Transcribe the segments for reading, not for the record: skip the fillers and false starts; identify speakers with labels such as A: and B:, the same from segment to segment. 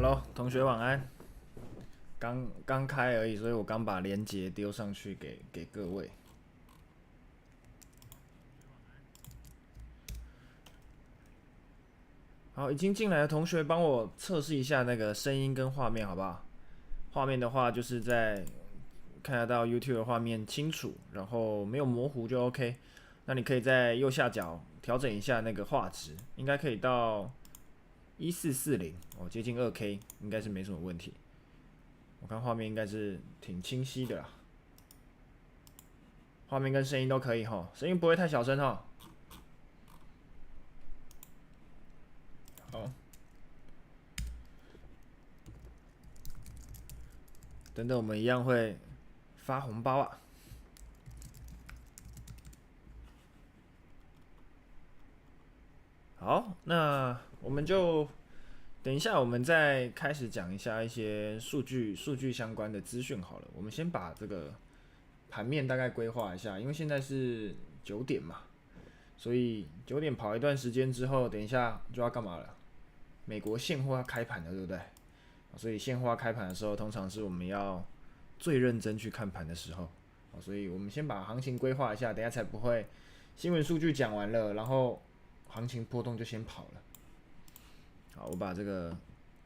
A: Hello，同学晚安。刚开而已，所以我刚把链接丢上去给各位。好，已经进来的同学帮我测试一下那个声音跟画面，好不好？画面的话就是在看得到 YouTube 的画面清楚，然后没有模糊就 OK。那你可以在右下角调整一下那个画质，应该可以到1440哦，接近2K，应该是没什么问题。我看画面应该是挺清晰的啦。画面跟声音都可以哈，声音不会太小声哈。好，等等我们一样会发红包啊。好，那我们就等一下，我们再开始讲一下一些数据相关的资讯好了。我们先把这个盘面大概规划一下，因为现在是9点嘛，所以9点跑一段时间之后，等一下就要干嘛了？美国现货要开盘了，对不对？所以现货要开盘的时候，通常是我们要最认真去看盘的时候。所以我们先把行情规划一下，等一下才不会新闻数据讲完了，然后行情波动就先跑了。好，我把这个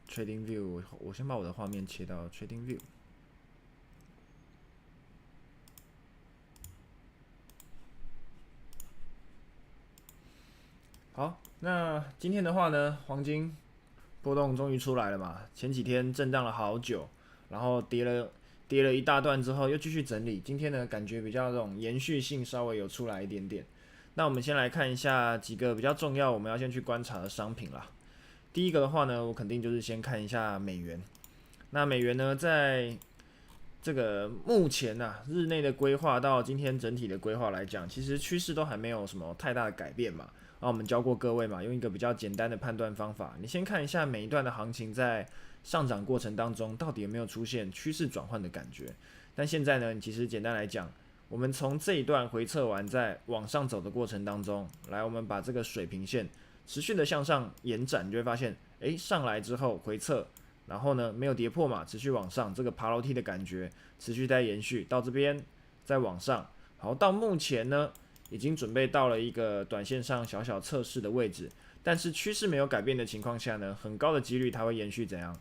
A: Trading View， 我先把我的画面切到 Trading View。好，那今天的话呢，黄金波动终于出来了嘛。前几天震荡了好久，然后跌了一大段之后，又继续整理。今天呢，感觉比较这种延续性稍微有出来一点点。那我们先来看一下几个比较重要，我们要先去观察的商品啦。第一个的话呢，我肯定就是先看一下美元。那美元呢，在这个目前日内的规划到今天整体的规划来讲，其实趋势都还没有什么太大的改变嘛。我们教过各位嘛，用一个比较简单的判断方法，你先看一下每一段的行情在上涨过程当中到底有没有出现趋势转换的感觉。但现在呢，其实简单来讲，我们从这一段回测完，在往上走的过程当中，来我们把这个水平线持续的向上延展，你就会发现，上来之后回测，然后呢没有跌破嘛，持续往上，这个爬楼梯的感觉持续在延续到这边，再往上，好，到目前呢已经准备到了一个短线上小小测试的位置，但是趋势没有改变的情况下呢，很高的几率它会延续怎样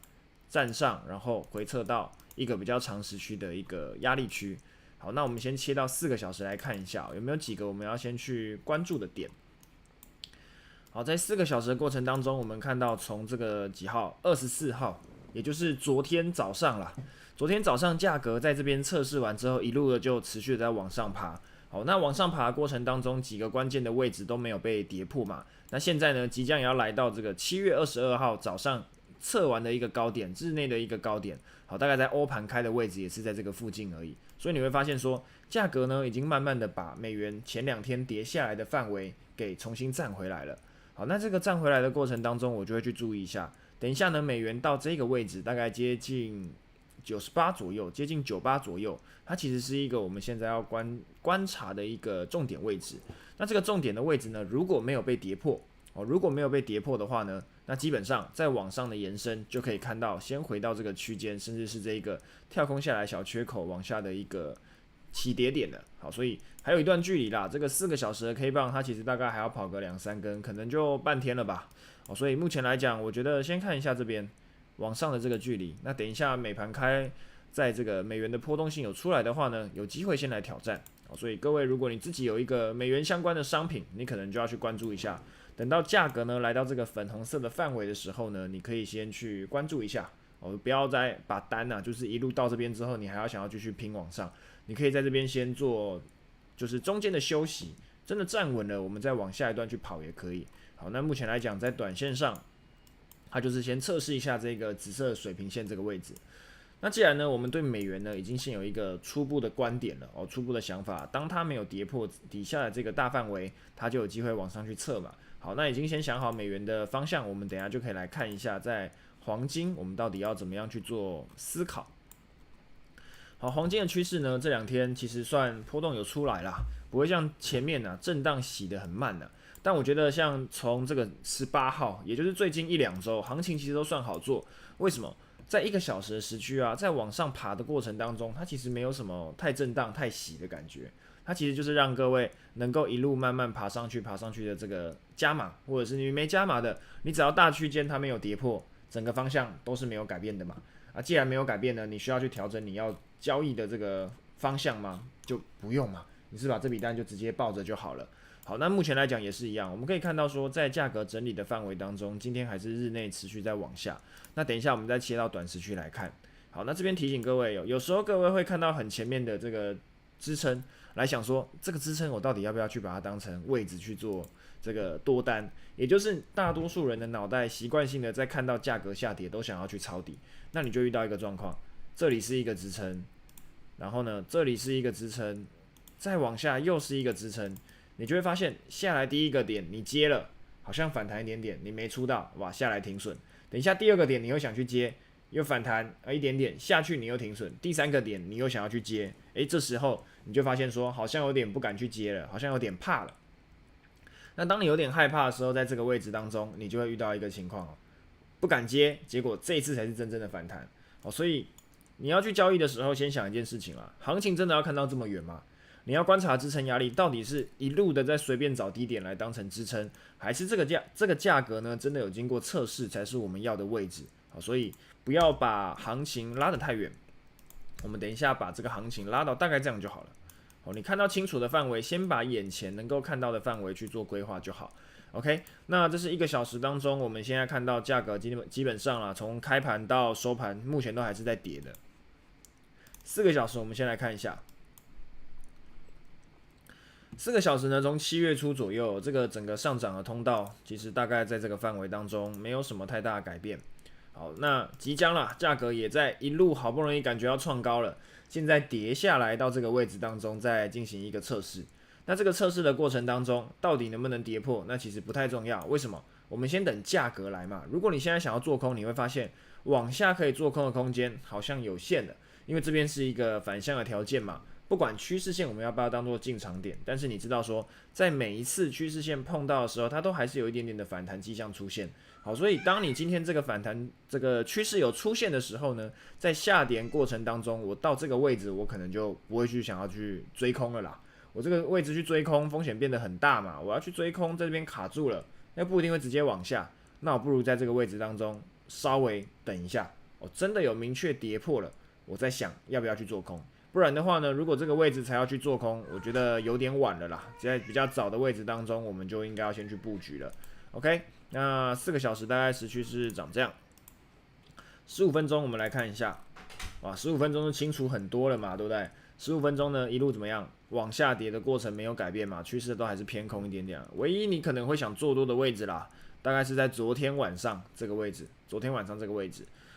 A: 站上，然后回测到一个比较长时区的一个压力区。好，那我们先切到4个小时来看一下，有没有几个我们要先去关注的点。好，在4个小时的过程当中，我们看到从这个几号，24号，也就是昨天早上啦。昨天早上价格在这边测试完之后，一路的就持续的在往上爬。好，那往上爬的过程当中，几个关键的位置都没有被跌破嘛。那现在呢，即将也要来到这个7月22号早上测完的一个高点，日内的一个高点。好，大概在欧盘开的位置也是在这个附近而已。所以你会发现说，价格呢已经慢慢的把美元前2天跌下来的范围给重新站回来了。好，那这个站回来的过程当中，我就会去注意一下。等一下呢，美元到这个位置，大概接近98左右，接近98左右，它其实是一个我们现在要观察的一个重点位置。那这个重点的位置呢，如果没有被跌破，如果没有被跌破的话呢，那基本上在往上的延伸就可以看到，先回到这个区间，甚至是这一个跳空下来小缺口往下的一个起跌点的。好，所以还有一段距离啦。这个4个小时的 K 棒，它其实大概还要跑个2-3根，可能就半天了吧。所以目前来讲，我觉得先看一下这边往上的这个距离。那等一下美盘开，在这个美元的波动性有出来的话呢，有机会先来挑战。所以各位，如果你自己有一个美元相关的商品，你可能就要去关注一下。等到价格呢来到这个粉红色的范围的时候呢，你可以先去关注一下。不要再把单就是一路到这边之后，你还要想要继续拼往上。你可以在这边先做，就是中间的休息，真的站稳了，我们再往下一段去跑也可以。好，那目前来讲，在短线上，它就是先测试一下这个紫色水平线这个位置。那既然呢，我们对美元呢已经先有一个初步的观点了，初步的想法，当它没有跌破底下的这个大范围，它就有机会往上去测嘛。好，那已经先想好美元的方向，我们等一下就可以来看一下，在黄金我们到底要怎么样去做思考。好，黄金的趋势呢，这2天其实算波动有出来啦，不会像前面震荡洗得很慢但我觉得像从这个18号，也就是最近1-2周，行情其实都算好做。为什么？在1个小时的时区啊，在往上爬的过程当中，它其实没有什么太震荡、太洗的感觉。它其实就是让各位能够一路慢慢爬上去的这个加码，或者是你没加码的，你只要大区间它没有跌破，整个方向都是没有改变的嘛。啊，既然没有改变呢，你需要去调整你要交易的这个方向吗？就不用嘛，你是把这笔单就直接抱着就好了。好，那目前来讲也是一样，我们可以看到说，在价格整理的范围当中，今天还是日内持续在往下。那等一下我们再切到短时区来看。好，那这边提醒各位有时候各位会看到很前面的这个支撑，来想说这个支撑我到底要不要去把它当成位置去做这个多单，也就是大多数人的脑袋习惯性的在看到价格下跌都想要去抄底，那你就遇到一个状况，这里是一个支撑，然后呢这里是一个支撑，再往下又是一个支撑。你就会发现下来第一个点你接了，好像反弹一点点，你没出到，哇，下来停损。等一下第二个点你又想去接，又反弹一点点下去，你又停损。第三个点你又想要去接，这时候你就发现说好像有点不敢去接了，好像有点怕了。那当你有点害怕的时候，在这个位置当中，你就会遇到一个情况，不敢接，结果这一次才是真正的反弹。所以你要去交易的时候，先想一件事情啊，行情真的要看到这么远吗？你要观察支撑压力到底是一路的在随便找低点来当成支撑，还是这个价格呢真的有经过测试才是我们要的位置。好，所以不要把行情拉得太远，我们等一下把这个行情拉到大概这样就好了。好，你看到清楚的范围，先把眼前能够看到的范围去做规划就好。OK， 那这是1个小时当中，我们现在看到价格基本上从开盘到收盘，目前都还是在跌的。4个小时，我们先来看一下。4个小时呢，从7月初左右，这个整个上涨的通道，其实大概在这个范围当中，没有什么太大的改变。好，那即将啦，价格也在一路好不容易感觉要创高了，现在跌下来到这个位置当中，再进行一个测试。那这个测试的过程当中，到底能不能跌破，那其实不太重要。为什么？我们先等价格来嘛。如果你现在想要做空，你会发现往下可以做空的空间好像有限的，因为这边是一个反向的条件嘛。不管趋势线我们要不要当做进场点，但是你知道说，在每一次趋势线碰到的时候，它都还是有一点点的反弹迹象出现。好，所以当你今天这个反弹这个趋势有出现的时候呢，在下跌过程当中，我到这个位置，我可能就不会去想要去追空了啦。我这个位置去追空，风险变得很大嘛。我要去追空，在这边卡住了，那不一定会直接往下。那我不如在这个位置当中稍微等一下，真的有明确跌破了，我在想要不要去做空。不然的话呢，如果这个位置才要去做空，我觉得有点晚了啦。在比较早的位置当中，我们就应该要先去布局了。OK， 那4个小时大概时区是长这样。15分钟我们来看一下，哇，15分钟就清楚很多了嘛，对不对？15分钟呢，一路怎么样？往下跌的过程没有改变嘛，趋势都还是偏空一点点。唯一你可能会想做多的位置啦，大概是在昨天晚上这个位置。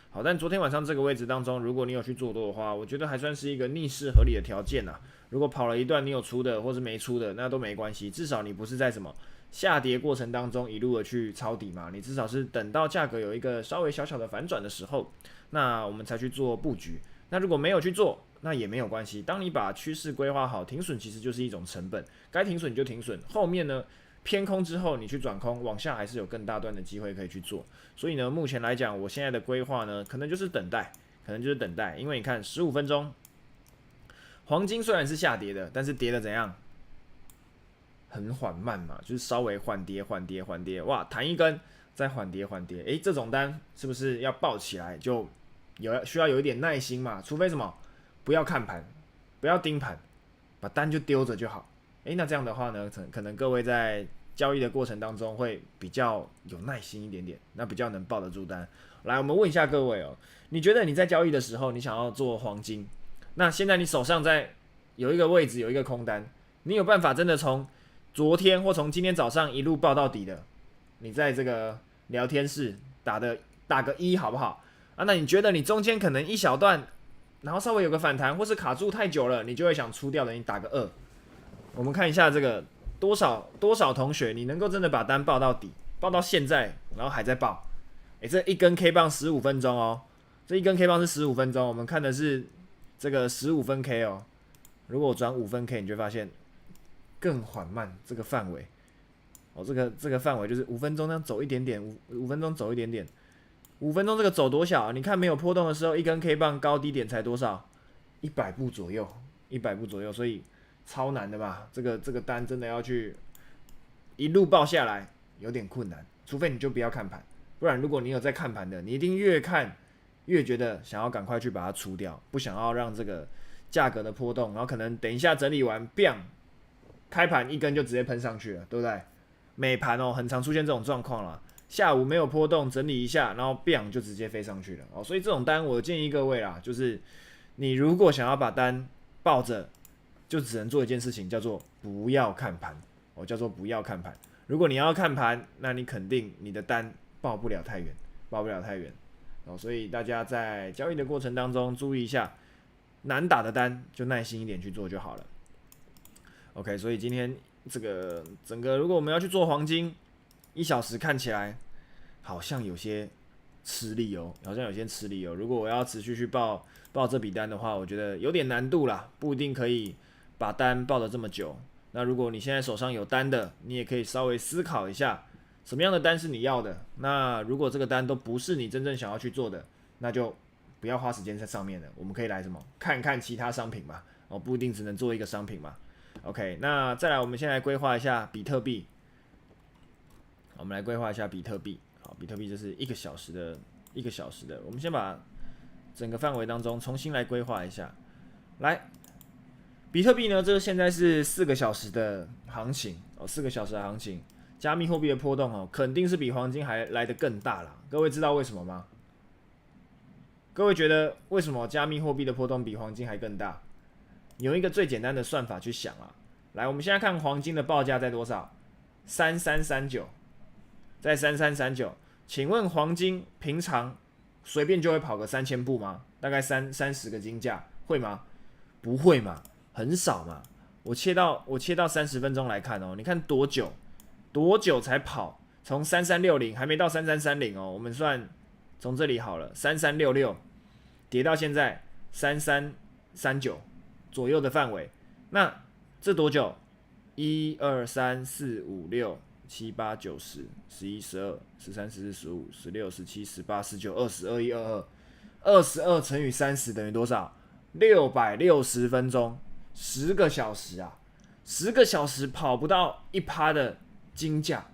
A: 好，但昨天晚上这个位置当中，如果你有去做多的话，我觉得还算是一个逆势合理的条件啦。如果跑了一段你有出的或是没出的，那都没关系，至少你不是在什么下跌过程当中一路的去抄底嘛，你至少是等到价格有一个稍微小小的反转的时候，那我们才去做布局。那如果没有去做，那也没有关系。当你把趋势规划好，停损其实就是一种成本，该停损你就停损。后面呢偏空之后，你去转空，往下还是有更大段的机会可以去做。所以呢，目前来讲，我现在的规划呢，可能就是等待，因为你看15分钟，黄金虽然是下跌的，但是跌的怎样？很缓慢嘛，就是稍微缓跌，哇，弹一根再缓跌，这种单是不是要抱起来就需要有一点耐心嘛？除非什么，不要看盘，不要盯盘，把单就丢着就好。那这样的话呢，可能各位在交易的过程当中会比较有耐心一点点，那比较能抱得住单。来，我们问一下各位你觉得你在交易的时候，你想要做黄金，那现在你手上在有一个位置有一个空单，你有办法真的从昨天或从今天早上一路抱到底的？你在这个聊天室打个1好不好？那你觉得你中间可能一小段，然后稍微有个反弹，或是卡住太久了，你就会想出掉的，你打个2。我们看一下这个多少同学，你能够真的把单抱到底，抱到现在，然后还在抱。这一根 K 棒15分钟这一根 K 棒是15分钟，我们看的是这个15分 K 如果我转5分 K， 你就会发现更缓慢这个范围这个范围就是5分钟那样走一点点，5分钟走一点点，5分钟这个走多小啊？你看没有波动的时候，一根 K 棒高低点才多少？100步左右，100步左右，所以超难的嘛。这个单真的要去一路报下来，有点困难，除非你就不要看盘，不然如果你有在看盘的，你一定越看越觉得想要赶快去把它出掉，不想要让这个价格的波动，然后可能等一下整理完 ，biang 开盘一根就直接喷上去了，对不对？美盘很常出现这种状况啦。下午没有波动，整理一下，然后 biang 就直接飞上去了哦。所以这种单，我建议各位啦，就是你如果想要把单抱着，就只能做一件事情，叫做不要看盘哦，叫做不要看盘。如果你要看盘，那你肯定你的单抱不了太远，抱不了太远哦。所以大家在交易的过程当中注意一下，难打的单就耐心一点去做就好了。OK， 所以今天这个整个如果我们要去做黄金，1小时看起来好像有些吃力哦，如果我要持续去报这笔单的话，我觉得有点难度啦，不一定可以把单报得这么久。那如果你现在手上有单的，你也可以稍微思考一下，什么样的单是你要的。那如果这个单都不是你真正想要去做的，那就不要花时间在上面了。我们可以来看看其他商品嘛，不一定只能做一个商品嘛。OK， 那再来，我们先来规划一下比特币。我们来规划一下比特币。好，比特币这是1个小时的，我们先把整个范围当中重新来规划一下。来，比特币呢，这现在是4个小时的行情，4个小时的行情，加密货币的波动肯定是比黄金还来得更大啦。各位知道为什么吗？各位觉得为什么加密货币的波动比黄金还更大？有一个最简单的算法去想啊。来，我们现在看黄金的报价在多少？3339，在3339。请问黄金平常随便就会跑个3000步吗？大概30个金价会吗？不会嘛，很少嘛。我切到30分钟来看你看多久才跑？从3360还没到3330我们算从这里好了，3366跌到现在3339左右的范围，那这多久？1、2、3、4、5、6、7、8、9、10、11、12、13、14、15、16、17、18、19、20、21、22乘以30等于多少？660分钟，10个小时啊！10个小时跑不到1%的金价，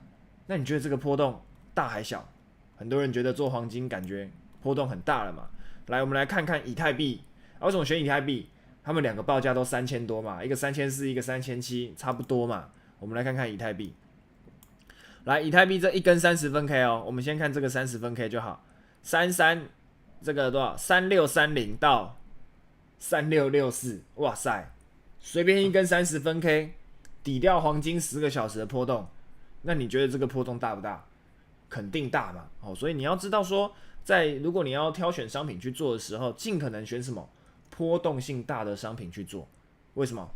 A: 那你觉得这个波动大还小？很多人觉得做黄金感觉波动很大了嘛。来，我们来看看以太币。为什么选以太币？他们两个报价都3000多嘛，一个3400，一个3700，差不多嘛。我们来看看以太币。来，以太币这一根30分 K 我们先看这个30分 K 就好。这个多少？3630到3664，哇塞，随便一根30分 K 抵掉黄金10个小时的波动，那你觉得这个波动大不大？肯定大嘛。所以你要知道说，如果你要挑选商品去做的时候，尽可能选什么波动性大的商品去做。为什么？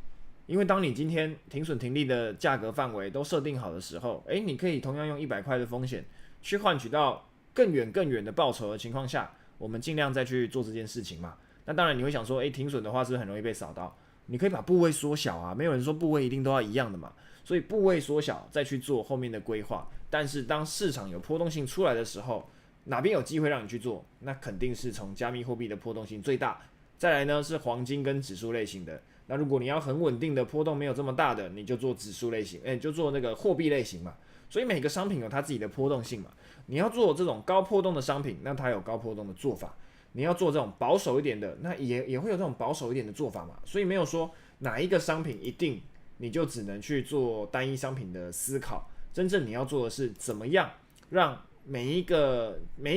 A: 因为当你今天停损停利的价格范围都设定好的时候，你可以同样用100块的风险去换取到更远的报酬的情况下，我们尽量再去做这件事情嘛。那当然你会想说，停损的话是不是很容易被扫到？你可以把部位缩小啊，没有人说部位一定都要一样的嘛。所以部位缩小再去做后面的规划。但是当市场有波动性出来的时候，哪边有机会让你去做，那肯定是从加密货币的波动性最大。再来呢是黄金跟指数类型的。那如果你要很稳定的波动没有这么大的，你就做指数类型，就做那个货币类型嘛。所以每个商品有它自己的波动性嘛。你要做这种高波动的商品，那它有高波动的做法。你要做这种保守一点的，那也会有这种保守一点的做法嘛。所以没有说哪一个商品一定你就只能去做单一商品的思考。真正你要做的是怎么样让每一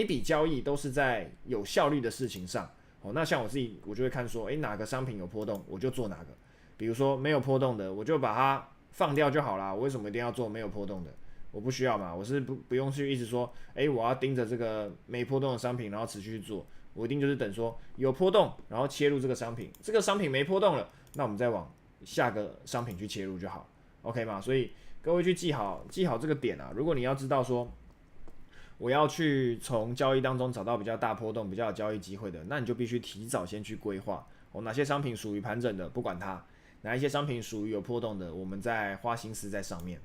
A: 笔交易都是在有效率的事情上。那像我自己，我就会看说，哪个商品有波动，我就做哪个。比如说没有波动的，我就把它放掉就好啦。我为什么一定要做没有波动的？我不需要嘛，我是不用去一直说，我要盯着这个没波动的商品，然后持续去做。我一定就是等说有波动，然后切入这个商品。这个商品没波动了，那我们再往下个商品去切入就好 ，OK 吗？所以各位去记好这个点啊。如果你要知道说，我要去从交易当中找到比较大波动、比较有交易机会的，那你就必须提早先去规划哪些商品属于盘整的，不管它；哪一些商品属于有波动的，我们再花心思在上面。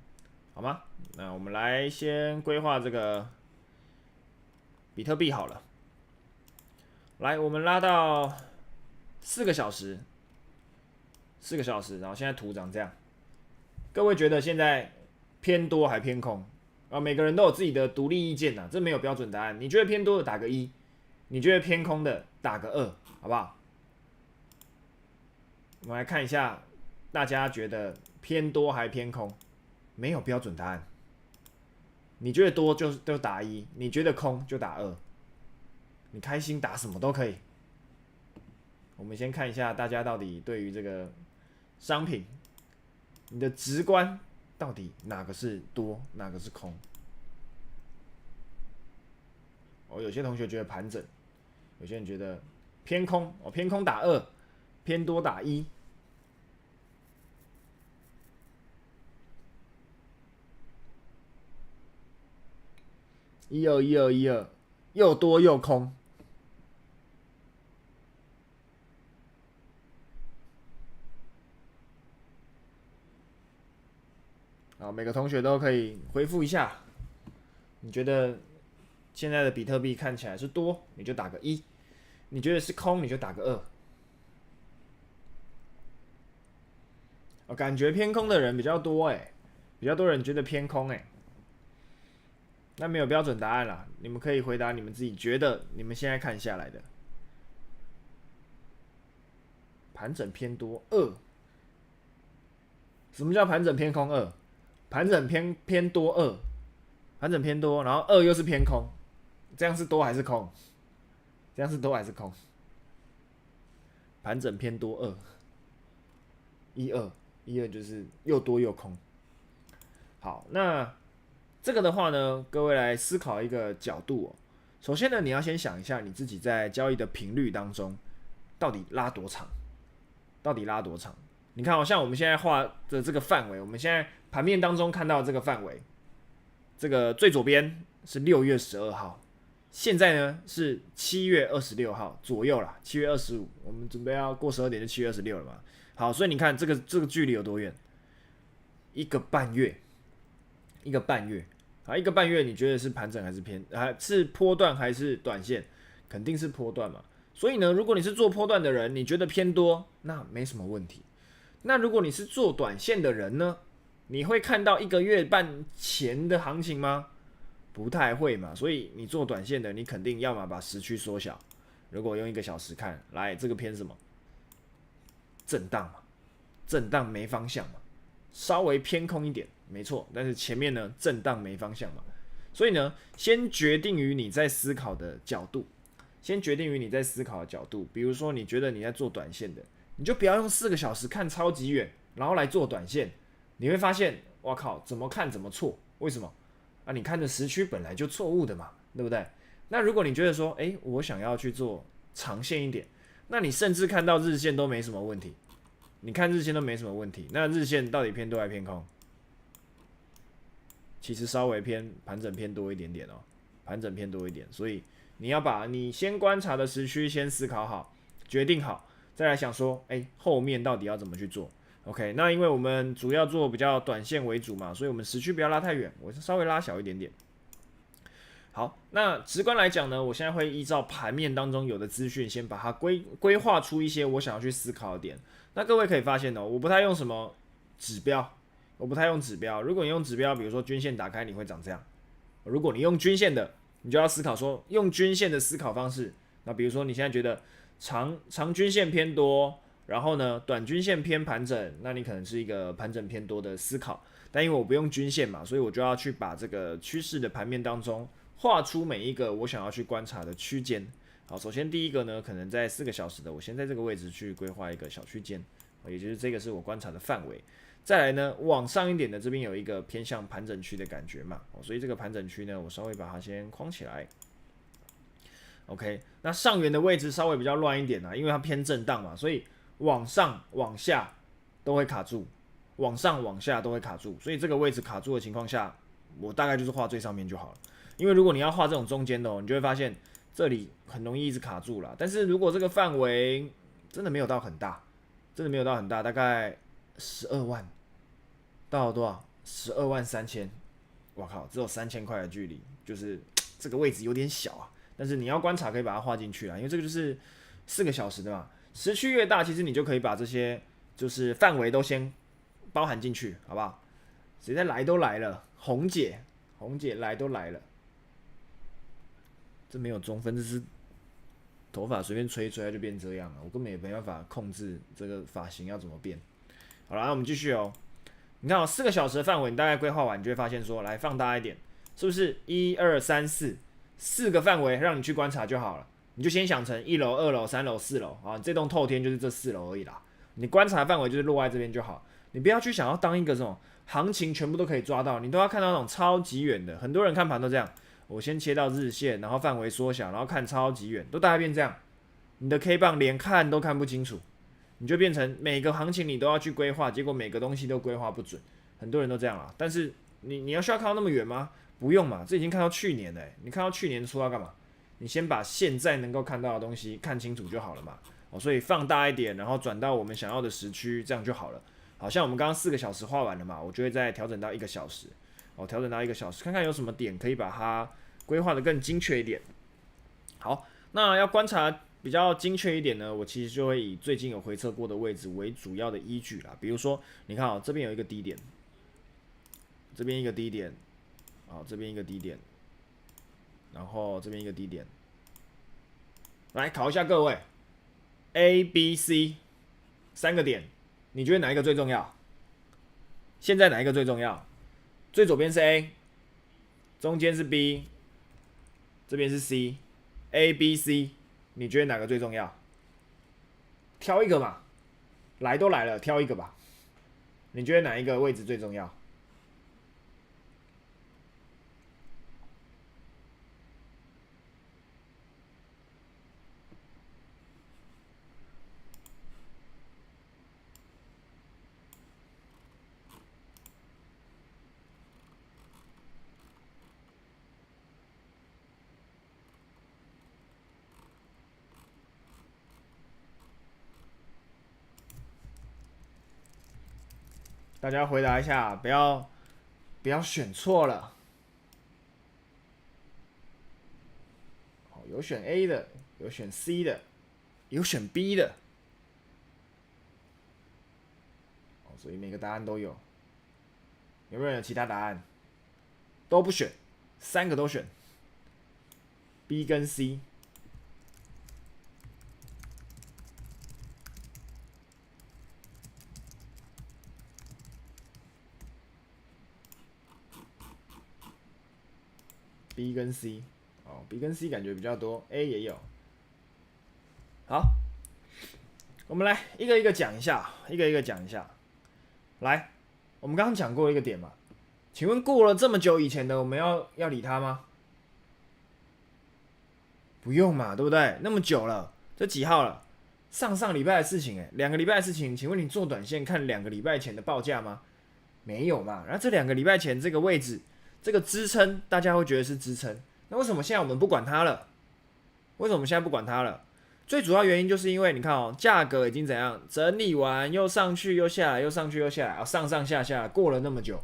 A: 好吗？那我们来先规划这个比特币好了。来，我们拉到4个小时，然后现在图长这样。各位觉得现在偏多还偏空？每个人都有自己的独立意见呐，这没有标准答案。你觉得偏多的打个1，你觉得偏空的打个2，好不好？我们来看一下，大家觉得偏多还偏空？没有标准答案。你觉得多就打1，你觉得空就打2，你开心打什么都可以。我们先看一下大家到底对于这个商品，你的直观到底哪个是多，哪个是空？有些同学觉得盘整，有些人觉得偏空，偏空打2，偏多打1。121212，又多又空。好，每个同学都可以回复一下，你觉得现在的比特币看起来是多，你就打个1；你觉得是空，你就打个2。感觉偏空的人比较多比较多人觉得偏空那没有标准答案啦，你们可以回答你们自己觉得你们现在看下来的。盘整偏多2，什么叫盘整偏空2？盘整偏多2，盘整偏多，然后2又是偏空，这样是多还是空？这样是多还是空？盘整偏多2，12就是又多又空。好，那这个的话呢，各位来思考一个角度首先呢，你要先想一下你自己在交易的频率当中，到底拉多长？你看像我们现在画的这个范围，我们现在盘面当中看到这个范围，这个最左边是6月12号，现在呢是7月26号左右啦，7月25，我们准备要过12点就7月26了嘛。好，所以你看这个距离有多远？1个半月。好，1个半月，你觉得是盘整还是是波段还是短线？肯定是波段嘛。所以呢，如果你是做波段的人，你觉得偏多，那没什么问题。那如果你是做短线的人呢，你会看到1个月半前的行情吗？不太会嘛。所以你做短线的，你肯定要么把时区缩小。如果用1个小时看，来这个偏什么？震荡嘛，震荡没方向嘛，稍微偏空一点，没错。但是前面呢，震荡没方向嘛。所以呢，先决定于你在思考的角度。比如说，你觉得你在做短线的，你就不要用4个小时看超级远，然后来做短线。你会发现，哇靠，怎么看怎么错？为什么？你看的时区本来就错误的嘛，对不对？那如果你觉得说，我想要去做长线一点，那你甚至看到日线都没什么问题。那日线到底偏多还偏空？其实稍微盘整偏多一点点所以你要把你先观察的时区先思考好，决定好，再来想说，后面到底要怎么去做 ？OK， 那因为我们主要做比较短线为主嘛，所以我们时区不要拉太远，我是稍微拉小一点点。好，那直观来讲呢，我现在会依照盘面当中有的资讯，先把它规划出一些我想要去思考的点。那各位可以发现我不太用什么指标，如果你用指标，比如说均线打开，你会长这样。如果你用均线的，你就要思考说，用均线的思考方式。那比如说你现在觉得长均线偏多，然后呢短均线偏盘整，那你可能是一个盘整偏多的思考。但因为我不用均线嘛，所以我就要去把这个趋势的盘面当中画出每一个我想要去观察的区间。好，首先第一个呢，可能在4个小时的，我先在这个位置去规划一个小区间，也就是这个是我观察的范围。再来呢，往上一点的这边有一个偏向盘整区的感觉嘛，所以这个盘整区呢，我稍微把它先框起来。OK， 那上缘的位置稍微比较乱一点因为它偏震荡嘛，所以往上往下都会卡住，所以这个位置卡住的情况下，我大概就是画最上面就好了。因为如果你要画这种中间的你就会发现这里很容易一直卡住啦。但是如果这个范围真的没有到很大，大概12万到多少123000，我靠，只有3000块的距离，就是这个位置有点小啊。但是你要观察，可以把它画进去啊，因为这个就是4个小时的嘛。时区越大，其实你就可以把这些就是范围都先包含进去，好不好？谁在来都来了，红姐来都来了，这没有中分，这是头发随便吹一吹它就变这样了，我根本也没办法控制这个发型要怎么变。好了，那我们继续哦。你看4个小时的范围，你大概规划完，你就会发现说，来放大一点，是不是1、2、3、4个范围让你去观察就好了？你就先想成1楼、2楼、3楼、4楼啊，这栋透天就是这4楼而已啦。你观察范围就是落在这边就好，你不要去想要当一个这种行情全部都可以抓到，你都要看到那种超级远的。很多人看盘都这样，我先切到日线，然后范围缩小，然后看超级远，都大概变这样。你的 K 棒连看都看不清楚，你就变成每个行情你都要去规划，结果每个东西都规划不准。很多人都这样啦，但是你要需要看到那么远吗？不用嘛，这已经看到去年了，你看到去年初要干嘛？你先把现在能够看到的东西看清楚就好了嘛。所以放大一点，然后转到我们想要的时区，这样就好了。好像我们刚刚4个小时画完了嘛，我就会再调整到1个小时，调整到1个小时，看看有什么点可以把它规划的更精确一点。好，那要观察比较精确一点呢，我其实就会以最近有回测过的位置为主要的依据啦。比如说，你看这边有一个低点，这边一个低点，这边一个低点，然后这边一个低点，来考一下各位 ，A、B、C 3个点，你觉得哪一个最重要？现在哪一个最重要？最左边是 A， 中间是 B， 这边是 C，A、B、C， 你觉得哪个最重要？挑一个嘛，来都来了，挑一个吧。你觉得哪一个位置最重要？大家回答一下，不要选错了。有选 A 的，有选 C 的，有选 B 的，所以每个答案都有。有没有人有其他答案？都不选，3个都选 B 跟 C。B 跟 C， B 跟 C 感觉比较多 ，A 也有。好，我们来一个一个讲一下，一个一个讲一下。来，我们刚刚讲过一个点嘛，请问过了这么久以前的，我们要理他吗？不用嘛，对不对？那么久了，这几号了？上礼拜的事情，2个礼拜的事情，请问你做短线看2个礼拜前的报价吗？没有嘛。然后这2个礼拜前这个位置，这个支撑，大家会觉得是支撑。那为什么现在我们不管它了？为什么我们现在不管它了？最主要原因就是因为你看价格已经怎样整理完，又上去又下来，又上去又下来，上上下下过了那么久，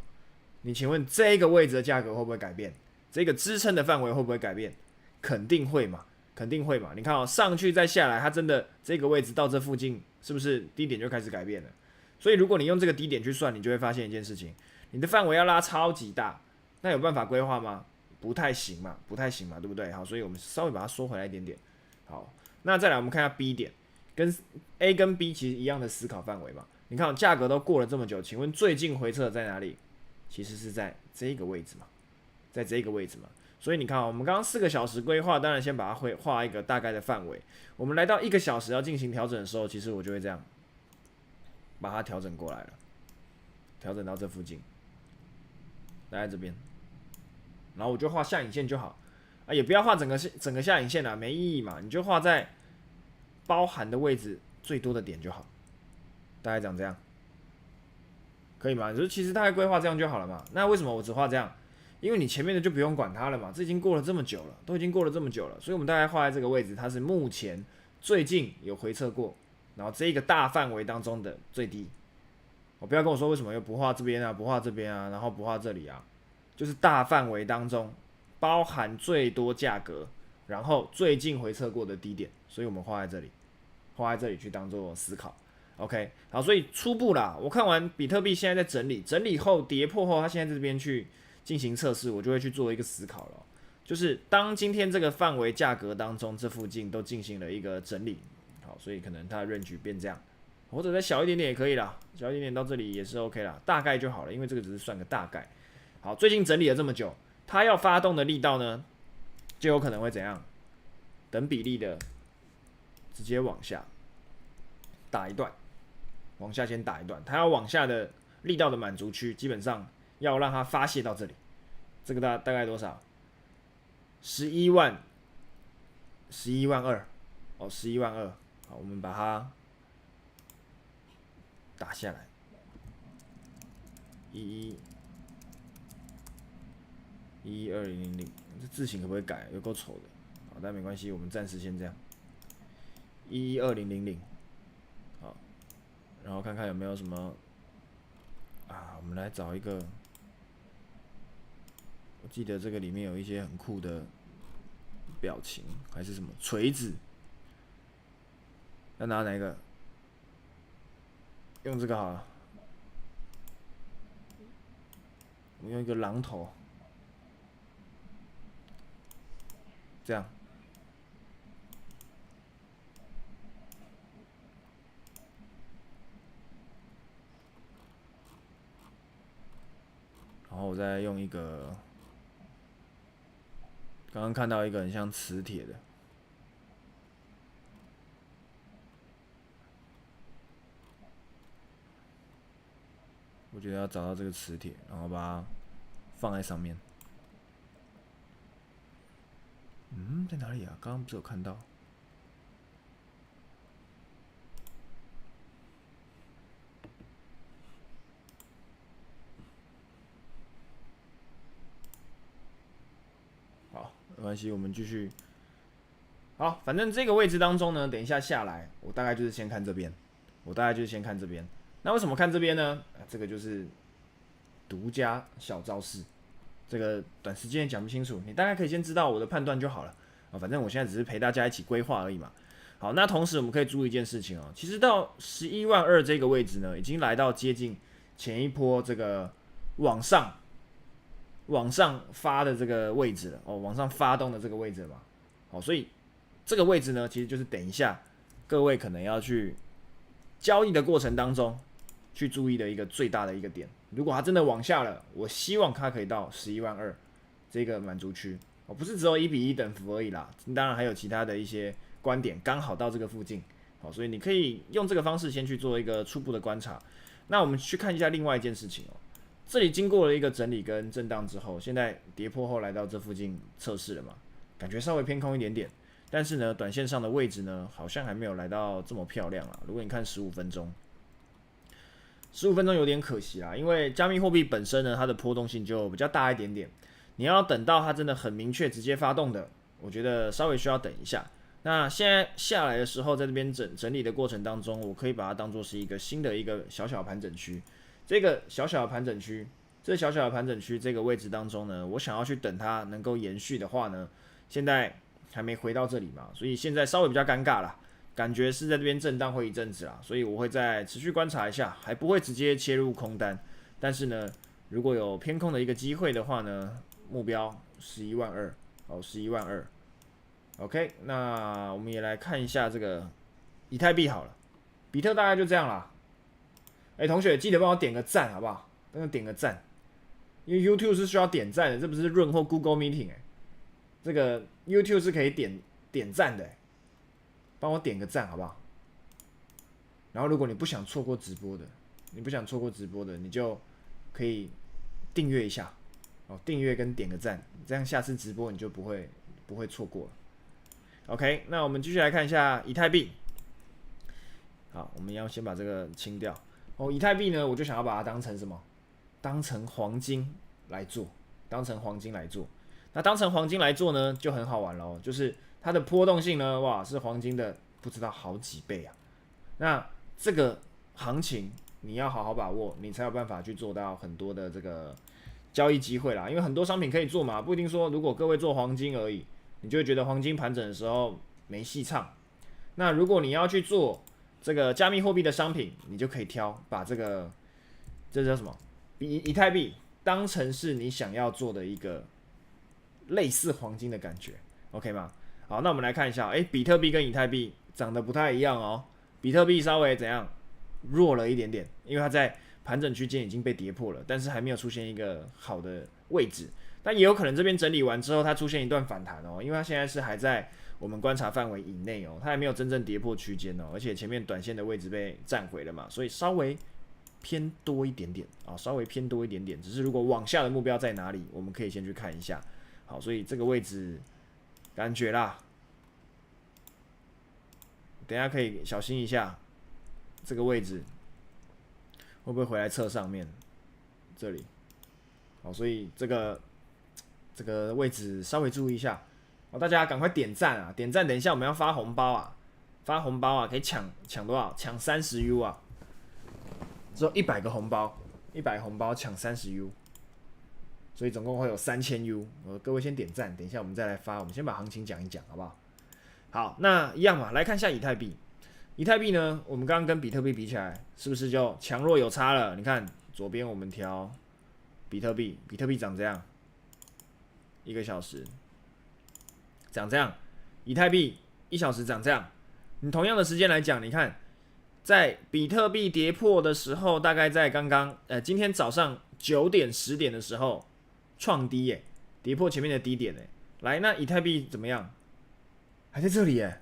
A: 你请问这个位置的价格会不会改变？这个支撑的范围会不会改变？肯定会嘛，肯定会嘛。你看上去再下来，它真的这个位置到这附近，是不是低点就开始改变了？所以如果你用这个低点去算，你就会发现一件事情，你的范围要拉超级大，那有办法规划吗？不太行嘛，不太行嘛，对不对？好，所以我们稍微把它缩回来一点点。好，那再来我们看一下 B 点，跟 A 跟 B 其实一样的思考范围嘛。你看价格都过了这么久，请问最近回撤在哪里？其实是在这个位置嘛，在这个位置嘛。所以你看我们刚刚4个小时规划，当然先把它画一个大概的范围。我们来到1个小时要进行调整的时候，其实我就会这样把它调整过来了，调整到这附近，大概这边。然后我就画下影线就好，也不要画整个下影线啦，没意义嘛，你就画在包含的位置最多的点就好，大概长这样，可以吗？就是其实大概规划这样就好了嘛。那为什么我只画这样？因为你前面的就不用管它了嘛，这已经过了这么久了，都已经过了这么久了，所以我们大概画在这个位置，它是目前最近有回测过，然后这个大范围当中的最低，我不要跟我说为什么又不画这边啊，不画这边啊，然后不画这里啊，就是大范围当中包含最多价格，然后最近回测过的低点，所以我们画在这里，画在这里去当做思考。OK， 好，所以初步啦，我看完比特币现在在整理，整理后跌破后，它现在在这边去进行测试，我就会去做一个思考了，就是当今天这个范围价格当中，这附近都进行了一个整理，好，所以可能它的 range 变这样。或者再小一点点也可以啦，小一点点到这里也是 OK 啦，大概就好了，因为这个只是算个大概。好，最近整理了这么久，它要发动的力道呢，就有可能会怎样？等比例的直接往下打一段，往下先打一段，它要往下的力道的满足区，基本上要让它发泄到这里，这个大概多少？11万2，哦，11万2，好，我们把它打下来，12000，这字形可不可以改？有够丑的，好，但没关系，我们暂时先这样，12000，好，然后看看有没有什么啊，我们来找一个，我记得这个里面有一些很酷的表情，还是什么锤子，要拿哪一个？用这个好了。我们用一个榔头，这样，然后我再用一个，刚刚看到一个很像磁铁的，我觉得要找到这个磁铁，然后把它放在上面。在哪里啊？刚刚不是有看到？好，没关系，我们继续。好，反正这个位置当中呢，等一下下来，我大概就是先看这边，那为什么看这边呢？这个就是独家小招式，这个短时间也讲不清楚，你大概可以先知道我的判断就好了啊。反正我现在只是陪大家一起规划而已嘛。好，那同时我们可以注意一件事情哦，其实到11万2这个位置呢，已经来到接近前一波这个往上发的这个位置了哦，往上发动的这个位置了嘛。好，所以这个位置呢，其实就是等一下各位可能要去交易的过程当中去注意的一个最大的一个点。如果它真的往下了，我希望它可以到11万2这个满足区，哦，不是只有1:1等幅而已啦，当然还有其他的一些观点刚好到这个附近，好，所以你可以用这个方式先去做一个初步的观察。那我们去看一下另外一件事情哦，这里经过了一个整理跟震荡之后，现在跌破后来到这附近测试了嘛，感觉稍微偏空一点点，但是呢，短线上的位置呢，好像还没有来到这么漂亮啦。如果你看15分钟。15分钟有点可惜啦，因为加密货币本身呢，它的波动性就比较大一点点。你要等到它真的很明确直接发动的，我觉得稍微需要等一下。那现在下来的时候，在这边整理的过程当中，我可以把它当做是一个新的一个小小的盘整区。这个小小的盘整区，这个位置当中呢，我想要去等它能够延续的话呢，现在还没回到这里嘛，所以现在稍微比较尴尬啦。感觉是在这边震荡会一阵子啦，所以我会再持续观察一下，还不会直接切入空单。但是呢，如果有偏空的一个机会的话呢，目标11万2，哦，11万2。OK， 那我们也来看一下这个以太币好了，比特大概就这样啦。同学记得帮我点个赞好不好？帮我点个赞，因为 YouTube 是需要点赞的，这不是润或 Google Meeting 这个 YouTube 是可以点赞的帮我点个赞好不好？然后如果你不想错过直播的，你就可以订阅一下哦，订阅跟点个赞，这样下次直播你就不会错过了。OK， 那我们继续来看一下以太币。好，我们要先把这个清掉。以太币呢，我就想要把它当成什么？当成黄金来做，那当成黄金来做呢，就很好玩咯，就是它的波动性呢，哇，是黄金的不知道好几倍啊。那这个行情你要好好把握，你才有办法去做到很多的这个交易机会啦。因为很多商品可以做嘛，不一定说如果各位做黄金而已，你就会觉得黄金盘整的时候没戏唱。那如果你要去做这个加密货币的商品，你就可以把这叫什么以太币当成是你想要做的一个类似黄金的感觉 ，OK 吗？好，那我们来看一下，比特币跟以太币长得不太一样哦。比特币稍微怎样弱了一点点，因为它在盘整区间已经被跌破了，但是还没有出现一个好的位置。但也有可能这边整理完之后，它出现一段反弹哦，因为它现在是还在我们观察范围以内哦，它还没有真正跌破区间哦，而且前面短线的位置被占回了嘛，所以稍微偏多一点点啊，稍微偏多一点点。只是如果往下的目标在哪里，我们可以先去看一下。好，所以这个位置感觉啦，等一下可以小心一下，这个位置会不会回来测上面这里？好，所以这个位置稍微注意一下。哦，大家赶快点赞啊！点赞，等一下我们要发红包啊！发红包啊，可以抢多少？抢30U 啊！只有100个红包，100红包抢30U， 所以总共会有3000U。各位先点赞，等一下我们再来发。我们先把行情讲一讲，好不好？好，那一样嘛，来看一下以太币。以太币呢，我们刚刚跟比特币比起来，是不是就强弱有差了？你看左边我们调比特币，比特币长这样，1个小时长这样，以太币1小时长这样。你同样的时间来讲，你看在比特币跌破的时候，大概在刚刚今天早上9点10点的时候创低耶，跌破前面的低点耶。来，那以太币怎么样？还在这里耶，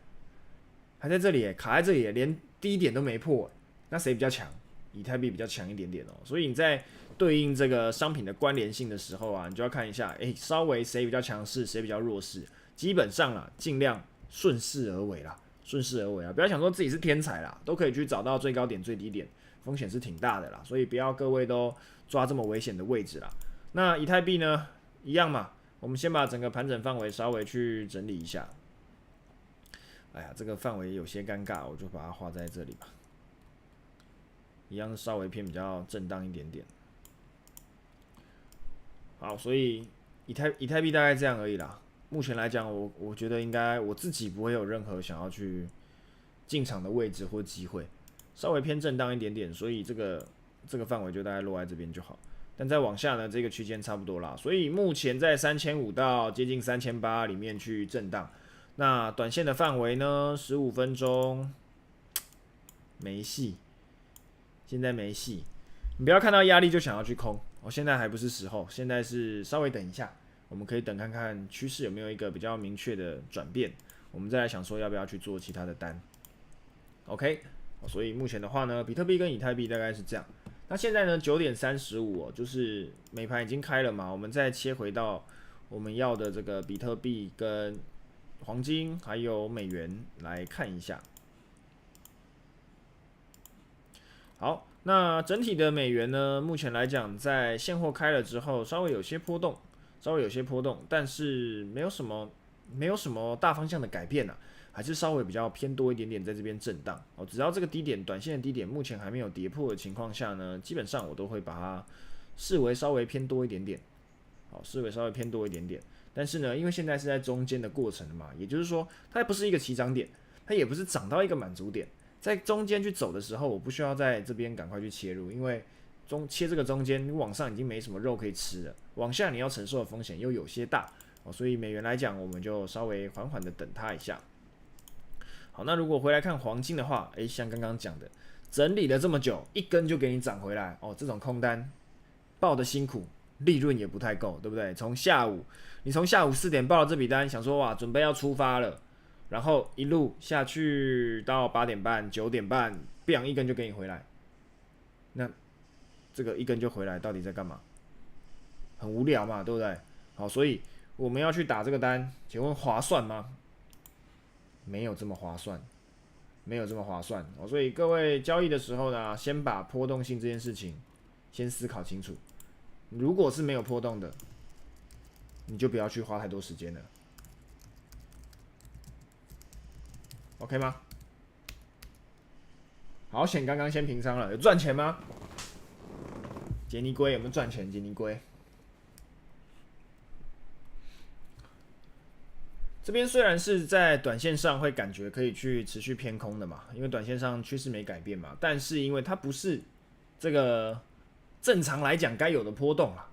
A: 还在这里耶，卡在这里耶，连低点都没破耶。那谁比较强？以太币比较强一点点哦。所以你在对应这个商品的关联性的时候啊，你就要看一下，稍微谁比较强势，谁比较弱势。基本上啦，尽量顺势而为啦，顺势而为啊！不要想说自己是天才啦，都可以去找到最高点、最低点，风险是挺大的啦。所以不要各位都抓这么危险的位置啦。那以太币呢，一样嘛，我们先把整个盘整范围稍微去整理一下。哎呀，这个范围有些尴尬，我就把它画在这里吧。一样稍微偏比较震荡一点点。好，所以以太币大概这样而已啦。目前来讲，我觉得应该我自己不会有任何想要去进场的位置或机会，稍微偏震荡一点点，所以这个范围就大概落在这边就好。但再往下呢，这个区间差不多啦，所以目前在3500到接近3800里面去震荡。那短线的范围呢，15分钟没戏，现在没戏。你不要看到压力就想要去空，现在还不是时候，现在是稍微等一下。我们可以等看看趋势有没有一个比较明确的转变，我们再来想说要不要去做其他的单。OK， 所以目前的话呢，比特币跟以太币大概是这样。那现在呢，9点35就是美盘已经开了嘛，我们再切回到我们要的这个比特币跟黄金还有美元来看一下。好，那整体的美元呢，目前来讲在现货开了之后，稍微有些波动。但是没有什么大方向的改变还是稍微比较偏多一点点，在这边震荡哦。只要这个低点，短线的低点目前还没有跌破的情况下呢，基本上我都会把它视为稍微偏多一点点，好，视为稍微偏多一点点。但是呢，因为现在是在中间的过程嘛，也就是说，它不是一个起涨点，它也不是涨到一个满足点，在中间去走的时候，我不需要在这边赶快去切入，因为切这个中间，你往上已经没什么肉可以吃了，往下你要承受的风险又有些大所以美元来讲，我们就稍微缓缓的等它一下。好，那如果回来看黄金的话，像刚刚讲的，整理了这么久，一根就给你涨回来这种空单抱的辛苦，利润也不太够，对不对？你从下午4点报了这笔单，想说哇，准备要出发了，然后一路下去到8点半、9点半，biang一根就给你回来，那这个一根就回来，到底在干嘛？很无聊嘛，对不对？好，所以我们要去打这个单，请问划算吗？没有这么划算，没有这么划算所以各位交易的时候呢，先把波动性这件事情先思考清楚。如果是没有波动的，你就不要去花太多时间了。OK 吗？好险，刚刚先平仓了，有赚钱吗？杰尼龟有没有赚钱？杰尼龟这边虽然是在短线上会感觉可以去持续偏空的嘛，因为短线上趋势没改变嘛，但是因为它不是这个正常来讲该有的波动啊，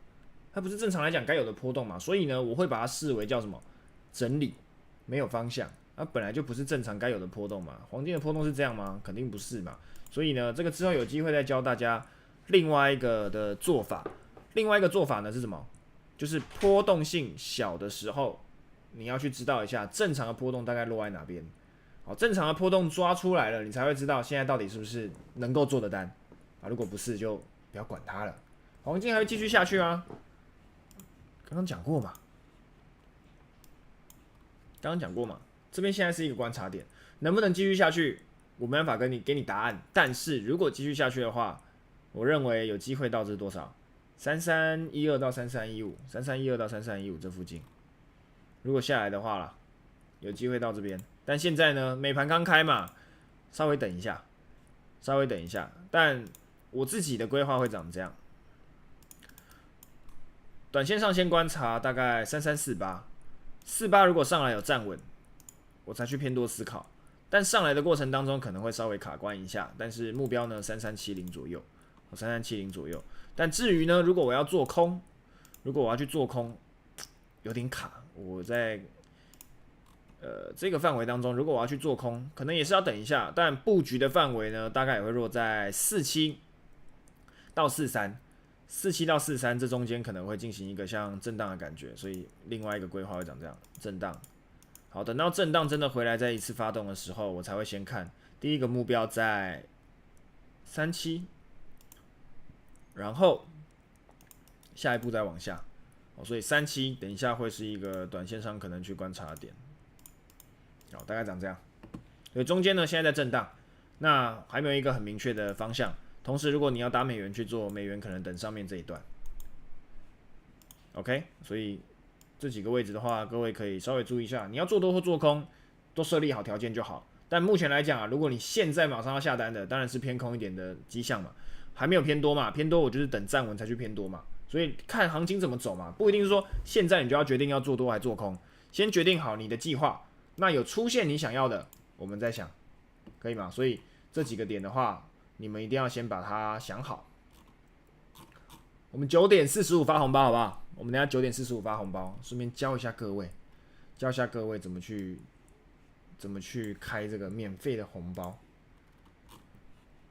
A: 它不是正常来讲该有的波动嘛，所以呢，我会把它视为叫什么整理，没有方向。它本来就不是正常该有的波动嘛，黄金的波动是这样吗？肯定不是嘛。所以呢，这个之后有机会再教大家另外一个的做法。另外一个做法呢是什么？就是波动性小的时候，你要去知道一下正常的波动大概落在哪边。好，正常的波动抓出来了，你才会知道现在到底是不是能够做的单啊。如果不是，就不要管它了。黄金还会继续下去吗？刚刚讲过嘛，这边现在是一个观察点，能不能继续下去，我没办法给你答案。但是如果继续下去的话，我认为有机会到这是多少？3312到3315，3312到3315这附近。如果下来的话啦，有机会到这边。但现在呢，美盘刚开嘛，稍微等一下。但我自己的规划会长这样：短线上先观察大概3348，48如果上来有站稳，我才去偏多思考。但上来的过程当中可能会稍微卡关一下，但是目标呢3370左右，3370左右。但至于呢，如果我要做空，有点卡。我在这个范围当中，如果我要去做空，可能也是要等一下。但布局的范围呢，大概也会落在47到43，47到43这中间可能会进行一个像震荡的感觉，所以另外一个规划会长这样，震荡。好，等到震荡真的回来再一次发动的时候，我才会先看第一个目标在37，然后下一步再往下。所以37等一下会是一个短线上可能去观察的点。好，大概长这样。所以中间呢现在在震荡，那还没有一个很明确的方向。同时，如果你要打美元去做，美元可能等上面这一段。OK， 所以这几个位置的话，各位可以稍微注意一下，你要做多或做空，都设立好条件就好。但目前来讲啊，如果你现在马上要下单的，当然是偏空一点的迹象嘛，还没有偏多嘛，偏多我就是等站稳才去偏多嘛。所以看行情怎么走嘛，不一定是说现在你就要决定要做多还做空，先决定好你的计划。那有出现你想要的，我们再想，可以吗？所以这几个点的话，你们一定要先把它想好。我们9点45发红包好不好？我们等一下9点45发红包，顺便教一下各位怎么去开这个免费的红包。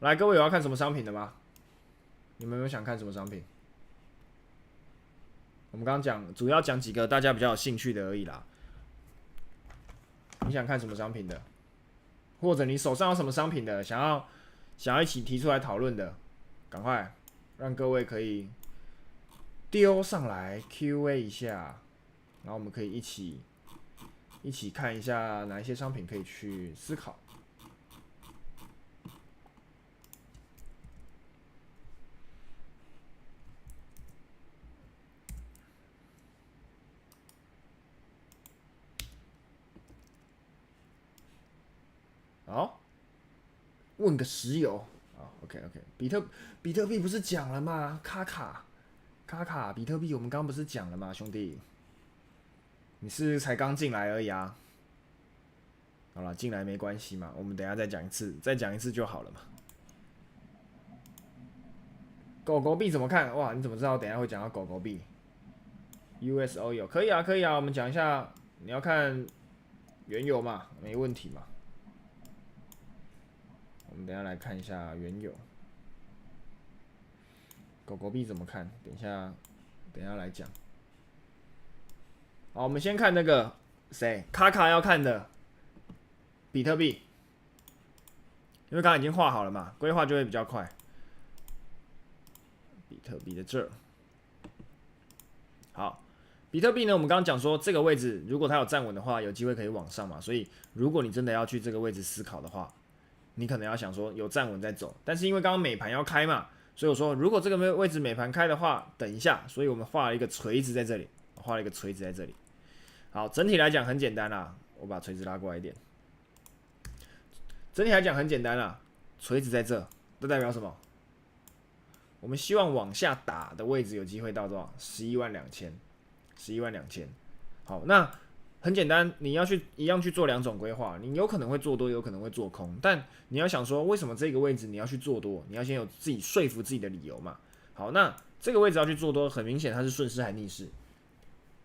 A: 来，各位有要看什么商品的吗？你们有没有想看什么商品？我们刚刚主要讲几个大家比较有兴趣的而已啦。你想看什么商品的？或者你手上有什么商品的，想要一起提出来讨论的，赶快让各位可以丢上来 Q&A 一下，然后我们可以一起看一下哪一些商品可以去思考。好，问个石油啊 ，OK， 比特币不是讲了吗？卡卡，比特币我们刚刚不是讲了吗，兄弟？你是才刚进来而已啊。好了，进来没关系嘛，我们等一下再讲一次就好了嘛。狗狗币怎么看？哇，你怎么知道等一下会讲到狗狗币 ？USO 有，可以啊，我们讲一下。你要看原油嘛，没问题嘛。我们等一下来看一下原油。狗狗币怎么看？等一下来讲。好，我们先看那个卡卡要看的比特币，因为刚刚已经画好了嘛，规划就会比较快。比特币在这儿。好，比特币呢，我们刚刚讲说这个位置，如果它有站稳的话，有机会可以往上嘛。所以如果你真的要去这个位置思考的话，你可能要想说有站稳再走。但是因为刚刚美盘要开嘛，所以我说如果这个位置美盘开的话，等一下，所以我们画了一个锤子在这里，好，整体来讲很简单啦，我把锤子拉过来一点。整体来讲很简单啦，锤子在这，这代表什么？我们希望往下打的位置有机会到多少？112000，112000。好，那很简单，你要一样去做2种规划，你有可能会做多，有可能会做空，但你要想说，为什么这个位置你要去做多？你要先有自己说服自己的理由嘛。好，那这个位置要去做多，很明显它是顺势还逆势，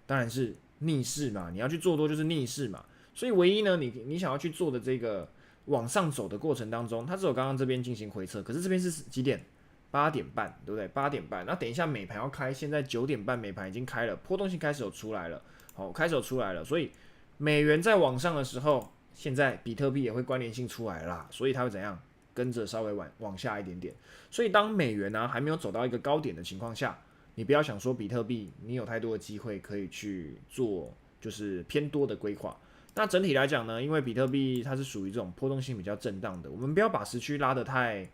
A: 当然是逆势嘛。你要去做多就是逆势嘛。所以唯一呢，你想要去做的这个往上走的过程当中，它只有刚刚这边进行回撤，可是这边是几点？8点半，对不对？8点半。那等一下美盘要开，现在9点半美盘已经开了，波动性开始有出来了。好，开始有出来了，所以美元在往上的时候，现在比特币也会关联性出来啦，所以它会怎样？跟着稍微往下一点点。所以当美元还没有走到一个高点的情况下，你不要想说比特币你有太多的机会可以去做就是偏多的规划。那整体来讲呢，因为比特币它是属于这种波动性比较震荡的，我们不要把时区拉得太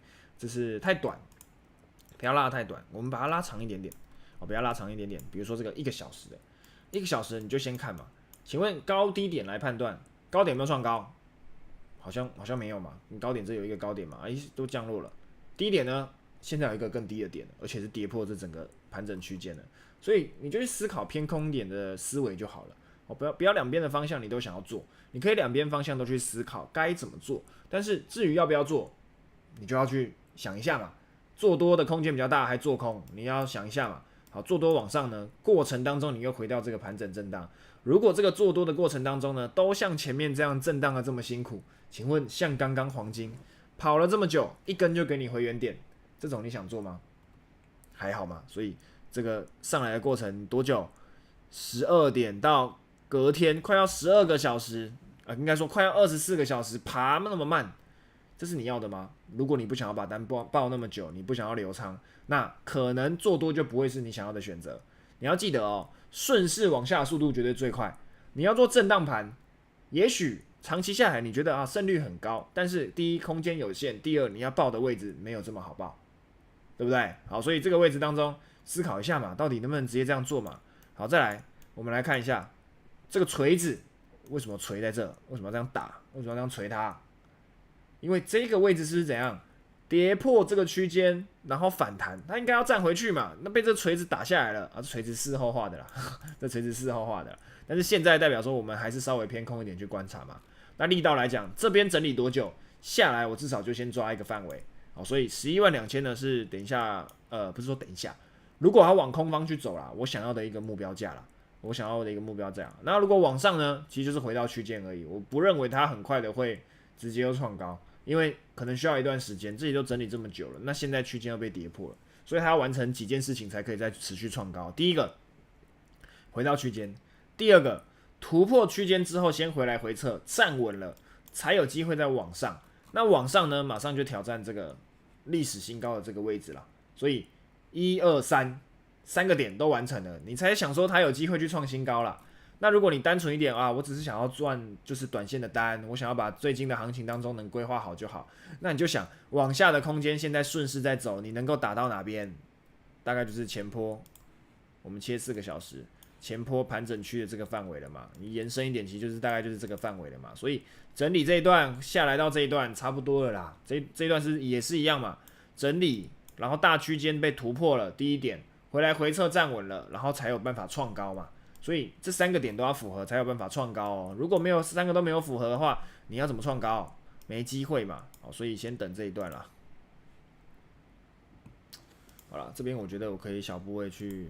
A: 短，不要拉得太短，我们把它拉长一点点，不要拉长一点点，比如说这个1个小时的，1个小时你就先看嘛。请问高低点来判断，高点有没有创高？好像没有嘛，你高点这有一个高点嘛，都降落了。低点呢，现在有一个更低的点，而且是跌破这整个盘整区间了，所以你就去思考偏空一点的思维就好了。不要两边的方向你都想要做，你可以两边方向都去思考该怎么做，但是至于要不要做，你就要去想一下嘛。做多的空间比较大，还做空，你要想一下嘛。好，做多往上呢，过程当中你又回到这个盘整震荡。如果这个做多的过程当中呢，都像前面这样震荡的这么辛苦，请问像刚刚黄金跑了这么久，一根就给你回原点，这种你想做吗？还好嘛。所以这个上来的过程多久？12点到隔天快要12个小时，应该说快要24个小时，爬那么慢，这是你要的吗？如果你不想要把单抱那么久，你不想要留仓，那可能做多就不会是你想要的选择。你要记得哦，顺势往下的速度绝对最快。你要做震荡盘，也许长期下来你觉得胜率很高，但是第一空间有限，第二你要抱的位置没有这么好抱，对不对？好，所以这个位置当中思考一下嘛，到底能不能直接这样做嘛？好，再来我们来看一下这个锤子为什么锤在这，为什么要这样打，为什么要这样锤它？因为这个位置是怎样跌破这个区间，然后反弹，它应该要站回去嘛，那被这锤子打下来了这锤子事后画的啦，这锤子事后画的啦。但是现在代表说我们还是稍微偏空一点去观察嘛。那力道来讲，这边整理多久下来，我至少就先抓一个范围。好，所以112000呢是等一下，不是说等一下，如果它往空方去走啦，我想要的一个目标价啦，我想要的一个目标价。那如果往上呢，其实就是回到区间而已，我不认为它很快的会直接又创高。因为可能需要一段时间，自己都整理这么久了，那现在区间又被跌破了，所以他要完成几件事情才可以再持续创高。第一个，回到区间；第二个，突破区间之后先回来回撤，站稳了，才有机会再往上。那往上呢，马上就挑战这个历史新高的这个位置了。所以1、2、3个点都完成了，你才想说他有机会去创新高了。那如果你单纯一点我只是想要赚就是短线的单，我想要把最近的行情当中能规划好就好，那你就想往下的空间现在顺势在走，你能够打到哪边？大概就是前波，我们切4个小时，前波盘整区的这个范围了嘛，你延伸一点，其实就是大概就是这个范围了嘛。所以整理这一段下来到这一段差不多了啦，这一段也是一样嘛，整理，然后大区间被突破了，第一点回来回撤站稳了，然后才有办法创高嘛。所以这3个点都要符合才有办法创高哦。如果没有3个都没有符合的话，你要怎么创高？没机会嘛。好，所以先等这一段啦。好了，这边我觉得我可以小部位去，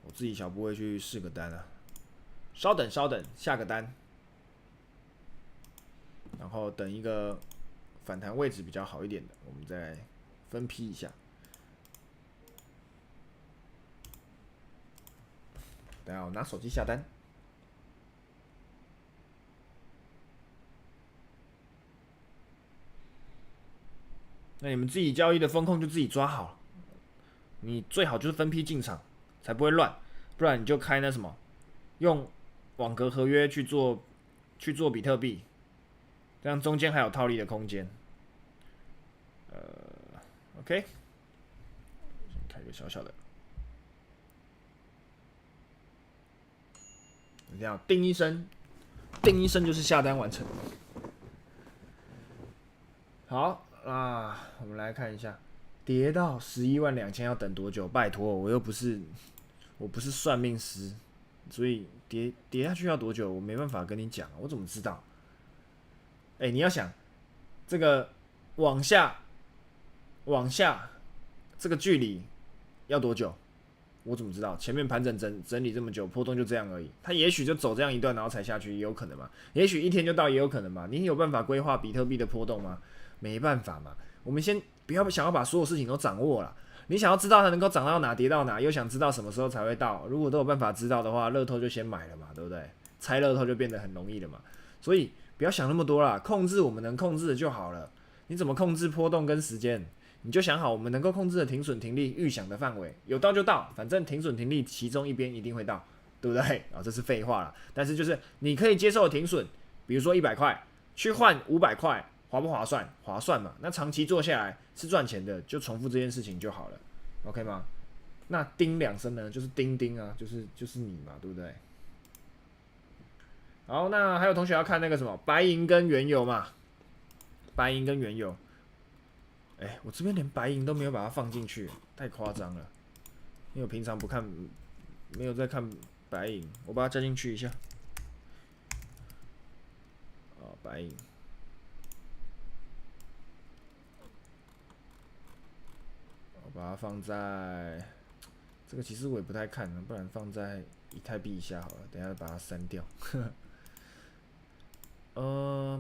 A: 我自己小部位去试个单啊。稍等，下个单，然后等一个反弹位置比较好一点的，我们再分批一下。等一下我拿手机下单。那你们自己交易的风控就自己抓好，你最好就是分批进场，才不会乱，不然你就开那什么，用网格合约去做比特币，这样中间还有套利的空间。OK， 开一个小小的。这样叮一声就是下单完成。好，啦，我们来看一下，跌到112000要等多久？拜托，我不是算命师，所以跌下去要多久？我没办法跟你讲，我怎么知道？你要想这个往下这个距离要多久？我怎么知道？前面盘整理这么久，波动就这样而已。它也许就走这样一段，然后才下去，也有可能嘛。也许一天就到，也有可能嘛。你有办法规划比特币的波动吗？没办法嘛。我们先不要想要把所有事情都掌握了。你想要知道它能够涨到哪、跌到哪，又想知道什么时候才会到。如果都有办法知道的话，乐透就先买了嘛，对不对？猜乐透就变得很容易了嘛。所以不要想那么多啦，控制我们能控制的就好了。你怎么控制波动跟时间？你就想好我们能够控制的停损停利预想的范围，有到就到，反正停损停利其中一边一定会到，对不对？这是废话啦。但是就是你可以接受的停损，比如说100块去换500块，划不划算？划算嘛。那长期做下来是赚钱的，就重复这件事情就好了 ，OK 吗？那叮2声呢，就是叮叮啊，就是你嘛，对不对？好，那还有同学要看那个什么白银跟原油嘛？白银跟原油。我这边连白银都没有把它放进去，太夸张了。因为我平常不看，没有在看白银，我把它加进去一下。白银，我把它放在这个，其实我也不太看，不然放在以太币以下好了，等一下把它删掉。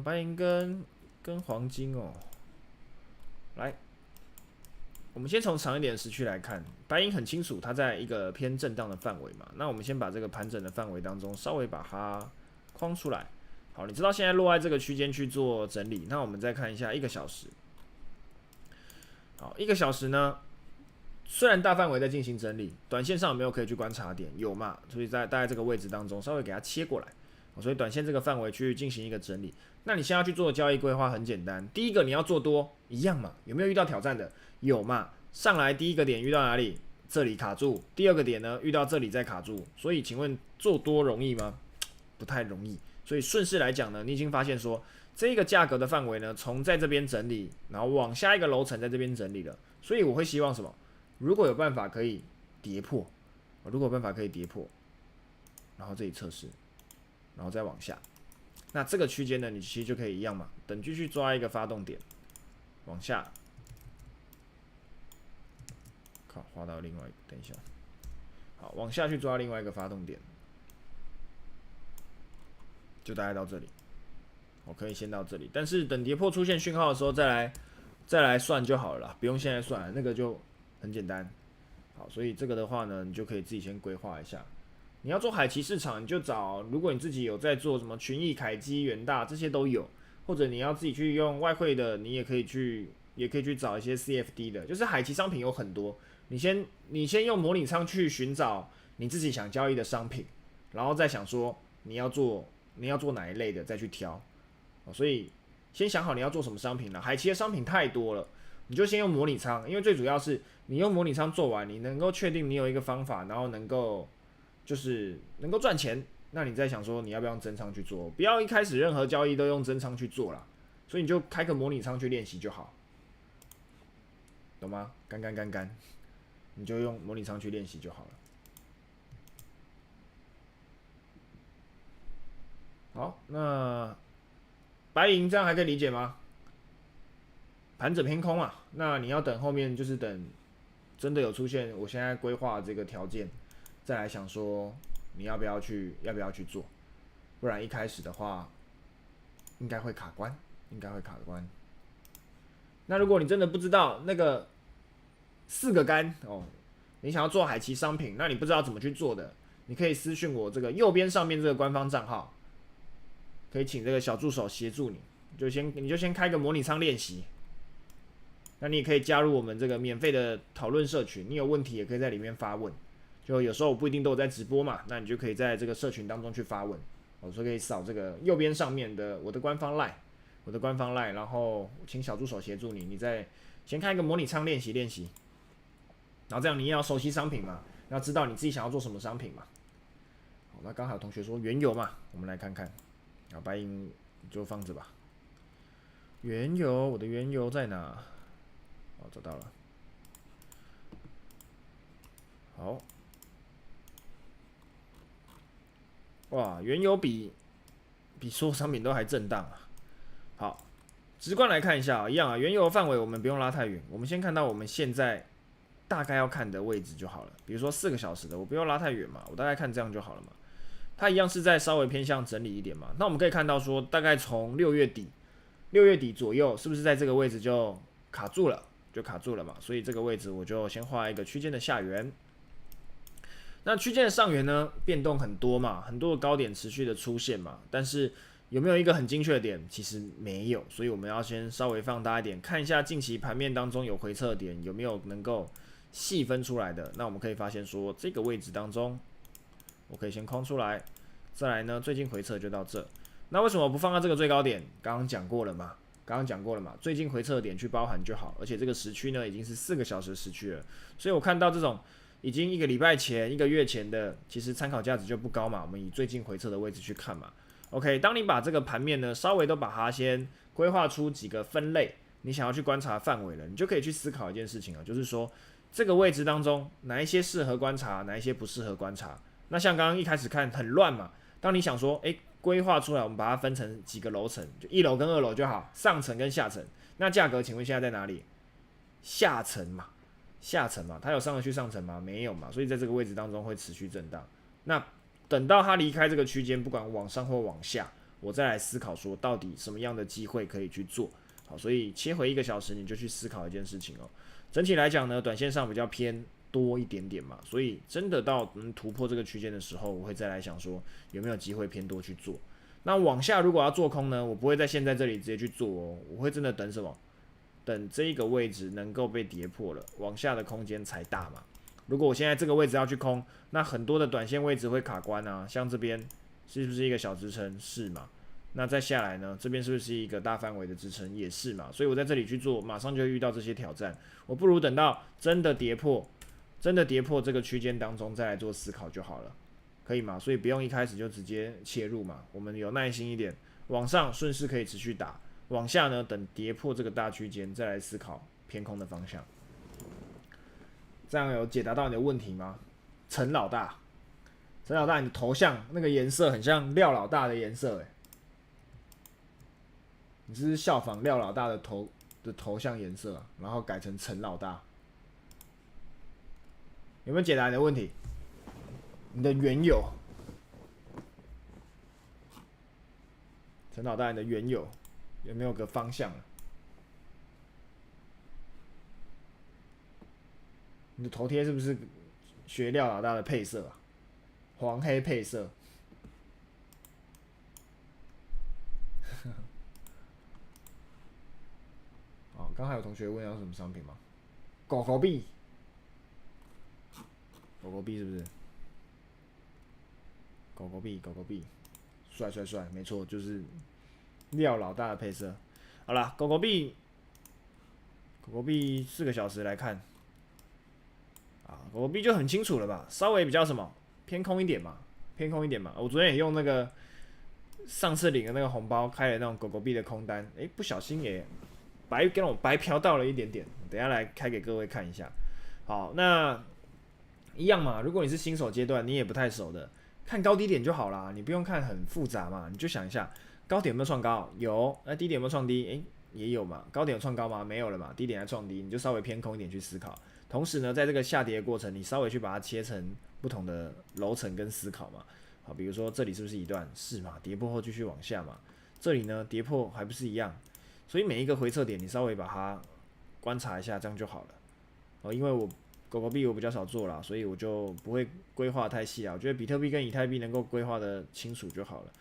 A: 白银跟黄金哦。来，我们先从长一点的时区来看，白银很清楚，它在一个偏震荡的范围嘛。那我们先把这个盘整的范围当中稍微把它框出来。好，你知道现在落在这个区间去做整理。那我们再看一下1个小时。好，1个小时呢，虽然大范围在进行整理，短线上有没有可以去观察点？有嘛？所以在大概这个位置当中稍微给它切过来。所以短线这个范围去进行一个整理。那你现在要去做的交易规划很简单，第一个你要做多，一样嘛？有没有遇到挑战的？有嘛？上来第一个点遇到哪里？这里卡住。第二个点呢，遇到这里再卡住。所以请问做多容易吗？不太容易。所以顺势来讲呢，你已经发现说这个价格的范围呢，从在这边整理，然后往下一个楼层在这边整理了。所以我会希望什么？如果有办法可以跌破，然后这里测试。然后再往下，那这个区间呢，你其实就可以一样嘛，等继续抓一个发动点，往下，滑到另外，等一下，好，往下去抓另外一个发动点，就大概到这里，我可以先到这里，但是等跌破出现讯号的时候再来算就好了啦，不用现在算，那个就很简单。好，所以这个的话呢，你就可以自己先规划一下。你要做海期市场，你就找，如果你自己有在做什么群益、凯基、元大这些都有，或者你要自己去用外汇的，你也可以去找一些 CFD 的，就是海期商品有很多，你先用模拟仓去寻找你自己想交易的商品，然后再想说你要做哪一类的再去挑，所以先想好你要做什么商品了。海期的商品太多了，你就先用模拟仓，因为最主要是你用模拟仓做完，你能够确定你有一个方法，然后能够赚钱，那你再想说你要不要用真仓去做，不要一开始任何交易都用真仓去做啦，所以你就开个模拟仓去练习就好，懂吗？干，你就用模拟仓去练习就好了。好，那白银这样还可以理解吗？盘整偏空啊，那你要等后面就是等真的有出现我现在规划这个条件，再来想说你要不要去做，不然一开始的话应该会卡关。那如果你真的不知道那个4个杆哦，你想要做海期商品，那你不知道怎么去做的，你可以私讯我这个右边上面这个官方账号，可以请这个小助手协助你，你就先开个模拟仓练习。那你也可以加入我们这个免费的讨论社群，你有问题也可以在里面发问。就有时候我不一定都有在直播嘛，那你就可以在这个社群当中去发问。我说可以扫这个右边上面的我的官方 line，然后请小助手协助你，你再先开一个模拟仓练习，然后这样你也要熟悉商品嘛，要知道你自己想要做什么商品嘛。好，那刚好有同学说原油嘛，我们来看看，白银就放着吧。原油，我的原油在哪？哦，找到了。好，哇，原油比所有商品都还震荡啊。好，直观来看一下啊，一样啊，原油的范围我们不用拉太远，我们先看到我们现在大概要看的位置就好了。比如说4个小时的，我不用拉太远嘛，我大概看这样就好了嘛。它一样是在稍微偏向整理一点嘛。那我们可以看到说，大概从6月底左右，是不是在这个位置就卡住了？就卡住了嘛。所以这个位置我就先画一个区间的下缘。那区间的上缘呢，变动很多嘛，很多的高点持续的出现嘛，但是有没有一个很精确的点？其实没有，所以我们要先稍微放大一点，看一下近期盘面当中有回撤点有没有能够细分出来的。那我们可以发现说，这个位置当中，我可以先空出来，再来呢，最近回撤就到这。那为什么不放到这个最高点？刚刚讲过了嘛，最近回撤点去包含就好，而且这个时区呢已经是4个小时的时区了，所以我看到这种已经1个礼拜前、1个月前的，其实参考价值就不高嘛。我们以最近回撤的位置去看嘛。OK， 当你把这个盘面呢稍微都把它先规划出几个分类，你想要去观察范围了，你就可以去思考一件事情啊，就是说这个位置当中哪一些适合观察，哪一些不适合观察。那像刚刚一开始看很乱嘛，当你想说，规划出来，我们把它分成几个楼层，就1楼跟2楼就好，上层跟下层。那价格，请问现在在哪里？下层嘛，它有上得去上层吗？没有嘛，所以在这个位置当中会持续震荡。那等到它离开这个区间，不管往上或往下，我再来思考说，到底什么样的机会可以去做。好，所以切回1个小时，你就去思考一件事情哦。整体来讲呢，短线上比较偏多一点点嘛，所以真的到突破这个区间的时候，我会再来想说有没有机会偏多去做。那往下如果要做空呢，我不会在现在这里直接去做哦，我会真的等什么？等这一个位置能够被跌破了，往下的空间才大嘛。如果我现在这个位置要去空，那很多的短线位置会卡关啊，像这边是不是一个小支撑？是嘛？那再下来呢？这边是不是一个大范围的支撑？也是嘛。所以我在这里去做，马上就会遇到这些挑战。我不如等到真的跌破这个区间当中再来做思考就好了，可以吗？所以不用一开始就直接切入嘛，我们有耐心一点，往上顺势可以持续打，往下呢等跌破这个大区间再来思考偏空的方向。这样有解答到你的问题吗？陈老大，你的头像那个颜色很像廖老大的颜色哎。你是不是效仿廖老大的头像颜色啊，然后改成陈老大？有没有解答你的问题？你的缘由，陈老大，你的缘由有没有个方向啊？你的头贴是不是学廖老大的配色啊？黄黑配色。哦，刚才有同学问要什么商品吗？狗狗币，狗狗币是不是？狗狗币，帅，没错，就是廖老大的配色。好啦，狗狗币4个小时来看啊，狗狗币就很清楚了吧？稍微比较什么偏空一点嘛，我昨天也用那个上次领的那个红包开了那种狗狗币的空单，不小心也跟我白嫖到了一点点，等一下来开给各位看一下。好，那一样嘛，如果你是新手阶段，你也不太熟的，看高低点就好啦，你不用看很复杂嘛，你就想一下，高点有没有创高？有，那低点有没有创低？也有嘛。高点有创高吗？没有了嘛，低点还创低，你就稍微偏空一点去思考。同时呢，在这个下跌的过程，你稍微去把它切成不同的楼层跟思考嘛。好，比如说这里是不是一段？是嘛，跌破后继续往下嘛。这里呢，跌破还不是一样？所以每一个回撤点，你稍微把它观察一下，这样就好了。因为我狗狗币我比较少做啦，所以我就不会规划太细啊。我觉得比特币跟以太币能够规划的清楚就好了。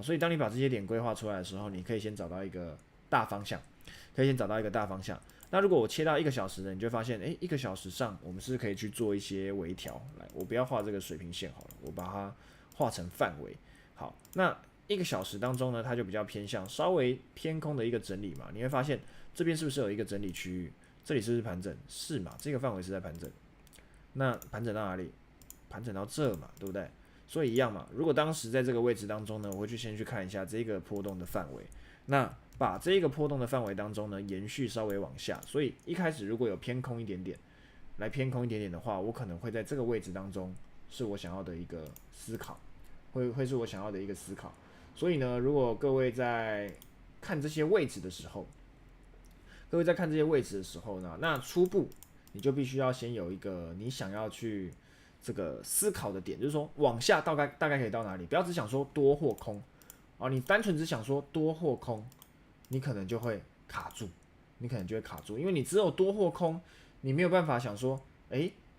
A: 所以当你把这些点规划出来的时候，你可以先找到一个大方向，那如果我切到1个小时的，你就会发现，1个小时上我们是可以去做一些微调。来，我不要画这个水平线好了，我把它画成范围。好，那1个小时当中呢，它就比较偏向稍微偏空的一个整理嘛。你会发现这边是不是有一个整理区域？这里是不是盘整？是嘛？这个范围是在盘整。那盘整到哪里？盘整到这嘛，对不对？所以一样嘛。如果当时在这个位置当中呢，我会先去看一下这个波动的范围。那把这一个波动的范围当中呢延续稍微往下，所以一开始如果有偏空一点点，偏空一点点的话，我可能会在这个位置当中是我想要的一个思考，会是我想要的一个思考。所以呢，如果各位在看这些位置的时候，呢，那初步你就必须要先有一个你想要去这个思考的点，就是说往下大概可以到哪里，不要只想说多或空啊，你单纯只想说多或空，你可能就会卡住，因为你只有多或空，你没有办法想说，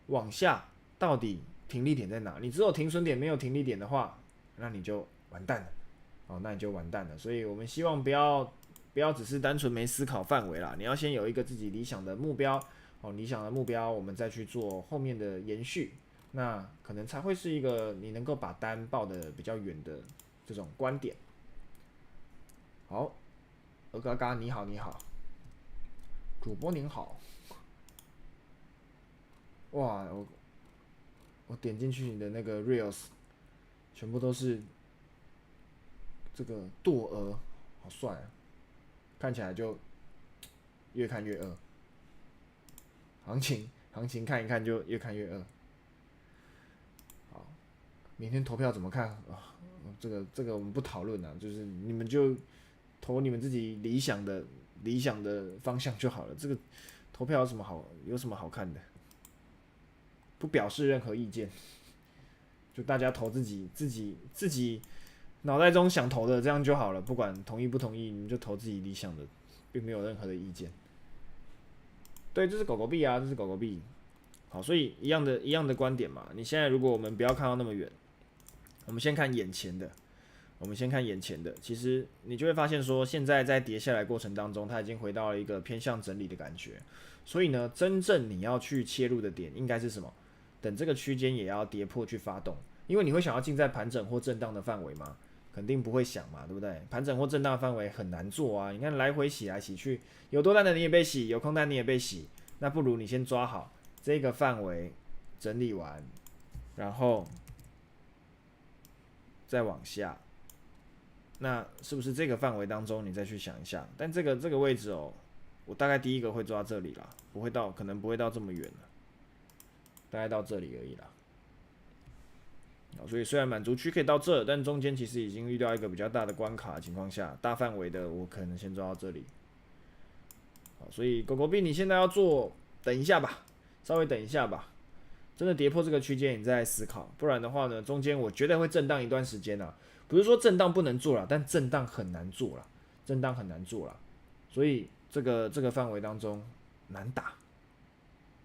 A: 往下到底停利点在哪？你只有停损点没有停利点的话，那你就完蛋了。所以我们希望不要只是单纯没思考范围啦，你要先有一个自己理想的目标，我们再去做后面的延续，那可能才会是一个你能够把单抱得比较远的这种观点。好，鹅嘎嘎你好，主播您好，哇，我点进去你的那个 reels， 全部都是这个舵鹅，好帅啊！看起来就越看越饿，行情看一看就越看越饿。好，明天投票怎么看啊？这个我们不讨论了，就是你们就投你们自己理想的方向就好了。这个投票有什么好看的？不表示任何意见，就大家投自己脑袋中想投的，这样就好了。不管同意不同意，你们就投自己理想的，并没有任何的意见。对，这是狗狗币啊，好，所以一样的观点嘛。你现在如果我们不要看到那么远，我们先看眼前的。其实你就会发现说，现在在跌下来过程当中，它已经回到了一个偏向整理的感觉。所以呢，真正你要去切入的点应该是什么？等这个区间也要跌破去发动，因为你会想要进在盘整或震荡的范围吗？肯定不会想嘛，对不对？盘整或震荡的范围很难做啊。你看来回洗来洗去，有多单的你也被洗，有空单你也被洗，那不如你先抓好这个范围，整理完，然后再往下。那是不是这个范围当中你再去想一下？但这个位置哦，我大概第一个会抓这里啦，可能不会到这么远了，大概到这里而已啦。所以虽然满足区可以到这，但中间其实已经遇到一个比较大的关卡的情况下，大范围的我可能先抓到这里。所以狗狗币你现在要做，等一下吧，稍微等一下吧。真的跌破这个区间，你再来思考，不然的话呢，中间我觉得会震荡一段时间啊。不是说震荡不能做了，但震荡很难做了，所以这个范围当中难打。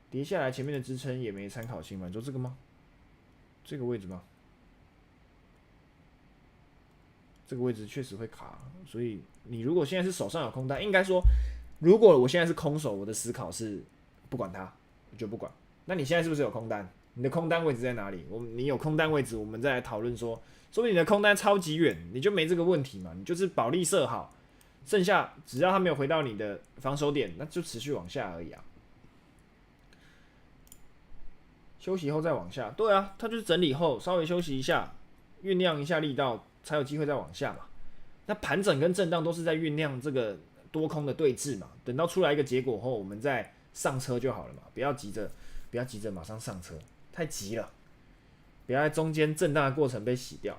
A: 跌下来前面的支撑也没参考性嘛？你说这个吗？这个位置吗？这个位置确实会卡，所以你如果现在是手上有空单，应该说，如果我现在是空手，我的思考是不管它，我就不管。那你现在是不是有空单？你的空单位置在哪里？你有空单位置，我们再来讨论说。说不定你的空单超级远，你就没这个问题嘛，你就是保利设好，剩下只要它没有回到你的防守点，那就持续往下而已啊。休息后再往下，对啊，它就是整理后稍微休息一下，酝酿一下力道，才有机会再往下嘛。那盘整跟震荡都是在酝酿这个多空的对峙嘛，等到出来一个结果后，我们再上车就好了嘛，不要急着马上上车，太急了。不要在中间震荡的过程被洗掉。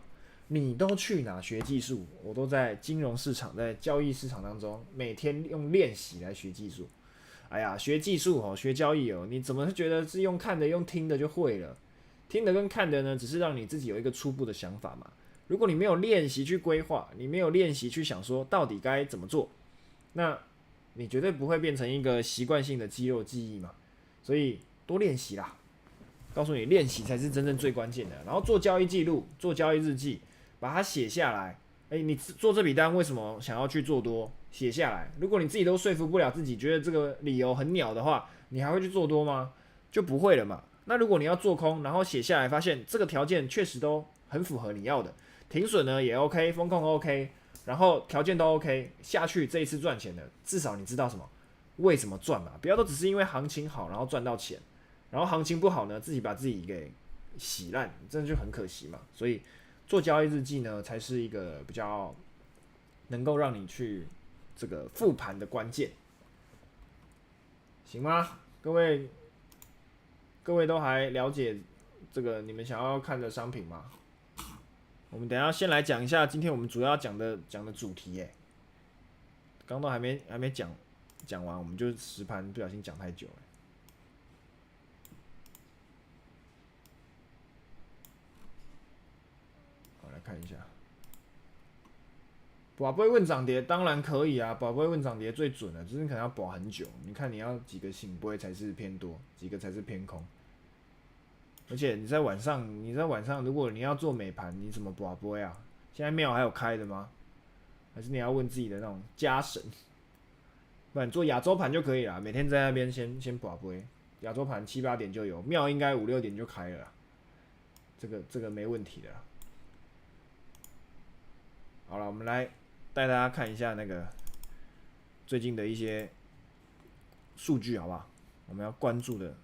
A: 你都去哪学技术？我都在金融市场，在交易市场当中，每天用练习来学技术。哎呀，学技术哦，学交易哦，你怎么会觉得是用看的、用听的就会了？听的跟看的呢，只是让你自己有一个初步的想法嘛。如果你没有练习去规划，你没有练习去想说到底该怎么做，那你绝对不会变成一个习惯性的肌肉记忆嘛。所以多练习啦。告诉你，练习才是真正最关键的。然后做交易记录，做交易日记，把它写下来。你做这笔单为什么想要去做多？写下来。如果你自己都说服不了自己，觉得这个理由很鸟的话，你还会去做多吗？就不会了嘛。那如果你要做空，然后写下来，发现这个条件确实都很符合你要的，停损呢也 OK， 风控 OK， 然后条件都 OK， 下去这一次赚钱的，至少你知道什么？为什么赚嘛？不要都只是因为行情好，然后赚到钱。然后行情不好呢，自己把自己给洗烂，真的就很可惜嘛。所以做交易日记呢，才是一个比较能够让你去这个复盘的关键，行吗？各位都还了解这个你们想要看的商品吗？我们等一下先来讲一下今天我们主要讲的主题，刚都还没讲完，我们就实盘不小心讲太久了。好，来看一下，宝贝问涨跌当然可以啊，宝贝问涨跌最准了，只是你可能要保很久。你看你要几个醒波才是偏多，几个才是偏空。而且你在晚上，如果你要做美盘，你怎么保波啊？现在庙还有开的吗？还是你要问自己的那种家神？不然做亚洲盘就可以了，每天在那边先保波，亚洲盘7、8点就有，庙应该5、6点就开了啦，这个没问题的啦。好了，我们来带大家看一下那个最近的一些数据，好不好？我们要关注的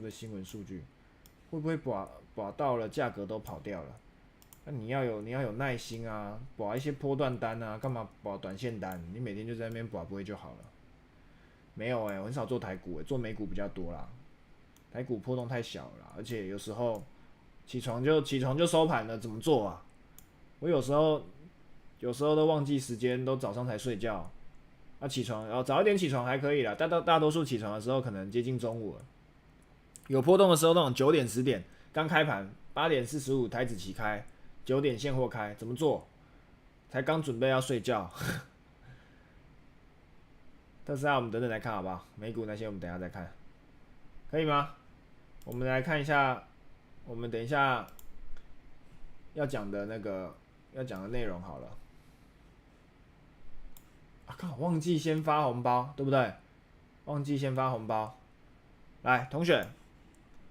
A: 新闻数据，会不会把到了价格都跑掉了？那你要有耐心啊，把一些波段单啊，干嘛把短线单？你每天就在那边把不会就好了。没有我很少做台股做美股比较多啦。台股波动太小了啦，而且有时候起床就收盘了，怎么做啊？我有时候都忘记时间，都早上才睡觉。起床，然后早一点起床还可以啦，大多数起床的时候可能接近中午了。有波动的时候，那种9点10点刚开盘，8点45台指期开，9点现货开，怎么做？才刚准备要睡觉。特斯拉我们等等来看好不好？美股那些我们等一下再看，可以吗？我们来看一下，我们等一下要讲的内容好了。靠，忘记先发红包，对不对？忘记先发红包。来，同学，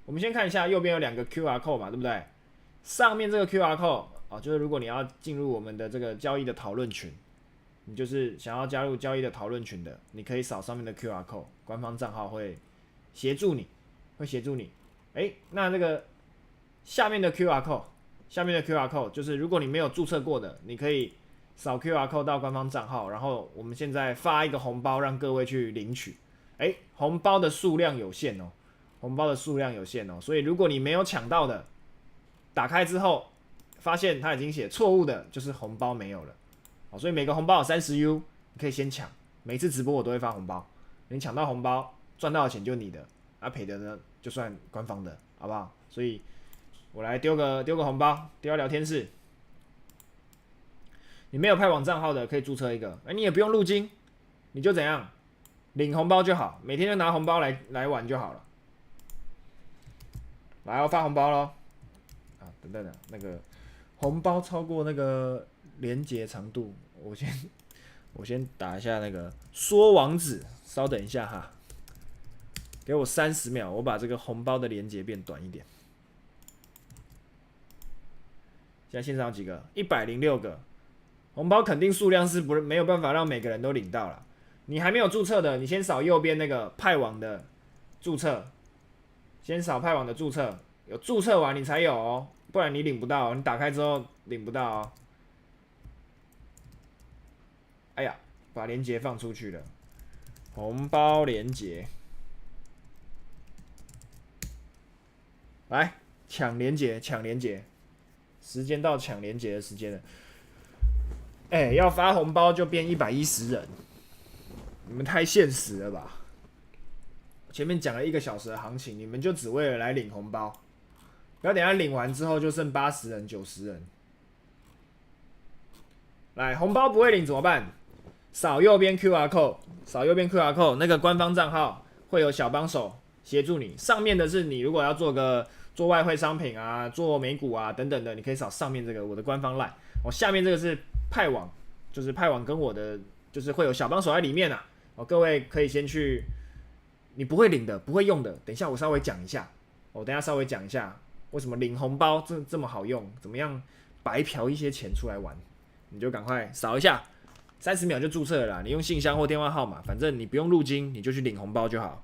A: 我们先看一下右边有2个 QR code 嘛，对不对？上面这个 QR code 就是如果你要进入我们的这个交易的讨论群，你就是想要加入交易的讨论群的，你可以扫上面的 QR code， 官方账号会协助你。那这个下面的 QR code 就是如果你没有注册过的，你可以扫 QR code 到官方账号，然后我们现在发一个红包让各位去领取。红包的数量有限哦，所以如果你没有抢到的，打开之后发现他已经写错误的，就是红包没有了。所以每个红包有30U， 你可以先抢。每次直播我都会发红包，你抢到红包赚到的钱就你的，赔的呢就算官方的，好不好？所以我来丢个红包，丢到聊天室。你没有派网账号的可以注册一个，你也不用入金，你就怎样领红包就好，每天就拿红包来玩就好了。来，要发红包咯。等等的，那个红包超过那个连结长度，我先打一下那个缩网址，稍等一下哈，给我30秒，我把这个红包的连结变短一点。现在线上有几个？106个。红包肯定数量是没有办法让每个人都领到了。你还没有注册的，你先扫右边那个派网的注册，先扫派网的注册，有注册完你才有哦，不然你领不到，你打开之后领不到哦。哎呀，把连结放出去了，红包连结，来抢连结，时间到抢连结的时间了。要发红包就变110人，你们太现实了吧？前面讲了1个小时的行情，你们就只为了来领红包，不要等一下领完之后就剩80人、90人。来，红包不会领怎么办？扫右边 QR code， 那个官方账号会有小帮手协助你。上面的是你如果要做外汇商品啊、做美股啊等等的，你可以扫上面这个我的官方 LINE。下面这个是派网，就是派网跟我的就是会有小帮手在里面啊。各位可以先去，你不会领的、不会用的，等一下我稍微讲一下。为什么领红包这么好用，怎么样白嫖一些钱出来玩，你就赶快扫一下。30秒就注册了啦，你用信箱或电话号码，反正你不用入金，你就去领红包就好。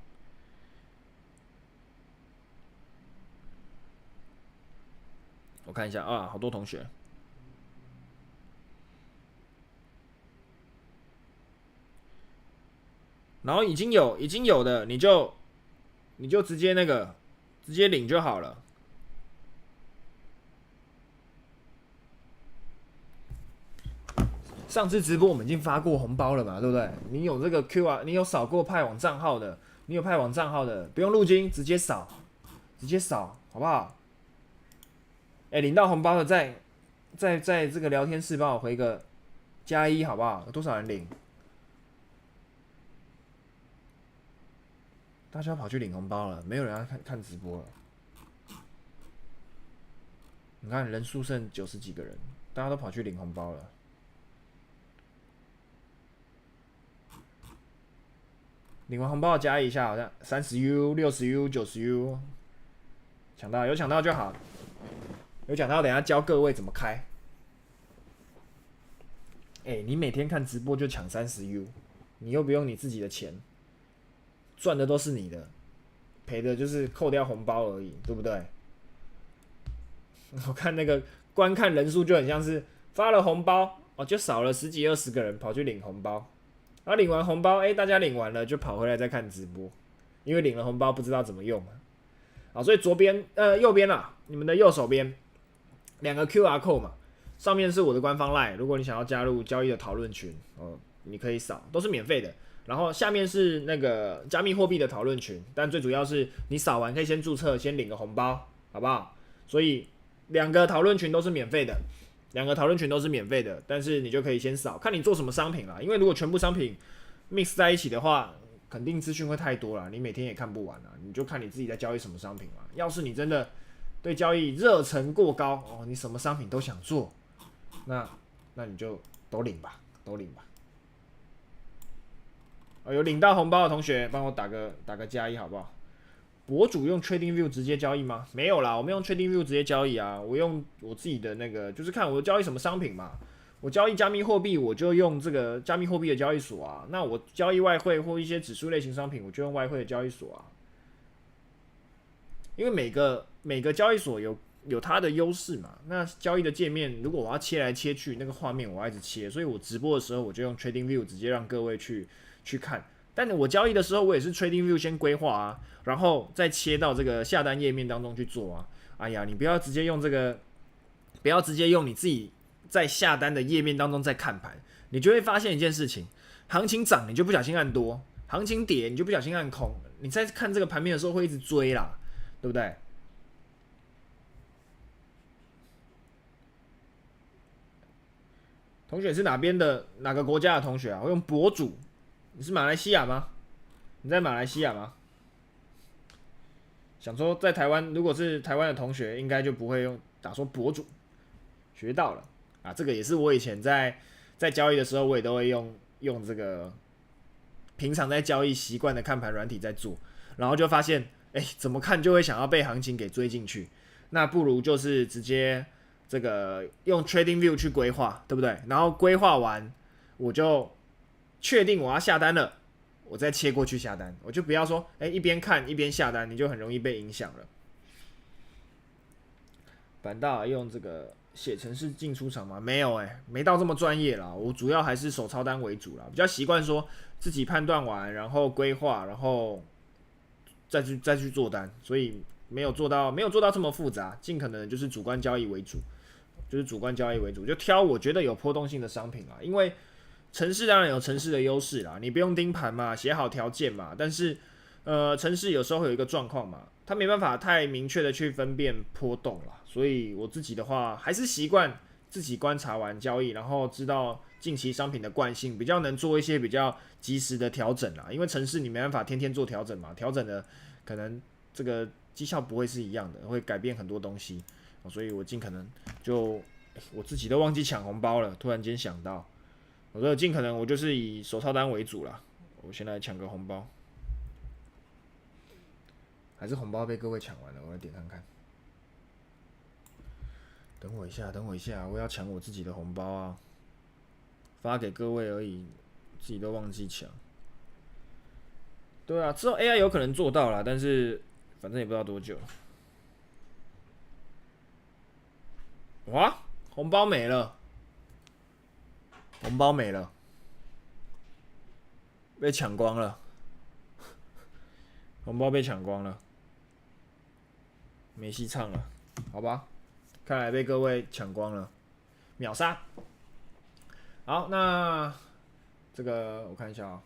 A: 我看一下好多同学。然后已经有的，你就直接直接领就好了。上次直播我们已经发过红包了嘛，对不对？你有这个 QR， 你有扫过派网账号的，不用入金，直接扫，好不好？领到红包的在这个聊天室帮我回个+1，好不好？有多少人领？大家跑去领红包了，没有人要看直播了。你看人数剩90几个人，大家都跑去领红包了。领完红包加一下，好像30U、60U、90U， 有抢到就好，有抢到等一下教各位怎么开。你每天看直播就抢30U， 你又不用你自己的钱，赚的都是你的，赔的就是扣掉红包而已，对不对？我看那个观看人数就很像是发了红包就少了10几20个人跑去领红包。然后领完红包，大家领完了就跑回来再看直播，因为领了红包不知道怎么用所以右边啦，你们的右手边2个 QR code 嘛，上面是我的官方 LINE， 如果你想要加入交易的讨论群你可以扫，都是免费的。然后下面是那个加密货币的讨论群，但最主要是你扫完可以先注册，先领个红包，好不好？所以2个讨论群都是免费的。但是你就可以先扫，看你做什么商品啦。因为如果全部商品 mix 在一起的话，肯定资讯会太多啦，你每天也看不完啦。你就看你自己在交易什么商品嘛。要是你真的对交易热忱过高你什么商品都想做，那你就都领吧。有领到红包的同学，帮我打个+1好不好？博主用 TradingView 直接交易吗？没有啦，我们用 TradingView 直接交易啊。我用我自己的那个，就是看我交易什么商品嘛。我交易加密货币，我就用这个加密货币的交易所啊。那我交易外汇或一些指数类型商品，我就用外汇的交易所啊。因为每个交易所有它的优势嘛。那交易的界面，如果我要切来切去，那个画面我要一直切，所以我直播的时候我就用 TradingView 直接让各位去看。但我交易的时候，我也是 TradingView 先规划啊，然后再切到这个下单页面当中去做啊。哎呀，你不要直接用你自己在下单的页面当中在看盘，你就会发现一件事情：行情涨你就不小心按多，行情跌你就不小心按空。你在看这个盘面的时候会一直追啦，对不对？同学是哪个国家的同学啊？我用博主。你是马来西亚吗？你在马来西亚吗？想说在台湾，如果是台湾的同学，应该就不会打说博主。学到了啊，这个也是我以前在交易的时候，我也都会用这个平常在交易习惯的看盘软体在做，然后就发现，怎么看就会想要被行情给追进去。那不如就是直接这个用 TradingView 去规划，对不对？然后规划完，我就确定我要下单了，我再切过去下单，我就不要说一边看一边下单，你就很容易被影响了。板大用这个写程式进出场吗？没有没到这么专业啦。我主要还是手操单为主啦，比较习惯说自己判断完，然后规划，然后再去做单，所以没有做到这么复杂，尽可能就是主观交易为主，就挑我觉得有波动性的商品啦，因为程式当然有程式的优势啦，你不用盯盘嘛，写好条件嘛。但是，程式有时候会有一个状况嘛，它没办法太明确的去分辨波动啦。所以我自己的话，还是习惯自己观察完交易，然后知道近期商品的惯性，比较能做一些比较及时的调整啦。因为程式你没办法天天做调整嘛，调整的可能这个绩效不会是一样的，会改变很多东西。所以我尽可能就我自己都忘记抢红包了，突然间想到。我说尽可能我就是以手操单为主啦。我先来抢个红包，还是红包被各位抢完了？我来点看看。等我一下，我要抢我自己的红包啊！发给各位而已，自己都忘记抢。对啊，之后 AI 有可能做到啦，但是反正也不知道多久。哇，红包没了！被抢光了。红包被抢光了，没戏唱了，好吧，看来被各位抢光了，秒杀。好，那这个我看一下啊、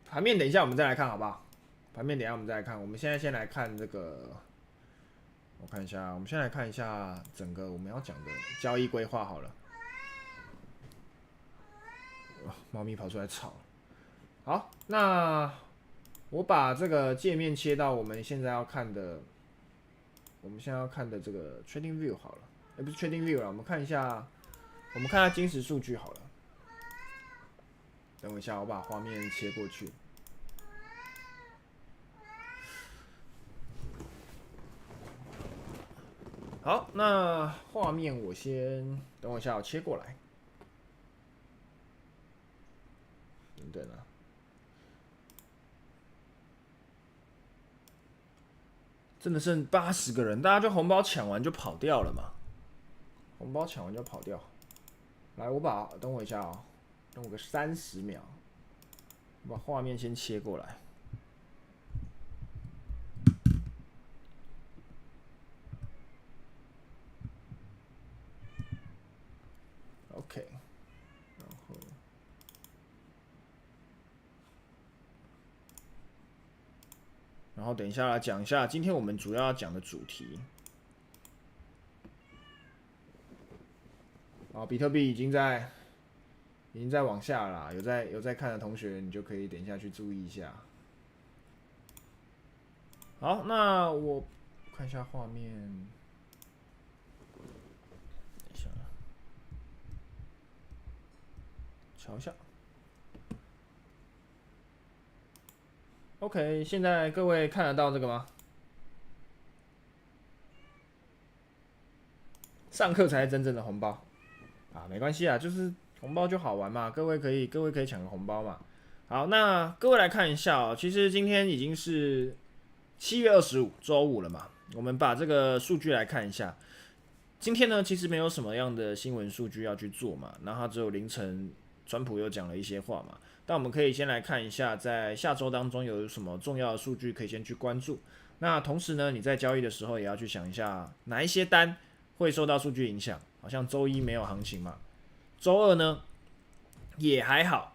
A: 盘面等一下我们再来看好不好？盘面等一下我们再来看，我们现在先来看这个，我看一下，我们先来看一下整个我们要讲的交易规划好了。猫咪跑出来吵。好，那我把这个界面切到我们现在要看的，这个 Trading View 好了，不是 Trading View 了，我们看一下金石数据好了。等我一下，我把画面切过去。好，那画面我先等我一下，我切过来。等等啊。真的剩80个人，大家就红包抢完就跑掉了嘛？红包抢完就跑掉。来，等我一下哦，等我个30秒，我把画面先切过来。OK， 然后等一下来讲一下今天我们主要要讲的主题。比特币已经在往下了啦，有在看的同学，你就可以等一下去注意一下。好，那我看一下画面，等一下，瞧一下。OK， 现在各位看得到这个吗？上课才是真正的红包啊，没关系啊，就是红包就好玩嘛，各位可以抢个红包嘛。好，那各位来看一下哦，其实今天已经是7月25周五了嘛，我们把这个数据来看一下。今天呢，其实没有什么样的新闻数据要去做嘛，然后只有凌晨川普又讲了一些话嘛。但我们可以先来看一下，在下周当中有什么重要的数据可以先去关注。那同时呢，你在交易的时候也要去想一下哪一些单会受到数据影响。好像周一没有行情嘛，周二呢也还好，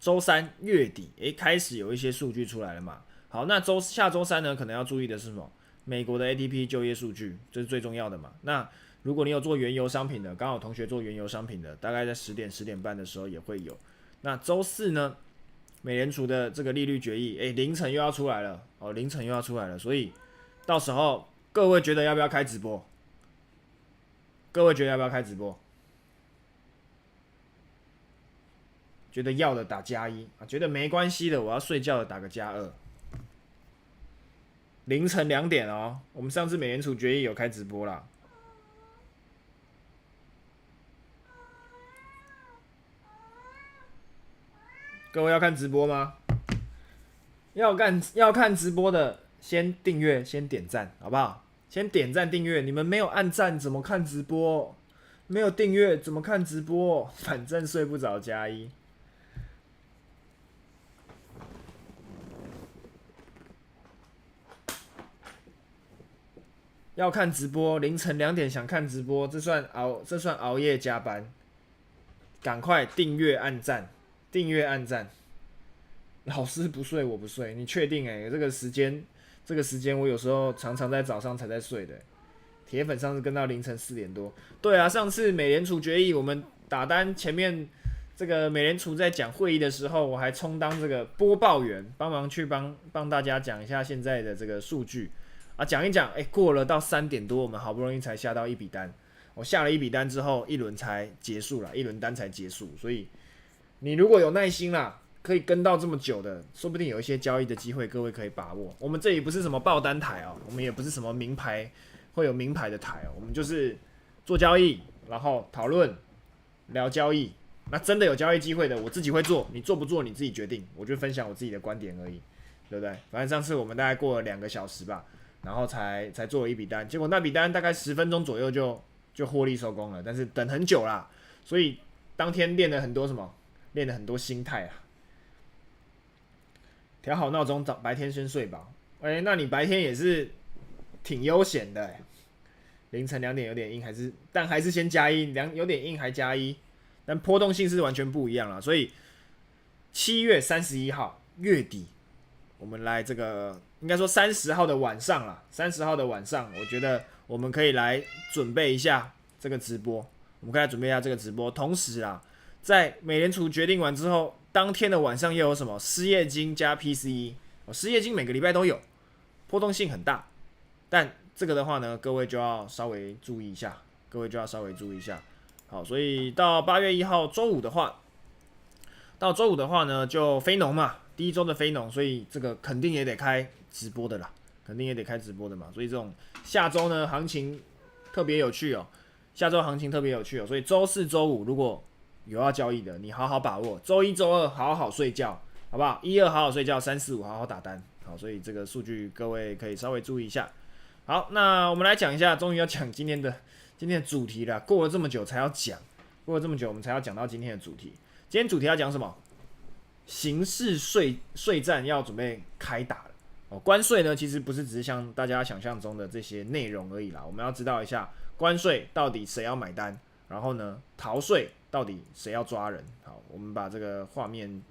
A: 周三月底开始有一些数据出来了嘛。好，那下周三呢，可能要注意的是什么？美国的 ADP 就业数据，这是最重要的嘛。那如果你有做原油商品的，刚好同学做原油商品的，大概在10点半的时候也会有。那周四呢，美联储的这个利率决议，凌晨又要出来了哦，凌晨又要出来了，所以到时候各位觉得要不要开直播？各位觉得要不要开直播？觉得要的打+1啊，觉得没关系的，我要睡觉的打个+2。凌晨2点哦，我们上次美联储决议有开直播啦。各位要看直播吗？要看直播的，先订阅，先点赞，好不好？先点赞订阅，你们没有按赞怎么看直播？没有订阅怎么看直播？反正睡不着+1。要看直播，凌晨2点想看直播，这算熬夜加班。赶快订阅按赞，订阅按赞。老师不睡我不睡，你确定这个时间我有时候常常在早上才在睡的。铁粉上次跟到凌晨4点多。对啊，上次美联储决议我们打单前面这个美联储在讲会议的时候，我还充当这个播报员，帮忙去帮大家讲一下现在的这个数据啊，讲一讲。过了到3点多，我们好不容易才下到一笔单。我下了一笔单之后，一轮才结束了，一轮单才结束。所以你如果有耐心啦，可以跟到这么久的，说不定有一些交易的机会，各位可以把握。我们这里不是什么爆单台哦，我们也不是什么名牌会有名牌的台哦，我们就是做交易，然后讨论聊交易。那真的有交易机会的，我自己会做，你做不做你自己决定，我就分享我自己的观点而已，对不对？反正上次我们大概过了2个小时吧，然后才做了一笔单，结果那笔单大概10分钟左右就获利收工了，但是等很久啦，所以当天练了很多什么，练了很多心态啊。调好闹钟，白天先睡饱。那你白天也是挺悠闲的凌晨2点有点硬，但还是先加一，有点硬还加一，但波动性是完全不一样了。所以7月31号月底，我们来这个应该说30号的晚上啦，30号的晚上，我觉得我们可以来准备一下这个直播，同时啊，在美联储决定完之后，当天的晚上又有什么失业金加 PCE，失业金每个礼拜都有，波动性很大，但这个的话呢，各位就要稍微注意一下，好，所以到8月1号周五的话呢，就非农嘛，第一周的非农，所以这个肯定也得开直播的嘛，所以这种下周呢行情特别有趣哦，所以周4、周5如果有要交易的，你好好把握，周1、周2好好睡觉，好不好？1、2好好睡觉，3、4、5好好打单，好，所以这个数据各位可以稍微注意一下。好，那我们来讲一下，终于要讲今天的主题了。过了这么久才要讲，我们才要讲到今天的主题。今天主题要讲什么？刑事税战要准备开打了。关税呢，其实不是只是像大家想象中的这些内容而已啦。我们要知道一下，关税到底谁要买单，然后呢，逃税到底谁要抓人。好，我们把这个画面，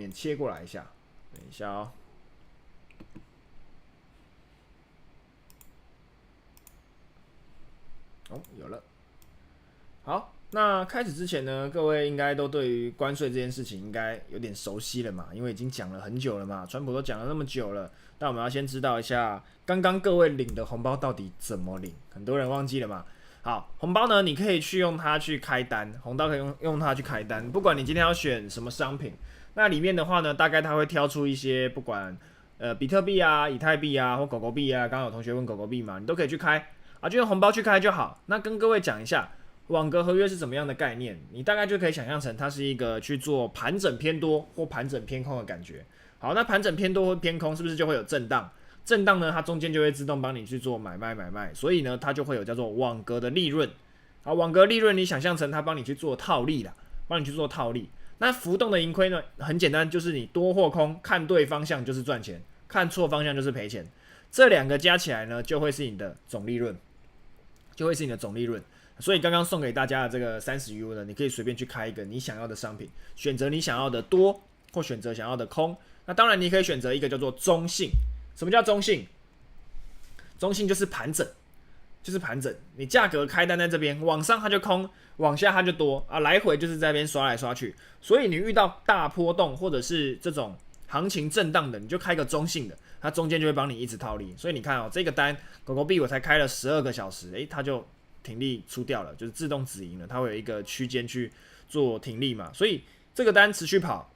A: 切过来一下，等一下哦。有了。好，那开始之前呢，各位应该都对于关税这件事情应该有点熟悉了嘛，因为已经讲了很久了嘛，川普都讲了那么久了。但我们要先知道一下，刚刚各位领的红包到底怎么领？很多人忘记了嘛。好，红包呢，你可以去用它去开单，红包可以用它去开单，不管你今天要选什么商品，那里面的话呢，大概它会挑出一些不管比特币啊、以太币啊或狗狗币啊，刚刚有同学问狗狗币嘛，你都可以去开。就用红包去开就好。那跟各位讲一下网格合约是怎么样的概念，你大概就可以想象成它是一个去做盘整偏多或盘整偏空的感觉。好，那盘整偏多或偏空是不是就会有震荡？震荡呢，它中间就会自动帮你去做买卖，所以呢，它就会有叫做网格的利润。好，网格利润你想象成它帮你去做套利啦，那浮动的盈亏呢，很简单，就是你多或空看对方向就是赚钱，看错方向就是赔钱。这两个加起来呢，就会是你的总利润。所以刚刚送给大家的这个30U 呢，你可以随便去开一个你想要的商品，选择你想要的多或选择想要的空。那当然你可以选择一个叫做中性。什么叫中性？中性就是盘整，你价格开单在这边，往上它就空，往下它就多啊，来回就是在这边刷来刷去。所以你遇到大波动或者是这种行情震荡的，你就开个中性的，它中间就会帮你一直套利。所以你看这个单狗狗币我才开了12个小时，它就停利出掉了，就是自动止盈了，它会有一个区间去做停利嘛。所以这个单持续跑，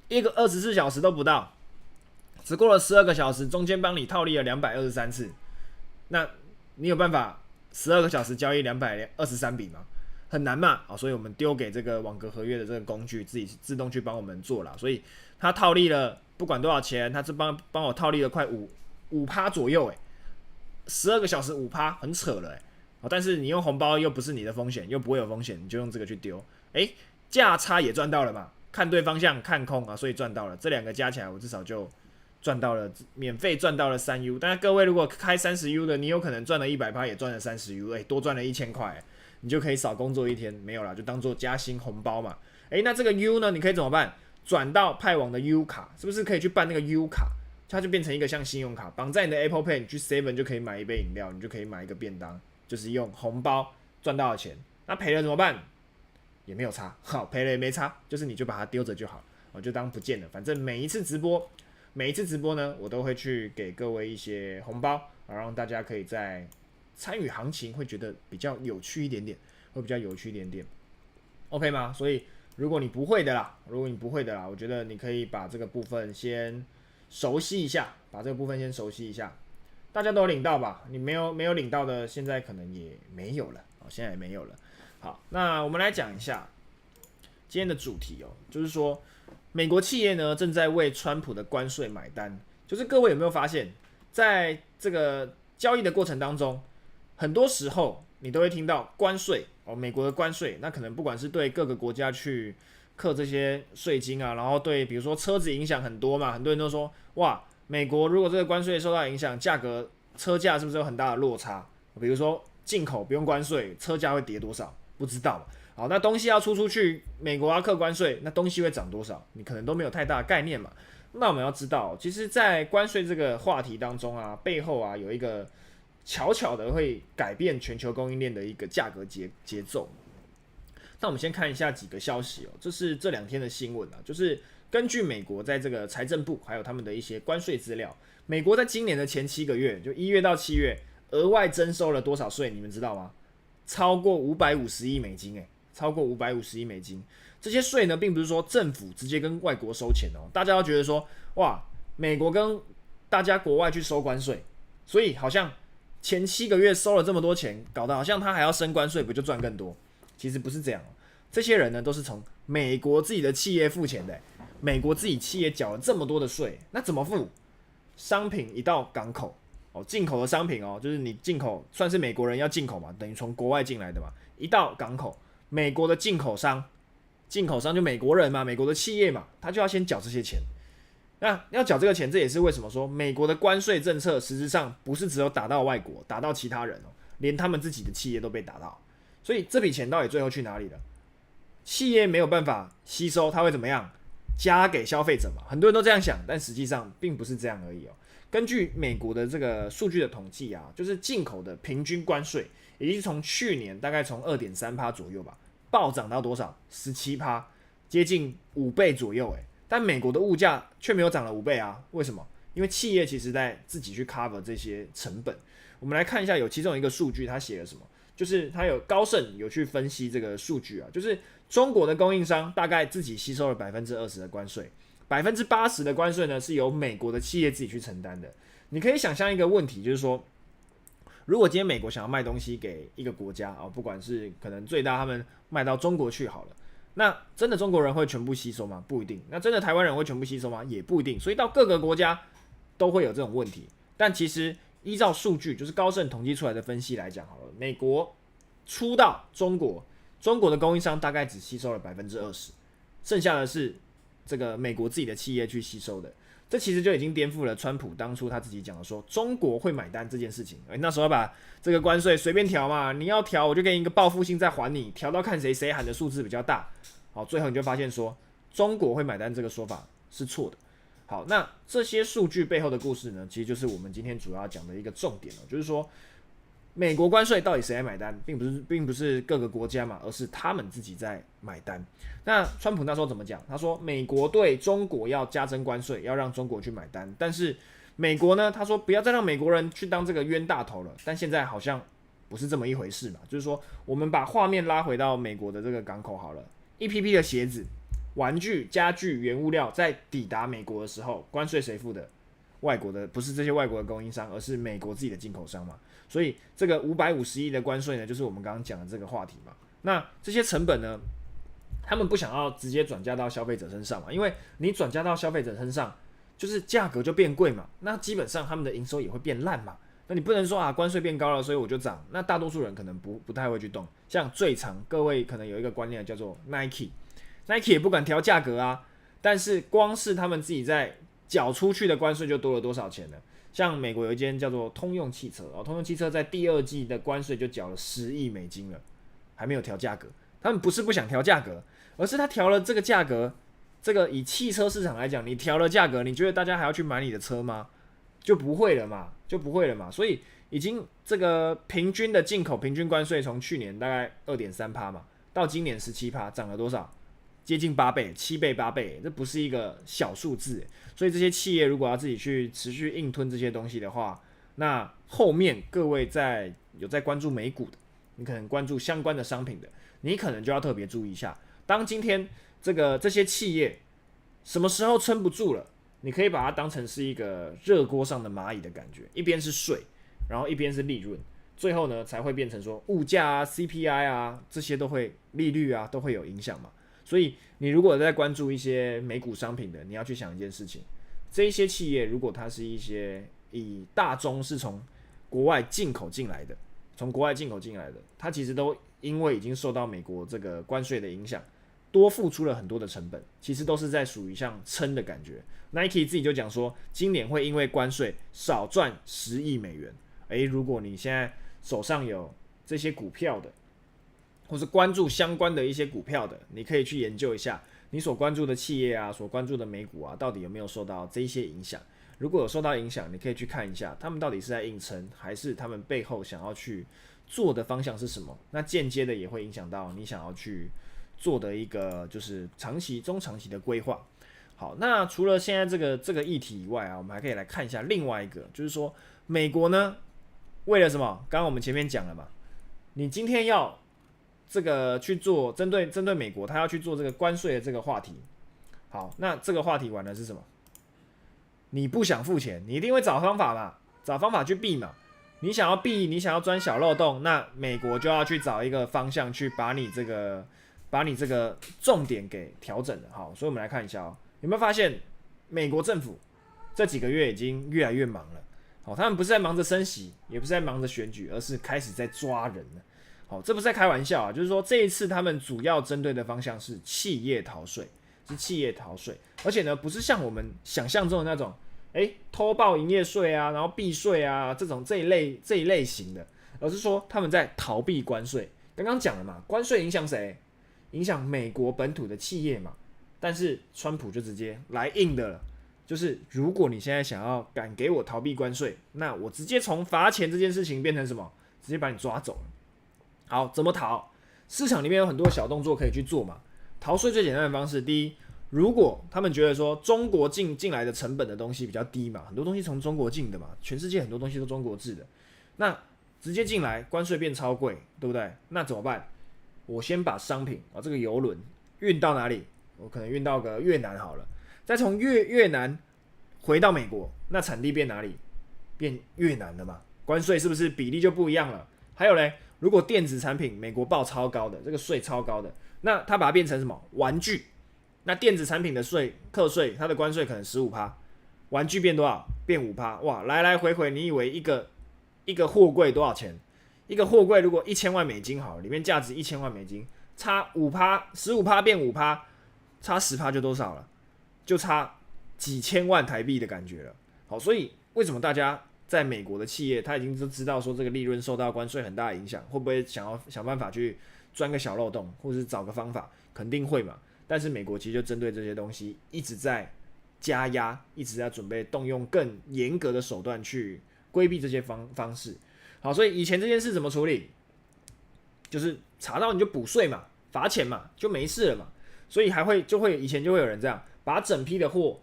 A: 一个24小时都不到，只过了12个小时，中间帮你套利了223次。那你有办法12个小时交易223笔吗？很难嘛，所以我们丢给这个网格合约的这个工具，自己自动去帮我们做啦。所以它套利了不管多少钱，它是帮我套利了快5%左右，12个小时5%，很扯了但是你用红包又不是你的风险，又不会有风险，你就用这个去丢，价差也赚到了嘛，看对方向看空所以赚到了，这两个加起来我至少就赚到了，免费赚到了3U。但是各位如果开30U 的，你有可能赚了100%，也赚了30U，多赚了1000块，你就可以少工作1天，没有啦，就当做加薪红包嘛。那这个 U 呢，你可以怎么办？转到派网的 U 卡，是不是可以去办那个 U 卡？它就变成一个像信用卡，绑在你的 Apple Pay， 你去 7 就可以买一杯饮料，你就可以买一个便当，就是用红包赚到的钱。那赔了怎么办？也没有差，好，赔了也没差，就是你就把它丢着就好，我就当不见了。反正每一次直播呢，我都会去给各位一些红包，让大家可以在参与行情会觉得比较有趣一点点，OK 吗？所以如果你不会的啦，我觉得你可以把这个部分先熟悉一下，大家都有领到吧？你没有领到的，现在可能也没有了，好，那我们来讲一下今天的主题就是说美国企业呢正在为川普的关税买单。就是各位有没有发现，在这个交易的过程当中，很多时候你都会听到关税美国的关税，那可能不管是对各个国家去课这些税金啊，然后对比如说车子影响很多嘛，很多人都说哇，美国如果这个关税受到影响，车价是不是有很大的落差？比如说进口不用关税，车价会跌多少？不知道嘛。好，那东西要出去，美国要课关税，那东西会涨多少？你可能都没有太大的概念嘛。那我们要知道，其实，在关税这个话题当中啊，背后啊有一个悄悄的会改变全球供应链的一个价格节奏。那我们先看一下几个消息哦，这是这2天的新闻啊，就是根据美国在这个财政部还有他们的一些关税资料，美国在今年的前7个月，就1月到7月，额外征收了多少税？你们知道吗？超过550亿美金，超过550亿美金。这些税呢，并不是说政府直接跟外国收钱哦，大家要觉得说，哇，美国跟大家国外去收关税，所以好像前7个月收了这么多钱，搞得好像他还要升关税，不就赚更多？其实不是这样，这些人呢都是从美国自己的企业付钱的，美国自己企业缴了这么多的税，那怎么付？商品一到港口，进口的商品就是你进口算是美国人要进口嘛，等于从国外进来的嘛，一到港口，美国的进口商就美国人嘛，美国的企业嘛，他就要先缴这些钱。那要缴这个钱，这也是为什么说美国的关税政策实质上不是只有打到外国，打到其他人连他们自己的企业都被打到。所以这笔钱到底最后去哪里了？企业没有办法吸收，它会怎么样？加给消费者嘛。很多人都这样想，但实际上并不是这样而已根据美国的这个数据的统计啊，就是进口的平均关税，已经从去年大概从 2.3% 左右吧，暴涨到多少 ？17%，接近5倍左右但美国的物价却没有涨了5倍啊？为什么？因为企业其实在自己去 cover 这些成本。我们来看一下，有其中一个数据，它写了什么？就是他有高盛有去分析这个数据啊，就是中国的供应商大概自己吸收了20%的关税，80%的关税呢是由美国的企业自己去承担的。你可以想象一个问题，就是说，如果今天美国想要卖东西给一个国家不管是可能最大他们卖到中国去好了，那真的中国人会全部吸收吗？不一定。那真的台湾人会全部吸收吗？也不一定。所以到各个国家都会有这种问题。但其实依照数据，就是高盛统计出来的分析来讲好了，美国出到中国的供应商大概只吸收了20%，剩下的是这个美国自己的企业去吸收的。这其实就已经颠覆了川普当初他自己讲的说中国会买单这件事情。那时候把这个关税随便调嘛，你要调我就给你一个报复性再还你，调到看谁喊的数字比较大。好，最后你就发现说中国会买单这个说法是错的。好，那这些数据背后的故事呢，其实就是我们今天主要讲的一个重点就是说美国关税到底谁来买单，并不是各个国家嘛，而是他们自己在买单。那川普那时候怎么讲？他说美国对中国要加征关税，要让中国去买单，但是美国呢，他说不要再让美国人去当这个冤大头了。但现在好像不是这么一回事嘛，就是说我们把画面拉回到美国的这个港口好了，一批批的鞋子、玩具、家具、原物料在抵达美国的时候，关税谁付的？外国的，不是这些外国的供应商，而是美国自己的进口商嘛。所以这个550亿的关税呢，就是我们刚刚讲的这个话题嘛。那这些成本呢，他们不想要直接转嫁到消费者身上嘛，因为你转嫁到消费者身上，就是价格就变贵嘛，那基本上他们的营收也会变烂嘛。那你不能说关税变高了，所以我就涨。那大多数人可能不太会去动。像最常各位可能有一个观念叫做 Nike 也不敢调价格啊，但是光是他们自己在缴出去的关税就多了多少钱呢？像美国有一间叫做通用汽车，通用汽车在第2季的关税就缴了10亿美金了，还没有调价格。他们不是不想调价格，而是他调了这个价格，这个以汽车市场来讲，你调了价格，你觉得大家还要去买你的车吗？就不会了嘛。所以已经这个平均的进口平均关税从去年大概 2.3% 嘛，到今年 17%， 涨了多少？接近8倍，7倍8倍，这不是一个小数字。所以这些企业如果要自己去持续硬吞这些东西的话，那后面各位有在关注美股的，你可能关注相关的商品的，你可能就要特别注意一下。当今天这些企业什么时候撑不住了，你可以把它当成是一个热锅上的蚂蚁的感觉，一边是税，然后一边是利润，最后呢才会变成说物价啊、CPI 啊这些都会利率啊都会有影响嘛。所以你如果在关注一些美股商品的，你要去想一件事情，这一些企业如果它是一些以大宗是从国外进口进来的，它其实都因为已经受到美国这个关税的影响，多付出了很多的成本，其实都是在属于像撑的感觉。Nike 自己就讲说，今年会因为关税少赚$10亿。如果你现在手上有这些股票的，或是关注相关的一些股票的，你可以去研究一下你所关注的企业啊，所关注的美股啊，到底有没有受到这一些影响。如果有受到影响，你可以去看一下，他们到底是在硬撑，还是他们背后想要去做的方向是什么？那间接的也会影响到你想要去做的一个就是长期、中长期的规划。好，那除了现在这个议题以外啊，我们还可以来看一下另外一个，就是说美国呢，为了什么？刚刚我们前面讲了嘛，你今天要这个去做针对美国，他要去做这个关税的这个话题。好，那这个话题玩的是什么？你不想付钱，你一定会找方法嘛，找方法去避嘛。你想要避，你想要钻小漏洞，那美国就要去找一个方向去把你这个重点给调整了。好，所以我们来看一下哦，有没有发现美国政府这几个月已经越来越忙了？好，他们不是在忙着升息，也不是在忙着选举，而是开始在抓人了。好，这不是在开玩笑啊，就是说这一次他们主要针对的方向是企业逃税，而且呢，不是像我们想象中的那种，偷报营业税啊，然后避税啊这一类型的，而是说他们在逃避关税。刚刚讲了嘛，关税影响谁？影响美国本土的企业嘛。但是川普就直接来硬的了，就是如果你现在想要敢给我逃避关税，那我直接从罚钱这件事情变成什么？直接把你抓走了。好，怎么逃？市场里面有很多小动作可以去做嘛。逃税最简单的方式，第一，如果他们觉得说中国进来的成本的东西比较低嘛，很多东西从中国进的嘛，全世界很多东西都中国制的，那直接进来关税变超贵，对不对？那怎么办？我先把商品这个邮轮运到哪里？我可能运到个越南好了，再从越南回到美国，那产地变哪里？变越南了嘛？关税是不是比例就不一样了？还有嘞，如果电子产品美国报超高的，这个税超高的，那它把它变成什么？玩具。那电子产品的课税，它的关税可能15%，玩具变多少？变5%。哇，来来回回，你以为一个货柜多少钱？一个货柜如果$1000万好了，里面价值$1000万，差5%，15%变5%，差10%就多少了？就差几千万台币的感觉了。好，所以为什么大家在美国的企业，他已经都知道说这个利润受到关税很大的影响，会不会想办法去钻个小漏洞，或者是找个方法？肯定会嘛。但是美国其实就针对这些东西一直在加压，一直在准备动用更严格的手段去规避这些方式。好，所以以前这件事怎么处理？就是查到你就补税嘛，罚钱嘛，就没事了嘛。所以以前就会有人这样，把整批的货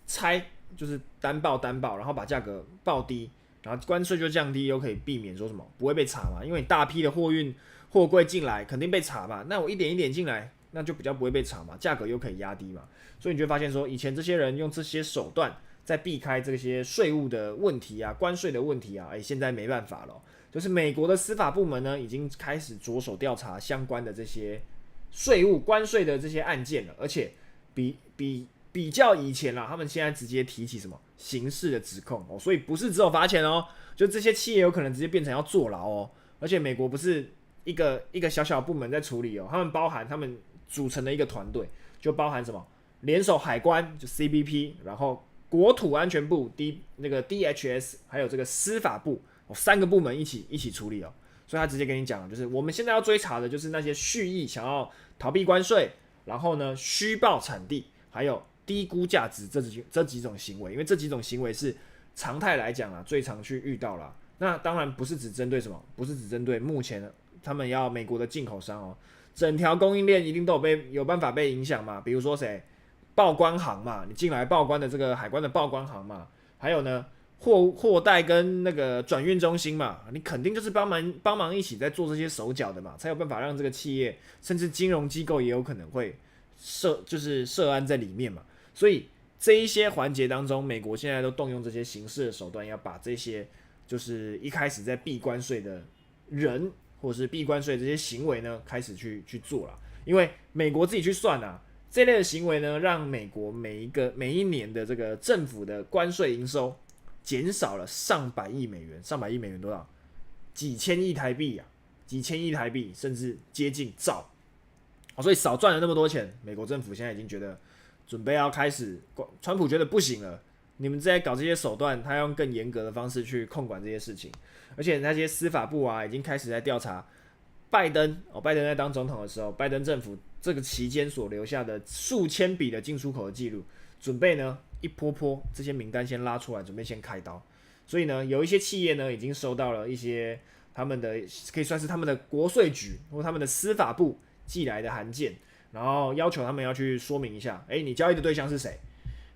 A: 拆，就是单报，然后把价格报低，然后关税就降低，又可以避免说什么不会被查嘛，因为你大批的货柜进来肯定被查嘛，那我一点一点进来，那就比较不会被查嘛，价格又可以压低嘛，所以你就会发现说，以前这些人用这些手段在避开这些税务的问题啊、关税的问题啊，现在没办法了，就是美国的司法部门呢已经开始着手调查相关的这些税务、关税的这些案件了，而且比较以前啦，他们现在直接提起什么刑事的指控哦，所以不是只有罚钱哦，就这些企业有可能直接变成要坐牢哦，而且美国不是一个小部门在处理哦，他们组成的一个团队，就包含什么联手海关就 CBP， 然后国土安全部那个 DHS， 还有这个司法部3个部门一起处理哦，所以他直接跟你讲，就是我们现在要追查的就是那些蓄意想要逃避关税，然后呢虚报产地，还有低估价值这几种行为，因为这几种行为是常态来讲啊最常去遇到啦。那当然不是只针对什么，不是只针对目前他们要美国的进口商哦，整条供应链一定都有办法被影响嘛。比如说谁报关行嘛，你进来报关的这个海关的报关行嘛，还有呢货代跟那个转运中心嘛，你肯定就是帮忙一起在做这些手脚的嘛，才有办法让这个企业甚至金融机构也有可能会涉案在里面嘛。所以这一些环节当中，美国现在都动用这些刑事的手段，要把这些就是一开始在避关税的人，或者是避关税这些行为呢，开始去做了。因为美国自己去算啊，这类的行为呢，让美国每一年的这个政府的关税营收减少了上百亿美元，多少？几千亿台币啊，甚至接近兆。所以少赚了那么多钱，美国政府现在已经觉得准备要开始，川普觉得不行了，你们在搞这些手段，他要用更严格的方式去控管这些事情，而且那些司法部啊，已经开始在调查拜登拜登在当总统的时候，拜登政府这个期间所留下的数千笔的进出口的记录，准备呢一波波这些名单先拉出来，准备先开刀。所以呢，有一些企业呢已经收到了一些他们的可以算是他们的国税局或他们的司法部寄来的函件，然后要求他们要去说明一下，你交易的对象是谁，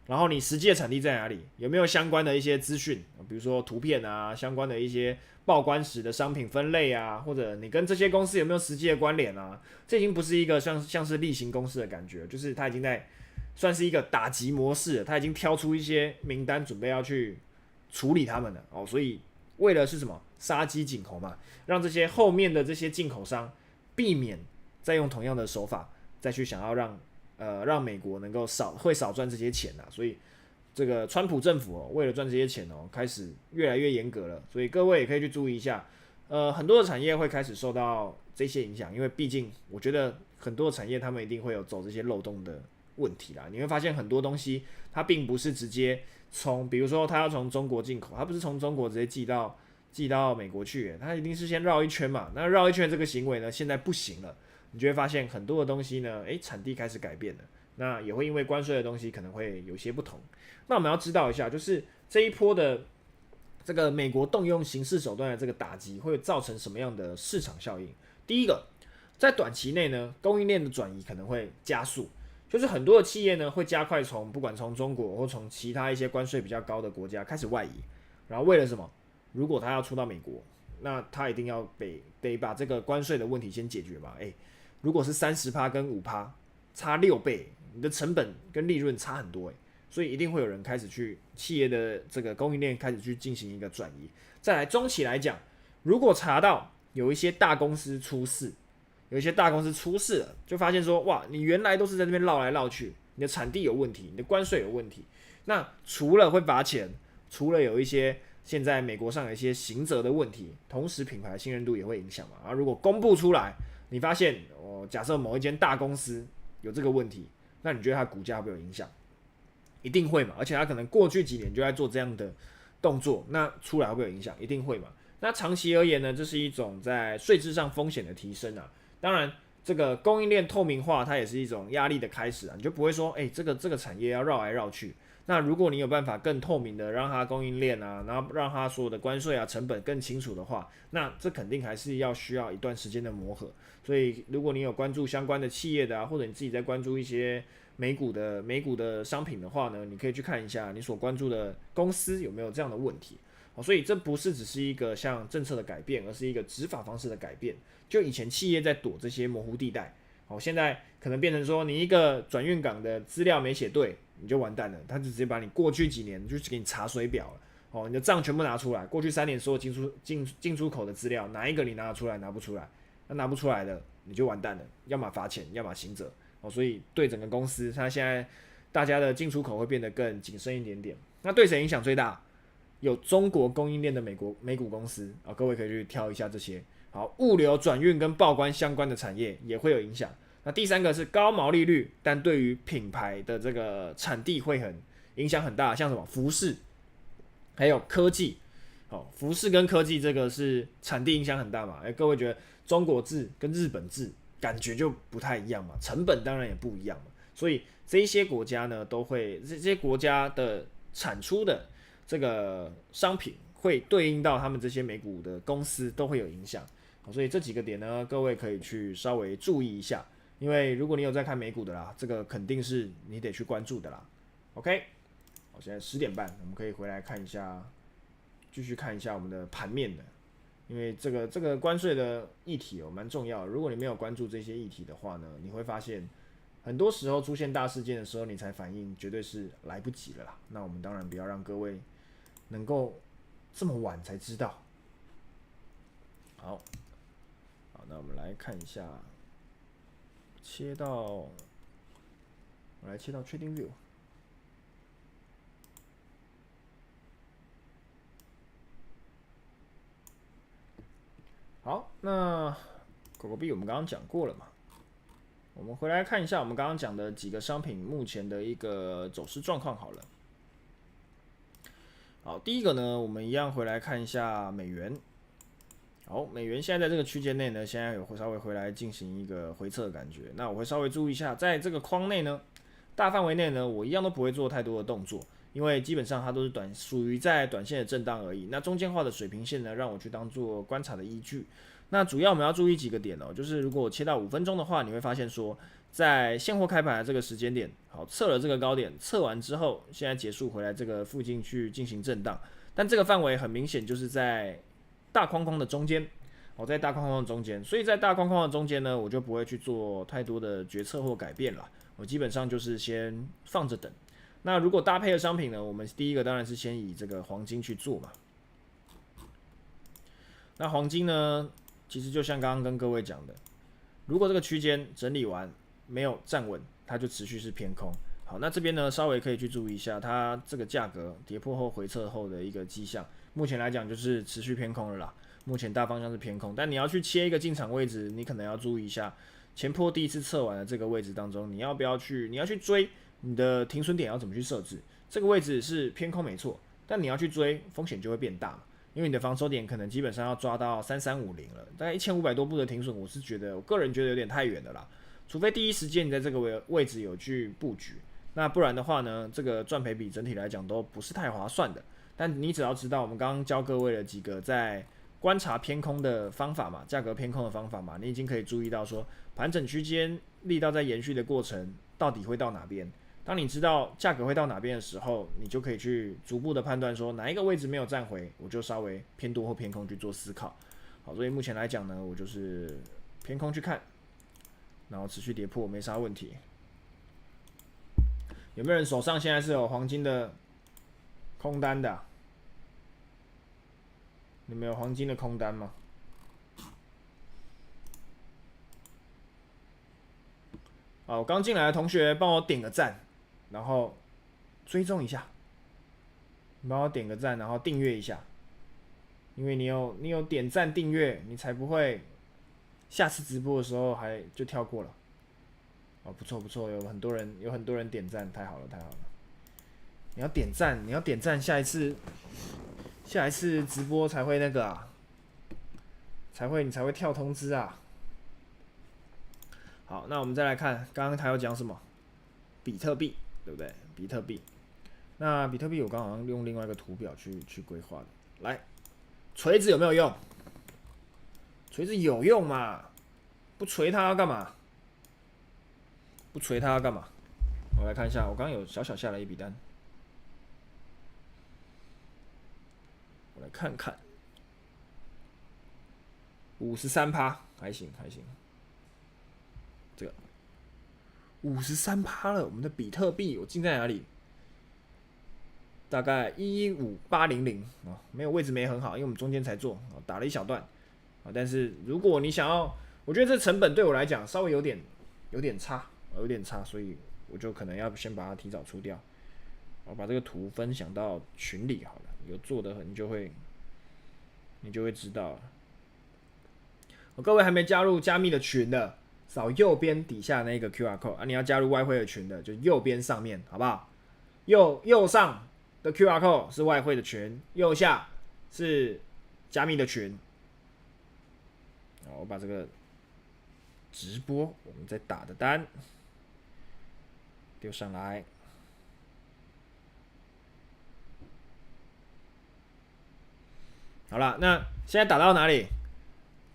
A: 然后你实际的产地在哪里，有没有相关的一些资讯，比如说图片啊，相关的一些报关时的商品分类啊，或者你跟这些公司有没有实际的关联啊？这已经不是一个像是例行公事的感觉，就是它已经在算是一个打击模式了，它已经挑出一些名单，准备要去处理他们了所以为了是什么杀鸡儆猴嘛，让这些后面的这些进口商避免再用同样的手法再去想要让美国能够少赚这些钱所以这个川普政府为了赚这些钱开始越来越严格了，所以各位也可以去注意一下，很多的产业会开始受到这些影响，因为毕竟我觉得很多的产业他们一定会有走这些漏洞的问题啦。你会发现很多东西它并不是直接比如说它要从中国进口，它不是从中国直接寄到美国去，它一定是先绕一圈嘛。那绕一圈这个行为呢，现在不行了，你就会发现很多的东西呢，产地开始改变了。那也会因为关税的东西可能会有些不同。那我们要知道一下，就是这一波的这个美国动用刑事手段的这个打击会造成什么样的市场效应？第一个，在短期内呢，供应链的转移可能会加速，就是很多的企业呢会加快不管从中国或从其他一些关税比较高的国家开始外移，然后为了什么？如果他要出到美国，那他一定要得把这个关税的问题先解决嘛。如果是30%跟5%，差6倍，你的成本跟利润差很多所以一定会有人开始去企业的这个供应链开始去进行一个转移。再来中期来讲，如果查到有一些大公司出事，了，就发现说哇，你原来都是在这边绕来绕去，你的产地有问题，你的关税有问题，那除了会罚钱，除了有一些现在美国上有一些刑责的问题，同时品牌信任度也会影响嘛。如果公布出来，你发现假设某一间大公司有这个问题，那你觉得它股价会不会有影响？一定会嘛，而且它可能过去几年就在做这样的动作，那出来会不会有影响？一定会嘛。那长期而言呢，这是一种在税制上风险的提升当然，这个供应链透明化，它也是一种压力的开始你就不会说，这个产业要绕来绕去。那如果你有办法更透明的让它供应链然后让它所有的关税成本更清楚的话，那这肯定还是需要一段时间的磨合。所以，如果你有关注相关的企业的或者你自己在关注一些美股的商品的话呢，你可以去看一下你所关注的公司有没有这样的问题。所以这不是只是一个像政策的改变，而是一个执法方式的改变。就以前企业在躲这些模糊地带，现在可能变成说你一个转运港的资料没写对，你就完蛋了，他就直接把你过去几年就给你查水表了，你的账全部拿出来，过去3年所有进出口的资料，哪一个你拿得出来，拿不出来，那拿不出来的你就完蛋了，要么罚钱，要么刑责所以对整个公司，它现在大家的进出口会变得更谨慎一点点。那对谁影响最大？有中国供应链的美股公司各位可以去挑一下这些。好，物流、转运跟报关相关的产业也会有影响。那第三个是高毛利率，但对于品牌的这个产地会影响很大，像什么服饰，还有科技。服饰跟科技这个是产地影响很大嘛？各位觉得中国制跟日本制感觉就不太一样嘛，成本当然也不一样嘛。所以这一些国家呢，这些国家的产出的这个商品会对应到他们这些美股的公司都会有影响。所以这几个点呢，各位可以去稍微注意一下，因为如果你有在看美股的啦，这个肯定是你得去关注的啦。OK， 好，现在10点半，我们可以回来看一下，继续看一下我们的盘面的，因为这个关税的议题蛮重要的。如果你没有关注这些议题的话呢，你会发现很多时候出现大事件的时候，你才反应，绝对是来不及了啦。那我们当然不要让各位能够这么晚才知道。好，那我们来看一下，我来切到 Trading View。好，那狗狗币我们刚刚讲过了嘛？我们回来看一下我们刚刚讲的几个商品目前的一个走势状况好了。好，第一个呢，我们一样回来看一下美元。好，美元现在在这个区间内呢，现在有稍微回来进行一个回撤的感觉。那我会稍微注意一下，在这个框内呢，大范围内呢，我一样都不会做太多的动作，因为基本上它都是属于在短线的震荡而已。那中间化的水平线呢，让我去当做观察的依据。那主要我们要注意几个点哦，就是如果我切到5分钟的话，你会发现说，在现货开盘的这个时间点，好，测了这个高点，测完之后，现在结束回来这个附近去进行震荡，但这个范围很明显就是在大框框的中间，我在大框框的中间，所以在大框框的中间呢，我就不会去做太多的决策或改变了，我基本上就是先放着等。那如果搭配的商品呢，我们第一个当然是先以这个黄金去做嘛。那黄金呢，其实就像刚刚跟各位讲的，如果这个区间整理完没有站稳，它就持续是偏空。好，那这边呢稍微可以去注意一下它这个价格跌破后回撤后的一个迹象。目前来讲就是持续偏空了啦，目前大方向是偏空，但你要去切一个进场位置，你可能要注意一下前波第一次测完的这个位置当中，你要去追你的停损点要怎么去设置？这个位置是偏空没错，但你要去追风险就会变大嘛。因为你的防守点可能基本上要抓到3350了，大概1500多步的停损，我个人觉得有点太远了啦。除非第一时间你在这个位置有去布局，那不然的话呢，这个赚赔比整体来讲都不是太划算的。但你只要知道我们刚刚教各位的几个在观察偏空的方法嘛，价格偏空的方法嘛，你已经可以注意到说盘整区间力道在延续的过程到底会到哪边。当你知道价格会到哪边的时候，你就可以去逐步的判断说哪一个位置没有站回，我就稍微偏多或偏空去做思考。好，所以目前来讲呢，我就是偏空去看，然后持续跌破没啥问题。有没有人手上现在是有黄金的空单的你们有黄金的空单吗？好，我刚进来的同学帮我点个赞，然后追踪一下，你帮我点个赞，然后订阅一下，因为你有点赞订阅，你才不会下次直播的时候还就跳过了。哦，不错不错，有很多人点赞，太好了太好了。你要点赞，下一次直播才会那个啊，你才会跳通知啊。好，那我们再来看，刚刚他有讲什么？比特币，对不对？比特币，那比特币我刚好用另外一个图表去规划的。来，锤子有没有用？锤子有用嘛？不锤它要干嘛？我来看一下，我刚刚有小下了一笔单，我来看看，53%，还行。这个53%了，我们的比特币我进在哪里？大概15800啊，没有位置没很好，因为我们中间才做，打了一小段啊。但是如果你想要，我觉得这成本对我来讲稍微有点差，所以我就可能要先把它提早出掉。我把这个图分享到群里好了，有做的你就会知道了。各位还没加入加密的群的，扫右边底下那个 QR code 啊，你要加入外汇的群的，就右边上面，好不好？右上的 QR code 是外汇的群，右下是加密的群。好，我把这个直播我们在打的单丢上来。好了，那现在打到哪里？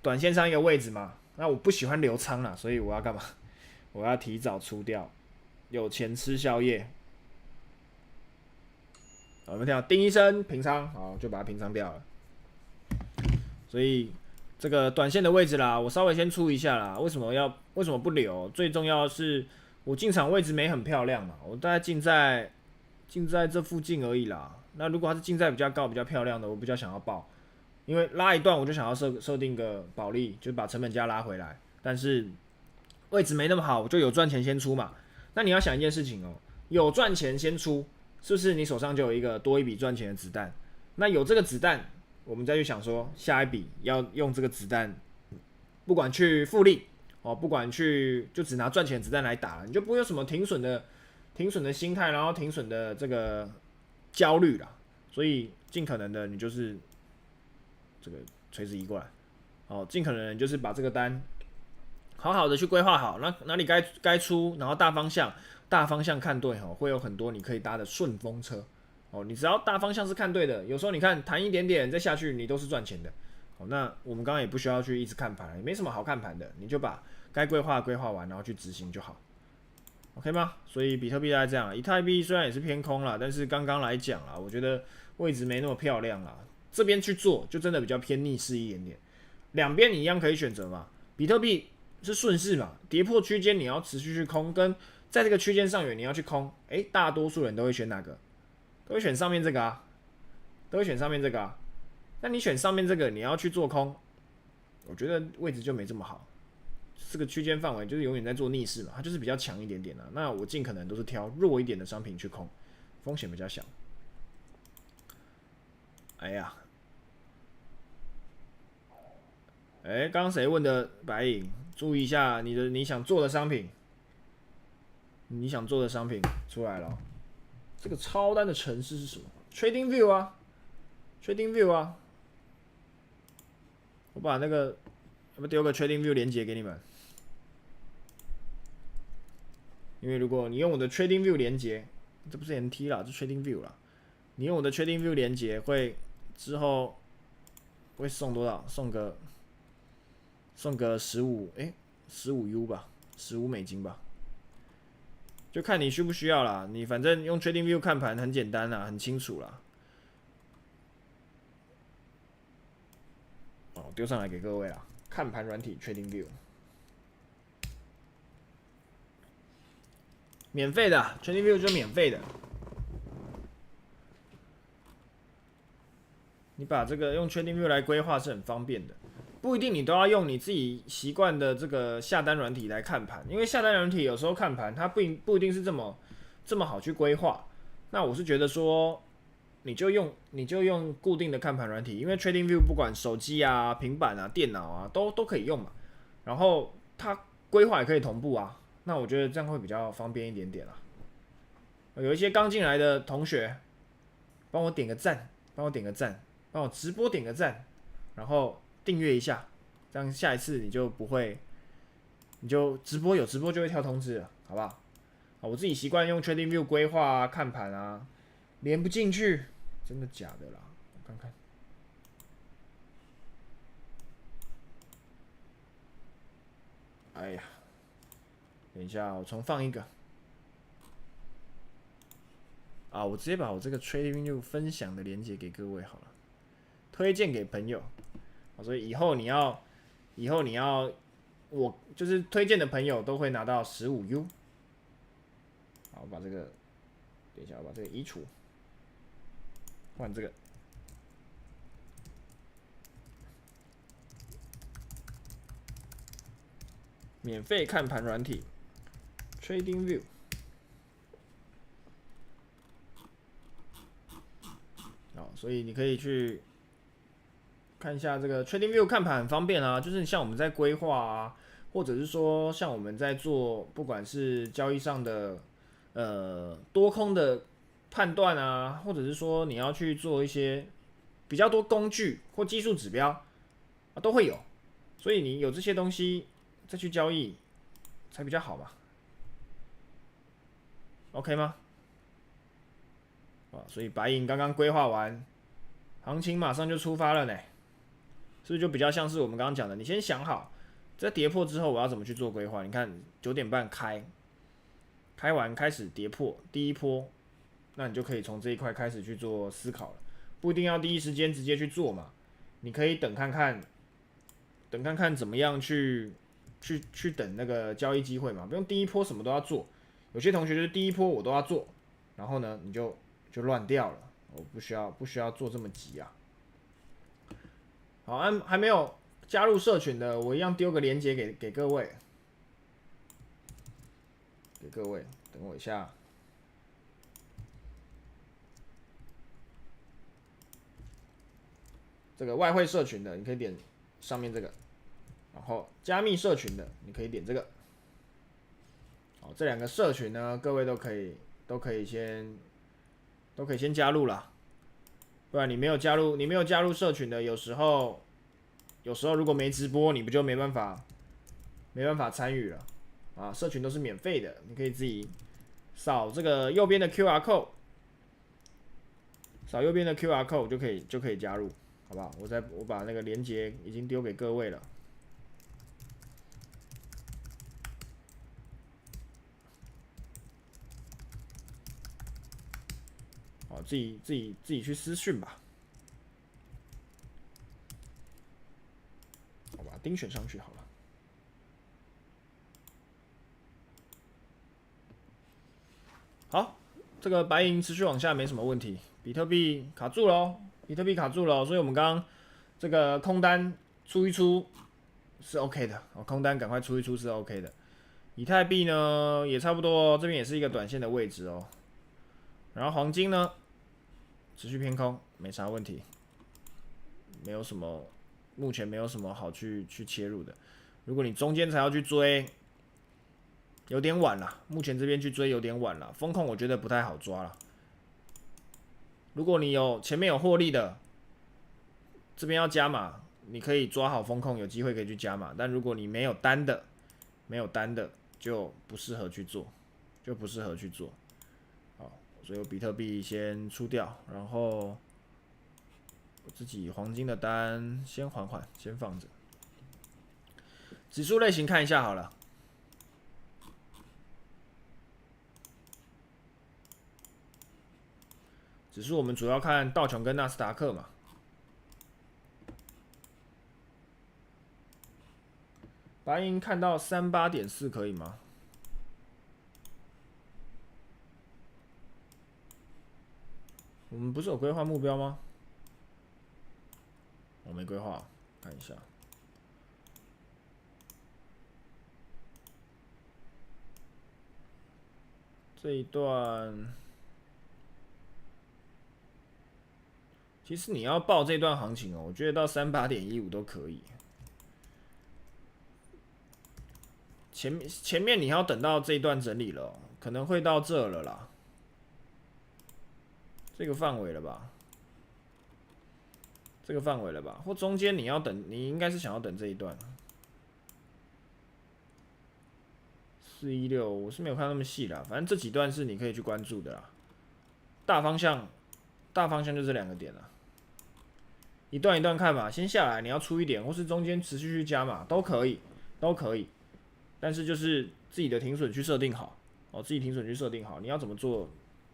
A: 短线上一个位置嘛。那我不喜欢留仓啦，所以我要干嘛？我要提早出掉，有钱吃宵夜。好，我们听到丁医生平仓，好，就把它平仓掉了。所以这个短线的位置啦，我稍微先出一下啦。为什么不留？最重要的是我进场位置没很漂亮嘛，我大概进在这附近而已啦。那如果它是进在比较高、比较漂亮的，我比较想要报。因为拉一段我就想要设定个保利，就把成本价拉回来，但是位置没那么好，我就有赚钱先出嘛。那你要想一件事情哦，有赚钱先出，是不是你手上就有多一笔赚钱的子弹？那有这个子弹，我们再去想说下一笔要用这个子弹，不管去复利哦，不管去就只拿赚钱子弹来打了，你就不会有什么停损的心态，然后停损的这个焦虑啦。所以尽可能的你就是这个垂直移过来，哦，尽可能的就是把这个单好好的去规划好，那哪里该出，然后大方向看对哦，会有很多你可以搭的顺风车哦。你只要大方向是看对的，有时候你看弹一点点再下去，你都是赚钱的。哦，那我们刚刚也不需要去一直看盘，也没什么好看盘的，你就把该规划规划完，然后去执行就好。OK 吗？所以比特币大概这样，以太币虽然也是偏空啦，但是刚刚来讲啦，我觉得位置没那么漂亮啦，这边去做就真的比较偏逆势一点点。两边你一样可以选择嘛，比特币是顺势嘛，跌破区间你要持续去空，跟在这个区间上缘你要去空，大多数人都会选哪个？都会选上面这个啊，都会选上面这个啊。那你选上面这个，你要去做空，我觉得位置就没这么好。这个区间范围就是永远在做逆势嘛，它就是比较强一点点的。那我尽可能都是挑弱一点的商品去空，风险比较小。哎呀，刚刚谁问的白银？注意一下你想做的商品，你想做的商品出来了。这个超单的城市是什么 ？Trading View 啊，Trading View 啊。我把那个要不丢个 Trading View 连接给你们。因为如果你用我的 Trading View 连接，这不是 NT 啦，这 Trading View 啦。你用我的 Trading View 连接会之后会送多少？送个15U 吧，$15吧，就看你需不需要啦。你反正用 Trading View 看盘很简单啦，很清楚啦。哦，丢上来给各位啦，看盘软体 Trading View。免费的 Trading View 就是免费的，你把这个用 Trading View 来规划是很方便的，不一定你都要用你自己习惯的这个下单软体来看盘，因为下单软体有时候看盘它不一定是这么好去规划。那我是觉得说，你就用固定的看盘软体，因为 Trading View 不管手机啊、平板啊、电脑啊都可以用嘛，然后它规划也可以同步啊。那我觉得这样会比较方便一点点啦。有一些刚进来的同学，帮我点个赞，帮我点个赞，帮我直播点个赞，然后订阅一下，这样下一次你就不会，你就直播有直播就会跳通知了，好不好？我自己习惯用 Trading View 规划啊、看盘啊，连不进去，真的假的啦？我看看，哎呀，等一下，我重放一个。我直接把我这个 Trading View 分享的链接给各位好了，推荐给朋友。所以以后你要，我就是推荐的朋友都会拿到15U。好，我把这个，等一下，我把这个移除，换这个。免费看盘软体 Trading View。所以你可以去看一下这个 Trading View 看盘很方便啊，就是像我们在规划啊，或者是说像我们在做不管是交易上的多空的判断啊，或者是说你要去做一些比较多工具或技术指标都会有，所以你有这些东西再去交易才比较好嘛。OK 吗？所以白银刚刚规划完，行情马上就出发了呢，是不是就比较像是我们刚刚讲的？你先想好，在跌破之后我要怎么去做规划？你看9点半开完开始跌破第一波，那你就可以从这一块开始去做思考了，不一定要第一时间直接去做嘛，你可以等看看怎么样去等那个交易机会嘛，不用第一波什么都要做。有些同学就是第一波我都要做，然后呢你就乱掉了，我不需要做这么急啊。好，还没有加入社群的，我一样丢个链接给各位，等我一下。这个外汇社群的，你可以点上面这个，然后加密社群的，你可以点这个。好，这两个社群呢，各位都可以先加入啦。不然你没有加入社群的，有时候如果没直播，你不就没办法参与了啊？社群都是免费的，你可以自己扫这个右边的 QR code， 扫右边的 QR code 就可以加入，好不好？我把那个连结已经丢给各位了。好，自己去私讯吧。我把钉选上去好了。好，这个白银持续往下没什么问题，比特币卡住了哦，所以我们刚刚这个空单出一出是 OK 的，空单赶快出一出是 OK 的。以太币呢也差不多，这边也是一个短线的位置哦。然后黄金呢持续偏空，没啥问题，没有什么，目前没有什么好去切入的。如果你中间才要去追，有点晚了，目前这边去追有点晚了，风控我觉得不太好抓了。如果你前面有获利的，这边要加码，你可以抓好风控，有机会可以去加码。但如果你没有单的，就不适合去做，好，所以我比特币先出掉，然后我自己黄金的单先缓缓，先放着。指数类型看一下好了。指数我们主要看道琼跟纳斯达克嘛。白银看到38.4可以吗？我们不是有规划目标吗？我没规划，看一下。这一段，其实你要报这段行情哦，我觉得到38.15都可以。前面你要等到这一段整理了哦，可能会到这了啦，这个范围了吧？或中间你要等，你应该是想要等这一段。416我是没有看那么细啦，反正这几段是你可以去关注的啦。大方向就这两个点啦，一段一段看嘛。先下来你要出一点，或是中间持续去加码都可以。但是就是自己的停损去设定好哦，你要怎么做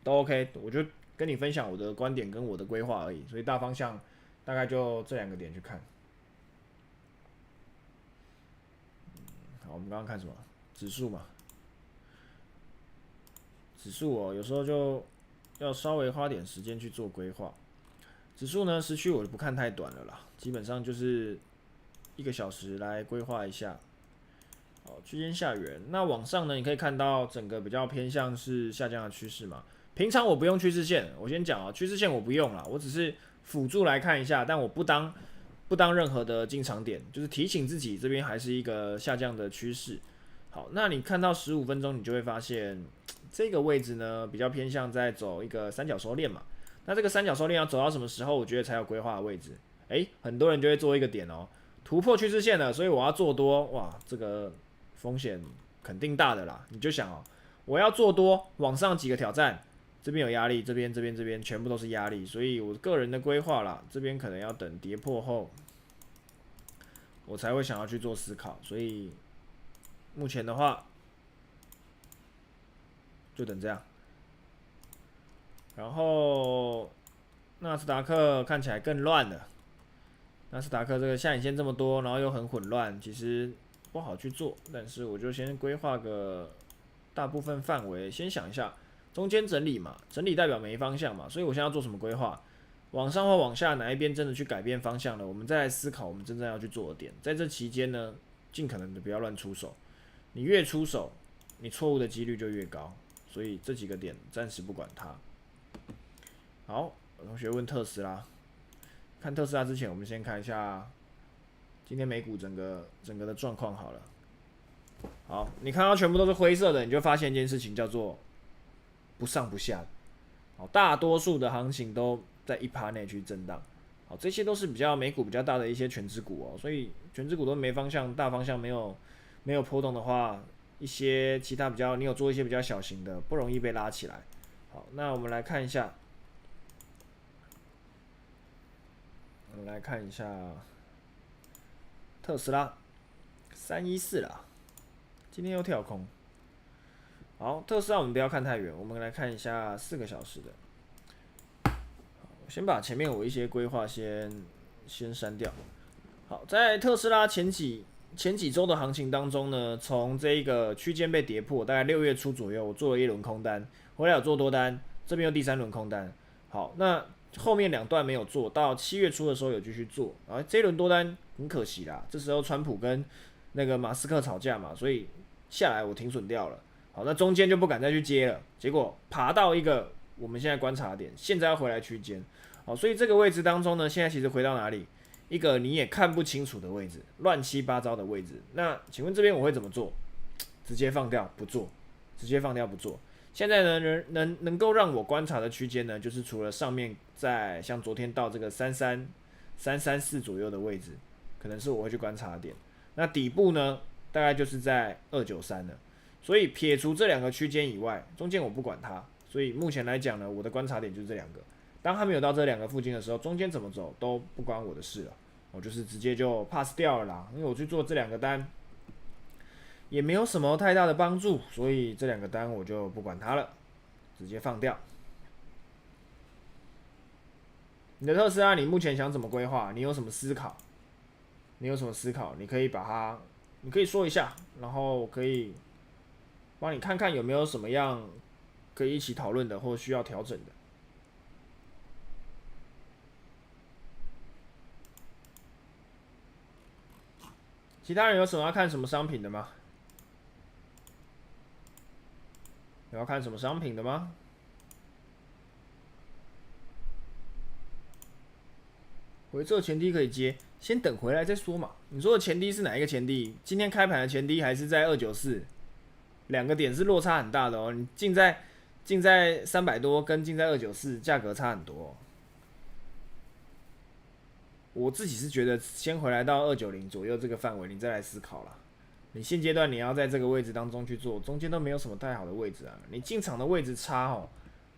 A: 都 OK。我就跟你分享我的观点跟我的规划而已，所以大方向大概就这两个点去看。好，我们刚刚看什么？指数嘛，指数哦，有时候就要稍微花点时间去做规划。指数呢，时区我就不看太短了啦，基本上就是1个小时来规划一下。好，区间下缘。那往上呢，你可以看到整个比较偏向是下降的趋势嘛。平常我不用趋势线，我先讲啊，趋势线我不用啦，我只是辅助来看一下，但我不当任何的进场点，就是提醒自己这边还是一个下降的趋势。好，那你看到15分钟，你就会发现这个位置呢比较偏向在走一个三角收敛嘛。那这个三角收敛要走到什么时候，我觉得才有规划的位置？很多人就会做一个点哦，突破趋势线了，所以我要做多，哇，这个风险肯定大的啦。你就想哦，我要做多，往上几个挑战，这边有压力，这边全部都是压力，所以我个人的规划啦，这边可能要等跌破后，我才会想要去做思考。所以目前的话，就等这样。然后纳斯达克看起来更乱了。纳斯达克这个下影线这么多，然后又很混乱，其实不好去做。但是我就先规划个大部分范围，先想一下中间整理嘛，整理代表没方向嘛，所以我现在要做什么规划？往上或往下哪一边真的去改变方向了，我们再来思考我们真正要去做的点。在这期间呢，尽可能的不要乱出手，你越出手，你错误的几率就越高。所以这几个点暂时不管它。好，有同学问特斯拉，看特斯拉之前，我们先看一下今天美股整个的状况好了。好，你看到全部都是灰色的，你就发现一件事情叫做不上不下。好，大多数的行情都在1%内去震荡。好，这些都是美股比较大的一些全指股哦，所以全指股都没方向，大方向没有波动的话，一些其他你有做一些比较小型的，不容易被拉起来。好，那我们来看一下，特斯拉314啦，今天又跳空。好，特斯拉我们不要看太远，我们来看一下4个小时的。我先把前面我一些规划先删掉。好，在特斯拉前几周的行情当中呢，从这一个区间被跌破，大概6月初左右，我做了1轮空单，回来有做多单，这边又第3轮空单。好，那后面2段没有做到7月初的时候有继续做，然后这一轮多单很可惜啦，这时候川普跟那个马斯克吵架嘛，所以下来我停损掉了。好，那中间就不敢再去接了，结果爬到一个我们现在观察点，现在要回来区间。好，所以这个位置当中呢，现在其实回到哪里？一个你也看不清楚的位置，乱七八糟的位置。那请问这边我会怎么做？直接放掉不做，直接放掉不做。现在呢，能够让我观察的区间呢，就是除了上面在像昨天到这个334左右的位置，可能是我会去观察的点。那底部呢，大概就是在293了。所以撇除这2个区间以外，中间我不管它。所以目前来讲呢，我的观察点就是这2个。当它没有到这2个附近的时候，中间怎么走都不关我的事了，我就是直接就 pass 掉了啦。因为我去做这2个单，也没有什么太大的帮助，所以这2个单我就不管它了，直接放掉。你的特斯拉，你目前想怎么规划？你有什么思考？你可以你可以说一下，然后我可以帮你看看有没有什么样可以一起讨论的，或需要调整的。其他人有什么要看什么商品的吗？有要看什么商品的吗？回撤前低可以接，先等回来再说嘛。你说的前低是哪一个前低？今天开盘的前低还是在294？2个点是落差很大的哦。你进在300多，跟进在294，价格差很多哦。我自己是觉得先回来到290左右这个范围，你再来思考啦。你现阶段你要在这个位置当中去做，中间都没有什么太好的位置啊。你进场的位置差哦，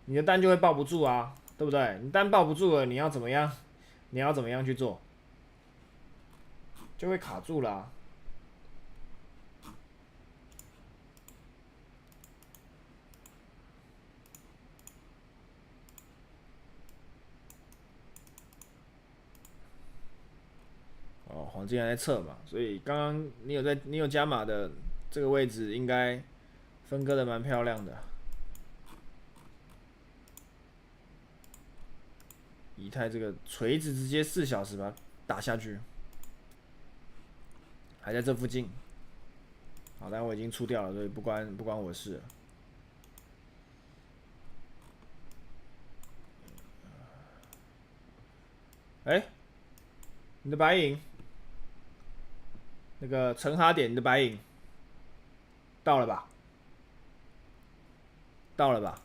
A: 你的单就会抱不住啊，对不对？你单抱不住了，你要怎么样？你要怎么样去做？就会卡住啦。哦，黄金还在测嘛，所以刚刚你有加码的这个位置，应该分割的蛮漂亮的。以太这个锤子直接4小时把它打下去，还在这附近。好，但我已经出掉了，所以不关我的事了。你的白银，那个陈哈点，你的白银到了吧？到了吧？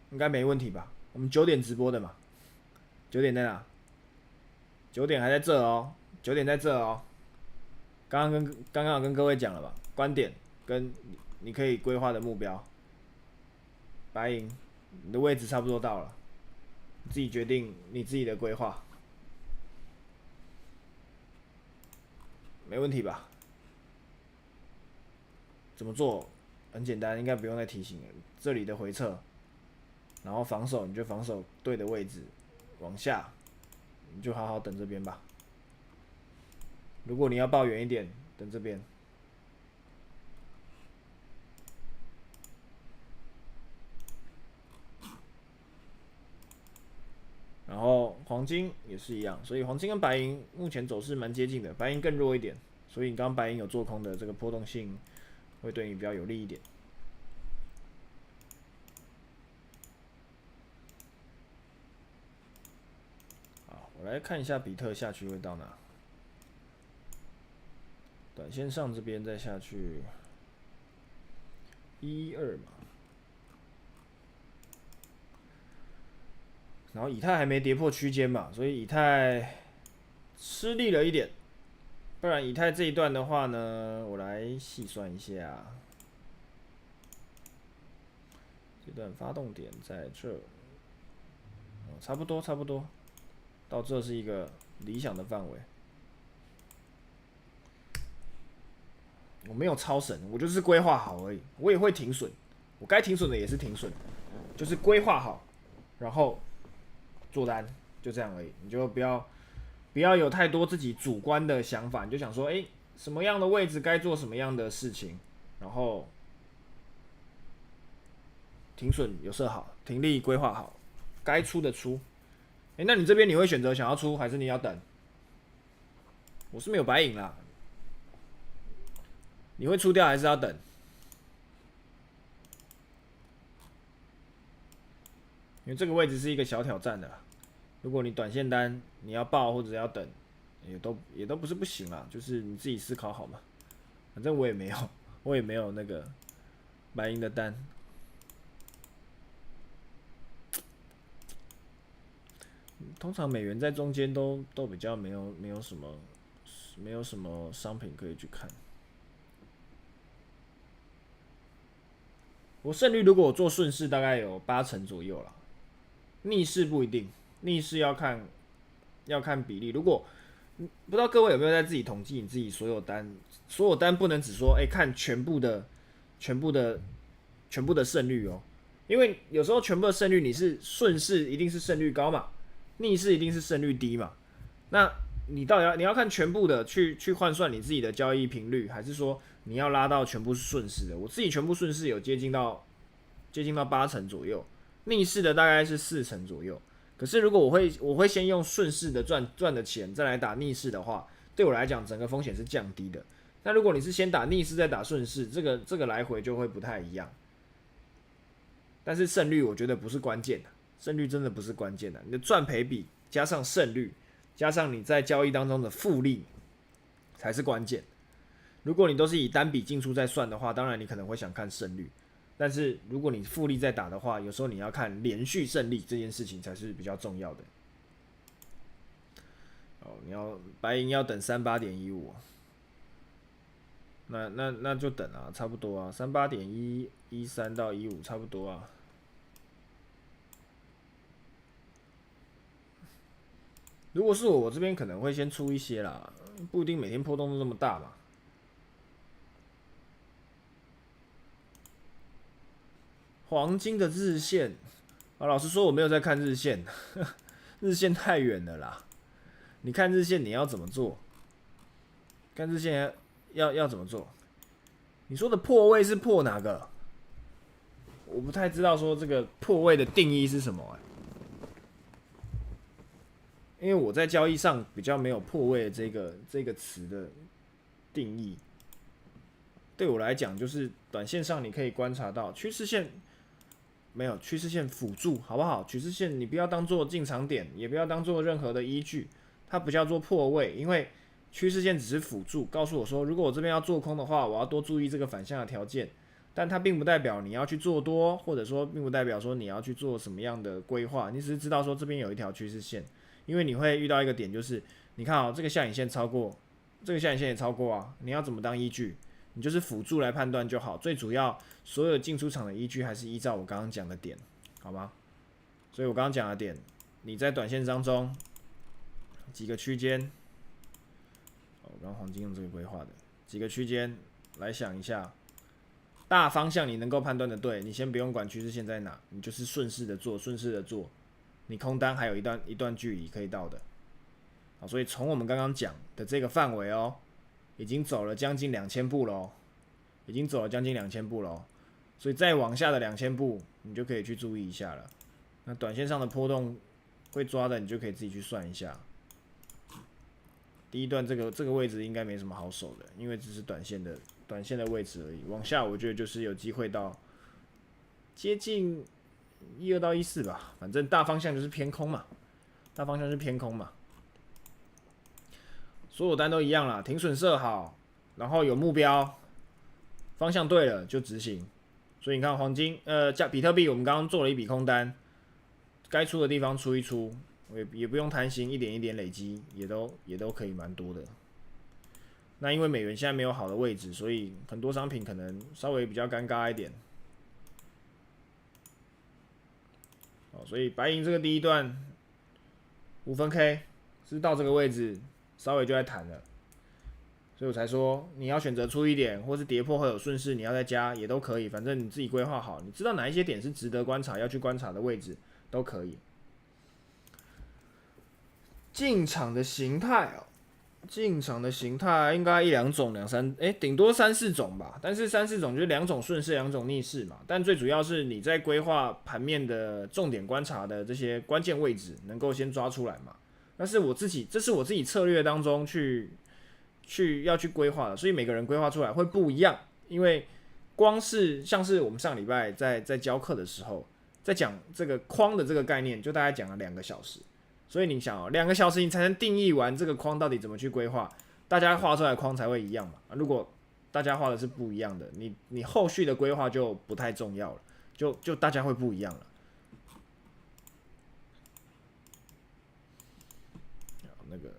A: 应该没问题吧？我们9点直播的嘛，9点在哪？9点还在这哦，9点在这哦。刚刚有跟各位讲了吧，观点跟你可以规划的目标。白银，你的位置差不多到了，你自己决定你自己的规划，没问题吧？怎么做？很简单，应该不用再提醒了。这里的回撤，然后防守你就防守对的位置，往下，你就好好等这边吧。如果你要抱远一点，等这边。然后黄金也是一样，所以黄金跟白银目前走势蛮接近的，白银更弱一点，所以你刚刚白银有做空的这个波动性会对你比较有利一点。来看一下比特下去会到哪。短线上这边再下去112嘛，然后以太还没跌破区间嘛，所以以太吃力了一点。不然以太这一段的话呢，我来细算一下，这段发动点在这，差不多，到这是一个理想的范围。我没有超神，我就是规划好而已。我也会停损，我该停损的也是停损，就是规划好，然后做单，就这样而已。你就不要有太多自己主观的想法，你就想说，什么样的位置该做什么样的事情，然后停损有设好，停利规划好，该出的出。那你这边你会选择想要出，还是你要等？我是没有白赢啦，你会出掉还是要等？因为这个位置是一个小挑战的啦。如果你短线单你要报或者要等，也都不是不行啦，就是你自己思考好嘛。反正我也没有那个白银的单。通常美元在中间都比较没有什么商品可以去看。我胜率如果我做顺势大概有80%左右啦，逆势不一定，逆势要看比例。如果不知道各位有没有在自己统计你自己所有单不能只说看全部的胜率哦，因为有时候全部的胜率你是顺势一定是胜率高嘛，逆势一定是胜率低嘛。那你到底你要看全部的去换算你自己的交易频率，还是说你要拉到全部是顺势的？我自己全部顺势有接近到80%左右，逆势的大概是40%左右。可是如果我会先用顺势的赚的钱，再来打逆势的话，对我来讲整个风险是降低的。那如果你是先打逆势再打顺势，这个来回就会不太一样。但是胜率我觉得不是关键的，胜率真的不是关键的，你的赚赔比加上胜率，加上你在交易当中的复利才是关键。如果你都是以单笔进出在算的话，当然你可能会想看胜率。但是如果你复利在打的话，有时候你要看连续胜利这件事情才是比较重要的。你要白银要等38.15，那就等啊，差不多啊，38.13到15差不多啊。如果是我这边可能会先出一些啦，不一定每天波动都那么大嘛。黄金的日线，老实说我没有在看日线，日线太远了啦。你看日线你要怎么做？看日线要怎么做？你说的破位是破哪个？我不太知道说这个破位的定义是什么因为我在交易上比较没有破位这个词的定义。对我来讲，就是短线上你可以观察到趋势线。没有趋势线辅助，好不好？趋势线你不要当做进场点，也不要当做任何的依据，它不叫做破位，因为趋势线只是辅助，告诉我说，如果我这边要做空的话，我要多注意这个反向的条件，但它并不代表你要去做多，或者说并不代表说你要去做什么样的规划，你只是知道说这边有一条趋势线，因为你会遇到一个点，就是你看这个下影线超过，这个下影线也超过啊，你要怎么当依据？你就是辅助来判断就好，最主要所有进出场的依据还是依照我刚刚讲的点，好吗？所以我刚刚讲的点，你在短线当中几个区间，我刚黄金用这个规划的几个区间来想一下，大方向你能够判断的对，你先不用管趋势线在哪，你就是顺势的做，你空单还有一段距离可以到的，所以从我们刚刚讲的这个范围已经走了将近2000步了所以再往下的2000步，你就可以去注意一下了。那短线上的波动会抓的，你就可以自己去算一下。第一段这个位置应该没什么好守的，因为只是短线的位置而已。往下我觉得就是有机会到接近12到14吧，反正大方向就是偏空嘛，所有单都一样啦，停损设好，然后有目标，方向对了就执行。所以你看黄金，加比特币，我们刚刚做了一笔空单，该出的地方出一出，也不用贪心，一点一点累积，也都可以蛮多的。那因为美元现在没有好的位置，所以很多商品可能稍微比较尴尬一点。所以白银这个第一段5分 K 是到这个位置，稍微就在弹了，所以我才说你要选择出一点，或是跌破会有顺势，你要再加也都可以，反正你自己规划好，你知道哪一些点是值得观察，要去观察的位置都可以。进场的形态哦，进场的形态应该一两种、两三，顶多3、4种吧。但是3、4种就是2种顺势、2种逆势嘛。但最主要是你在规划盘面的重点观察的这些关键位置，能够先抓出来嘛。这是我自己策略当中要去规划的，所以每个人规划出来会不一样。因为光是像是我们上礼拜在教课的时候，在讲这个框的这个概念，就大概讲了2个小时。所以你想哦，2个小时你才能定义完这个框到底怎么去规划，大家画出来的框才会一样嘛。如果大家画的是不一样的，你后续的规划就不太重要了，就大家会不一样了。那个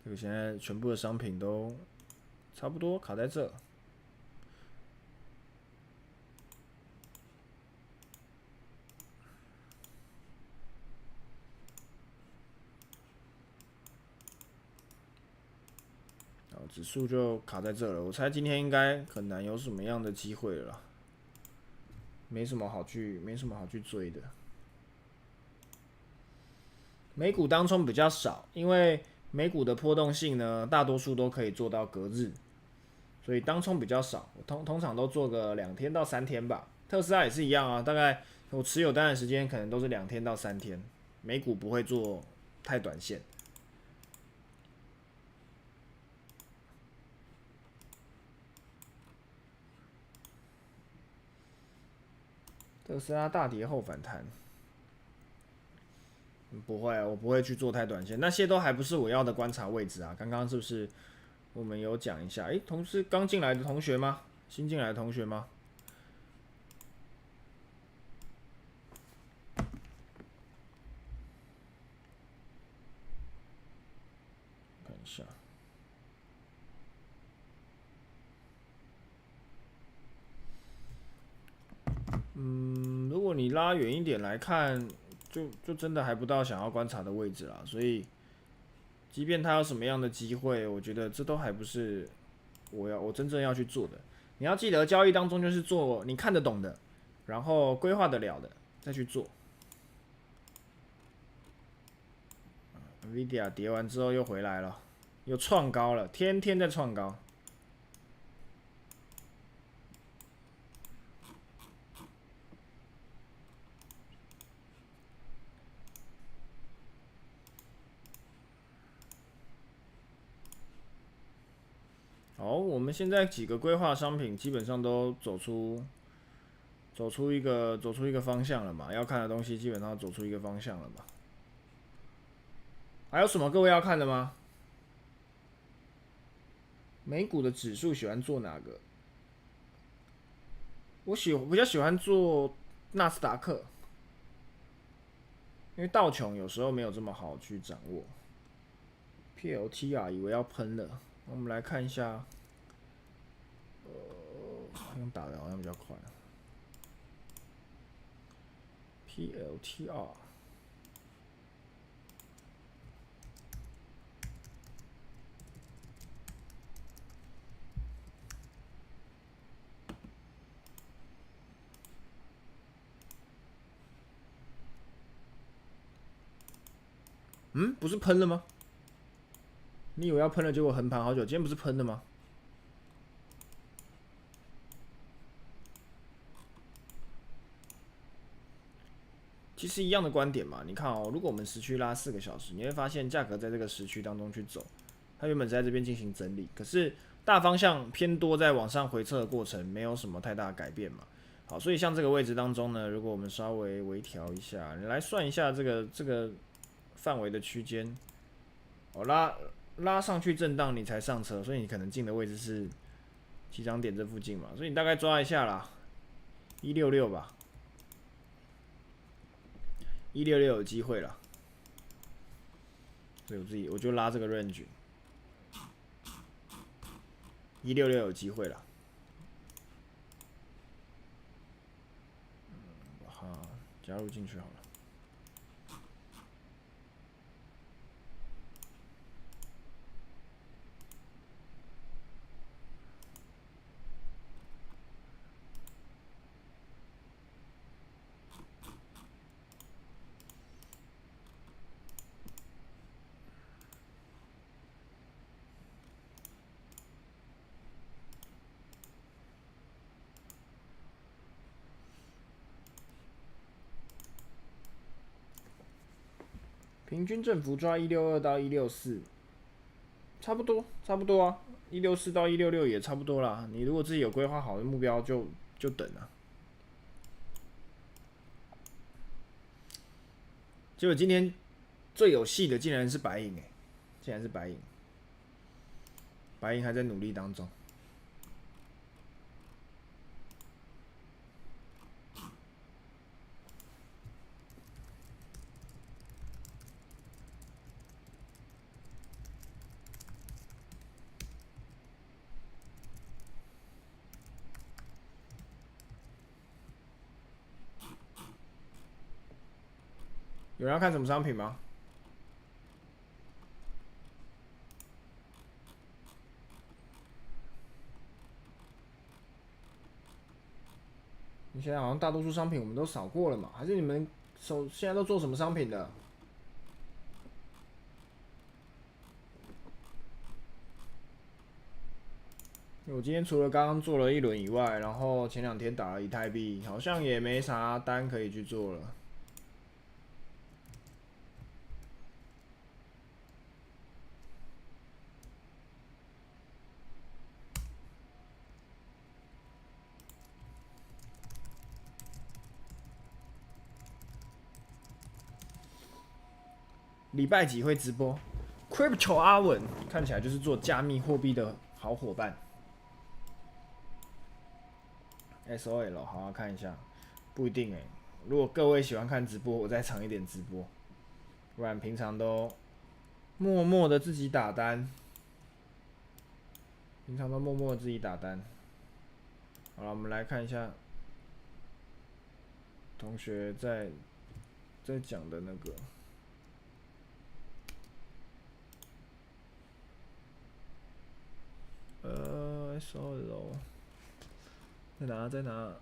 A: 这个现在全部的商品都差不多卡在这。指数就卡在这了，我猜今天应该很难有什么样的机会了啦，没什么好去追的。美股当冲比较少，因为美股的波动性呢，大多数都可以做到隔日，所以当冲比较少。我通常都做个2天到3天吧。特斯拉也是一样啊，大概我持有单的时间可能都是2天到3天。美股不会做太短线。特斯拉大跌后反弹，不会啊，我不会去做太短线，那些都还不是我要的观察位置啊。刚刚是不是我们有讲一下？同事刚进来的同学吗？新进来的同学吗？看一下。如果你拉远一点来看，就真的还不到想要观察的位置啦。所以，即便他有什么样的机会，我觉得这都还不是我真正要去做的。你要记得，交易当中就是做你看得懂的，然后规划得了的，再去做。NVIDIA 跌完之后又回来了，又创高了，天天在创高。好，我们现在几个规划商品基本上都走出一个方向了嘛，要看的东西基本上走出一个方向了嘛。还有什么各位要看的吗？美股的指数喜欢做哪个？我比较喜欢做纳斯达克，因为道琼有时候没有这么好去掌握。PLTR 以为要喷了，我们来看一下。用打的好像比较快。PLTR。不是喷了吗？你以为要喷了，结果横盘好久。今天不是喷的吗？其实一样的观点嘛。你看哦，如果我们时区拉4个小时，你会发现价格在这个时区当中去走，它原本在这边进行整理，可是大方向偏多，在往上回撤的过程没有什么太大的改变嘛。好，所以像这个位置当中呢，如果我们稍微微调一下，你来算一下这个范围的区间，拉上去震荡你才上车，所以你可能进的位置是起涨点这附近嘛，所以你大概抓一下啦，166吧，166有机会了，所以我就拉这个 range，166有机会了。加入进去好了。平均振幅抓162到164，差不多啊，164到166也差不多啦。你如果自己有规划好的目标就等啊。结果今天最有戏的竟然是白银竟然是白银，白银还在努力当中。有人要看什么商品吗？你现在好像大多数商品我们都扫过了嘛？还是你们现在都做什么商品的？我今天除了刚刚做了一轮以外，然后前2天打了以太币，好像也没啥单可以去做了。礼拜几会直播 ？Crypto 阿文看起来就是做加密货币的好伙伴。SOL 好好看一下，不一定如果各位喜欢看直播，我再长一点直播，不然平常都默默的自己打单。平常都默默的自己打单。好了，我们来看一下同学在讲的那个。SOL 在哪？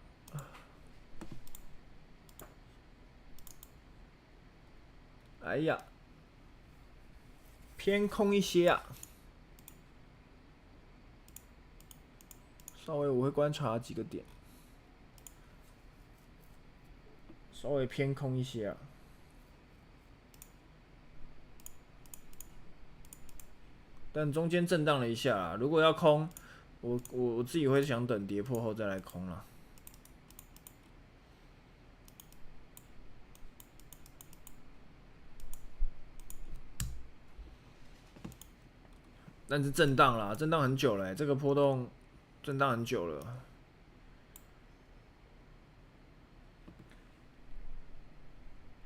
A: 哎呀，偏空一些啊。稍微我会观察几个点，稍微偏空一些啊。但中间震荡了一下啦，如果要空，我自己会想等跌破后再来空啦。但是震荡啦，震荡很久了这个波动震荡很久了。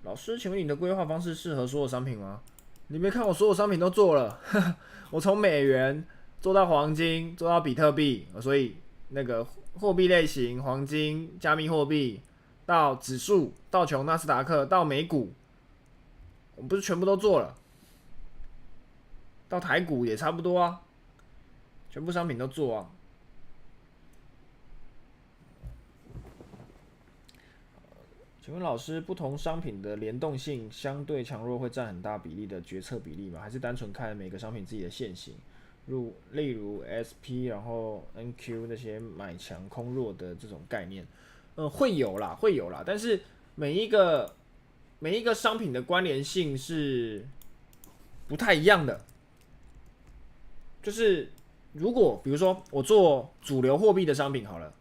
A: 老师，请问你的规划方式适合所有商品吗？你没看我所有商品都做了，我从美元做到黄金，做到比特币，所以那个货币类型，黄金、加密货币，到指数、道琼、纳斯达克，到美股，我们不是全部都做了，到台股也差不多啊，全部商品都做啊。请问老师，不同商品的联动性相对强弱会占很大比例的决策比例吗？还是单纯看每个商品自己的线型？例如 SP 然后 NQ 那些买强空弱的这种概念，会有啦，但是每一个商品的关联性是不太一样的。就是如果比如说我做主流货币的商品好了，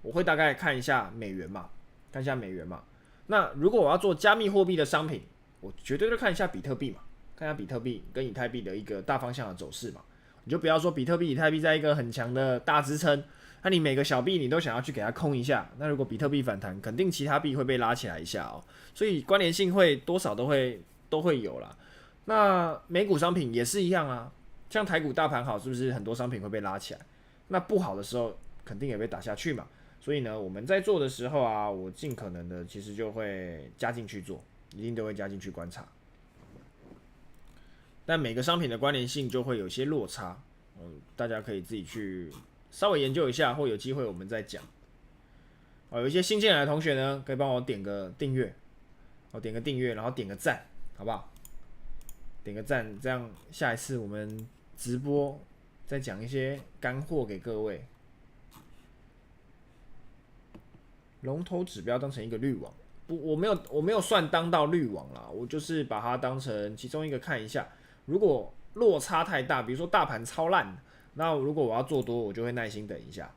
A: 我会大概看一下美元嘛，看一下美元嘛。那如果我要做加密货币的商品，我绝对会看一下比特币嘛，看一下比特币跟以太币的一个大方向的走势嘛。你就不要说比特币、以太币在一个很强的大支撑，那你每个小币你都想要去给它空一下，那如果比特币反弹，肯定其他币会被拉起来一下哦。所以关联性会多少都会有啦。那美股商品也是一样啊，像台股大盘好，是不是很多商品会被拉起来？那不好的时候肯定也被打下去嘛。所以呢，我们在做的时候啊，我尽可能的其实就会加进去做，一定都会加进去观察。但每个商品的关联性就会有些落差，大家可以自己去稍微研究一下，或有机会我们再讲。有一些新进来的同学呢，可以帮我点个订阅，点个订阅，然后点个赞，好不好？点个赞，这样下一次我们直播再讲一些干货给各位。龙头指标当成一个滤网，不，我没有算当到滤网啦，我就是把它当成其中一个看一下。如果落差太大，比如说大盘超烂，那如果我要做多，我就会耐心等一下，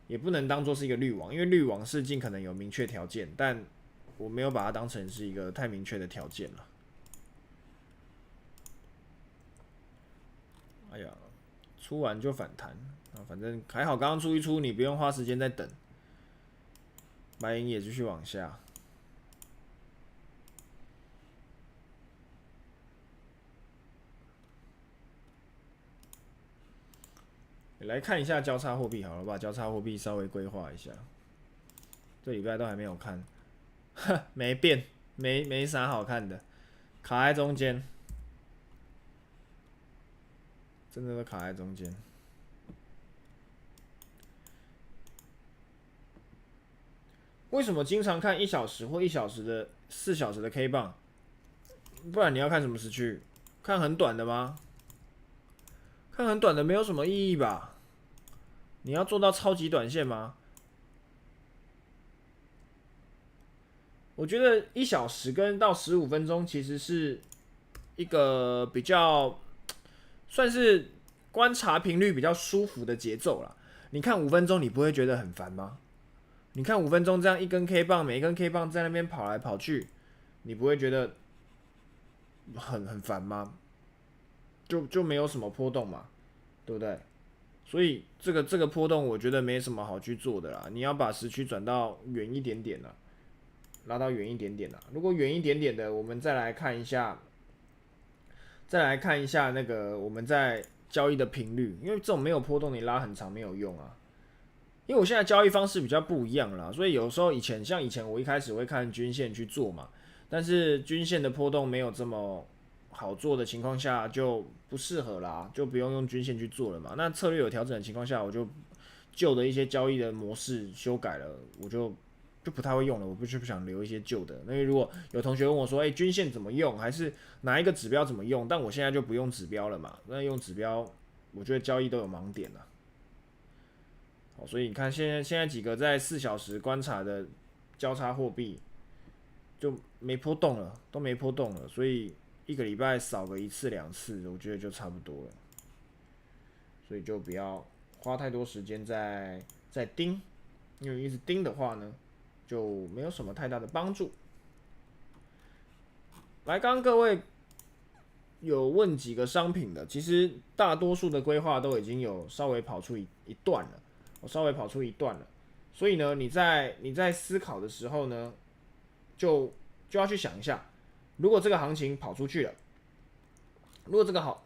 A: 也不能当做是一个滤网，因为滤网是尽可能有明确条件，但我没有把它当成是一个太明确的条件了。哎呀，出完就反弹啊，反正还好，刚刚出一出，你不用花时间再等。白银也继续往下。来看一下交叉货币好了，把交叉货币稍微规划一下。这礼拜都还没有看，没变，没啥好看的，卡在中间，真的都卡在中间。为什么经常看1小时或1小时的4小时的 K 棒？不然你要看什么时区？看很短的吗？看很短的没有什么意义吧？你要做到超级短线吗？我觉得1小时跟到15分钟其实是一个比较算是观察频率比较舒服的节奏啦。你看5分钟，你不会觉得很烦吗？你看5分钟这样一根 K 棒，每一根 K 棒在那边跑来跑去，你不会觉得很烦吗？就没有什么波动嘛，对不对？所以这个波动，我觉得没什么好去做的啦。你要把时区转到远一点点啦，拉到远一点点啦。如果远一点点的，我们再来看一下，那个我们在交易的频率，因为这种没有波动，你拉很长没有用啊。因为我现在交易方式比较不一样啦，所以有时候以前我一开始会看均线去做嘛，但是均线的波动没有这么好做的情况下就不适合啦，就不用均线去做了嘛。那策略有调整的情况下，我就旧的一些交易的模式修改了，我就不太会用了，我不想留一些旧的。因为如果有同学问我说，均线怎么用，还是哪一个指标怎么用，但我现在就不用指标了嘛。那用指标，我觉得交易都有盲点了。所以你看，现在几个在4小时观察的交叉货币就没波动了，都没波动了，所以一个礼拜少个1次2次，我觉得就差不多了。所以就不要花太多时间在盯，因为一直盯的话呢，就没有什么太大的帮助。来，刚刚各位有问几个商品的，其实大多数的规划都已经有稍微跑出一段了。我稍微跑出一段了，所以呢，你在思考的时候呢，就要去想一下，如果这个行情跑出去了，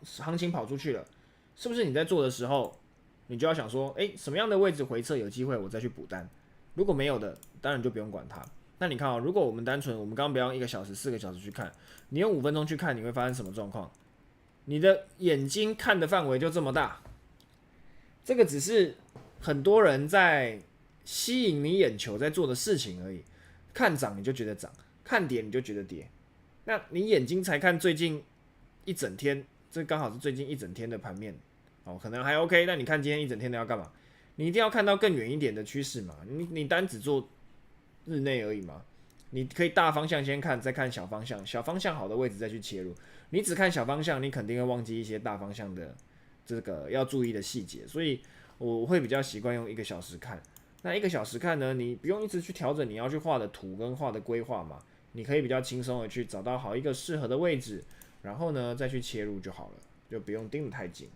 A: 行情跑出去了，是不是你在做的时候，你就要想说，什么样的位置回撤有机会我再去补单？如果没有的，当然就不用管它。那你看如果我们单纯我们刚刚不要用1个小时4个小时去看，你用5分钟去看，你会发生什么状况？你的眼睛看的范围就这么大，这个只是很多人在吸引你眼球在做的事情而已，看涨你就觉得涨，看跌你就觉得跌。那你眼睛才看最近一整天，这刚好是最近一整天的盘面，可能还 OK。但你看今天一整天的要干嘛？你一定要看到更远一点的趋势嘛。你单只做日内而已嘛。你可以大方向先看，再看小方向，小方向好的位置再去切入。你只看小方向，你肯定会忘记一些大方向的这个要注意的细节，所以我会比较习惯用1个小时看。那1个小时看呢，你不用一直去调整你要去画的图跟画的规划嘛，你可以比较轻松的去找到好一个适合的位置，然后呢再去切入就好了，就不用盯得太紧。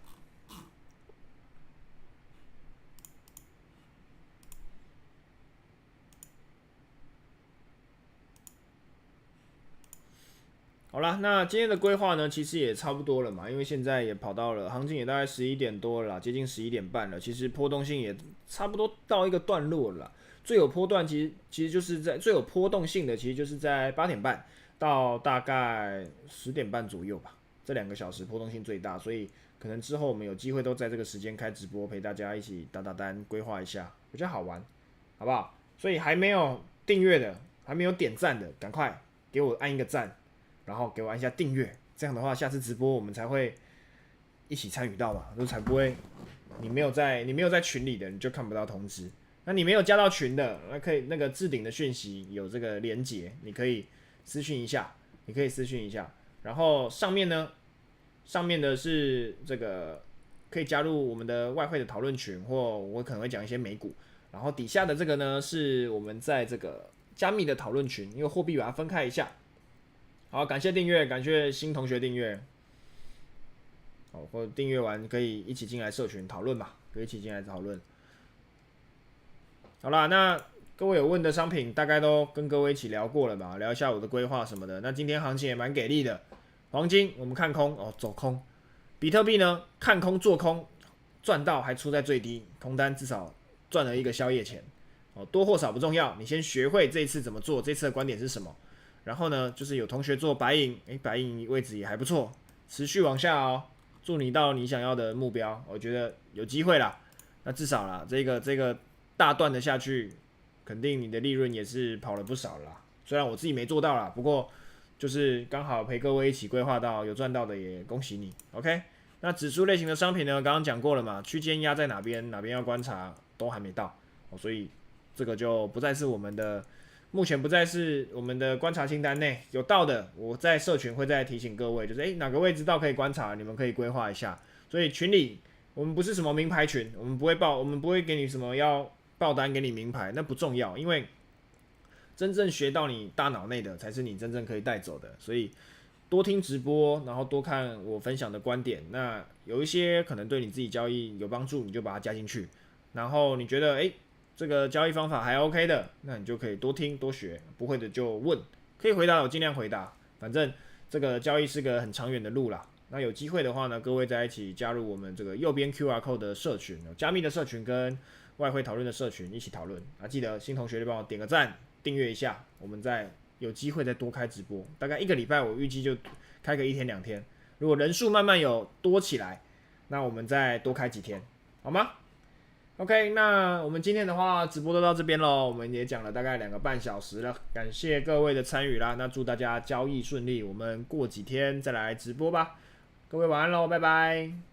A: 好啦，那今天的规划呢，其实也差不多了嘛，因为现在也跑到了行情也大概11点多了啦，接近11点半了，其实波动性也差不多到一个段落了啦。最有波段其实就是在最有波动性的，其实就是在8点半到大概10点半左右吧，这2个小时波动性最大，所以可能之后我们有机会都在这个时间开直播，陪大家一起打打单，规划一下，比较好玩，好不好？所以还没有订阅的，还没有点赞的，赶快给我按一个赞。然后给我按一下订阅，这样的话，下次直播我们才会一起参与到嘛，就才不会你没有在群里的，你就看不到通知。那你没有加到群的，那可以那个置顶的讯息有这个连结，你可以私讯一下，然后上面呢，上面的是这个可以加入我们的外汇的讨论群，或我可能会讲一些美股。然后底下的这个呢，是我们在这个加密的讨论群，因为货币把它分开一下。好，感谢订阅，感谢新同学订阅。好，或者订阅完可以一起进来社群讨论嘛，可以一起进来讨论。好啦，那各位有问的商品大概都跟各位一起聊过了嘛，聊一下我的规划什么的。那今天行情也蛮给力的，黄金我们看空哦，走空。比特币呢，看空做空，赚到还出在最低，空单至少赚了一个宵夜钱。哦，多或少不重要，你先学会这一次怎么做，这次的观点是什么。然后呢，就是有同学做白银，白银位置也还不错，持续往下哦，祝你到你想要的目标，我觉得有机会啦。那至少啦，这个大段的下去，肯定你的利润也是跑了不少啦。虽然我自己没做到啦，不过就是刚好陪各位一起规划到，有赚到的也恭喜你。OK， 那指数类型的商品呢，刚刚讲过了嘛，区间压在哪边，哪边要观察都还没到，所以这个就不再是我们的。目前不再是我们的观察清单内有到的，我在社群会再提醒各位，就是哪个位置到可以观察，你们可以规划一下。所以群里我们不是什么名牌群，我们不会给你什么要爆单给你名牌，那不重要，因为真正学到你大脑内的才是你真正可以带走的。所以多听直播，然后多看我分享的观点，那有一些可能对你自己交易有帮助，你就把它加进去。然后你觉得这个交易方法还 OK 的，那你就可以多听多学，不会的就问，可以回答我尽量回答。反正这个交易是个很长远的路啦。那有机会的话呢，各位在一起加入我们这个右边 QR Code 的社群，加密的社群跟外汇讨论的社群一起讨论啊。记得新同学就帮我点个赞，订阅一下，我们再有机会再多开直播。大概1个礼拜我预计就开个1天2天，如果人数慢慢有多起来，那我们再多开几天，好吗？OK， 那我们今天的话直播都到这边咯，我们也讲了大概2个半小时了，感谢各位的参与啦。那祝大家交易顺利，我们过几天再来直播吧。各位晚安咯，拜拜。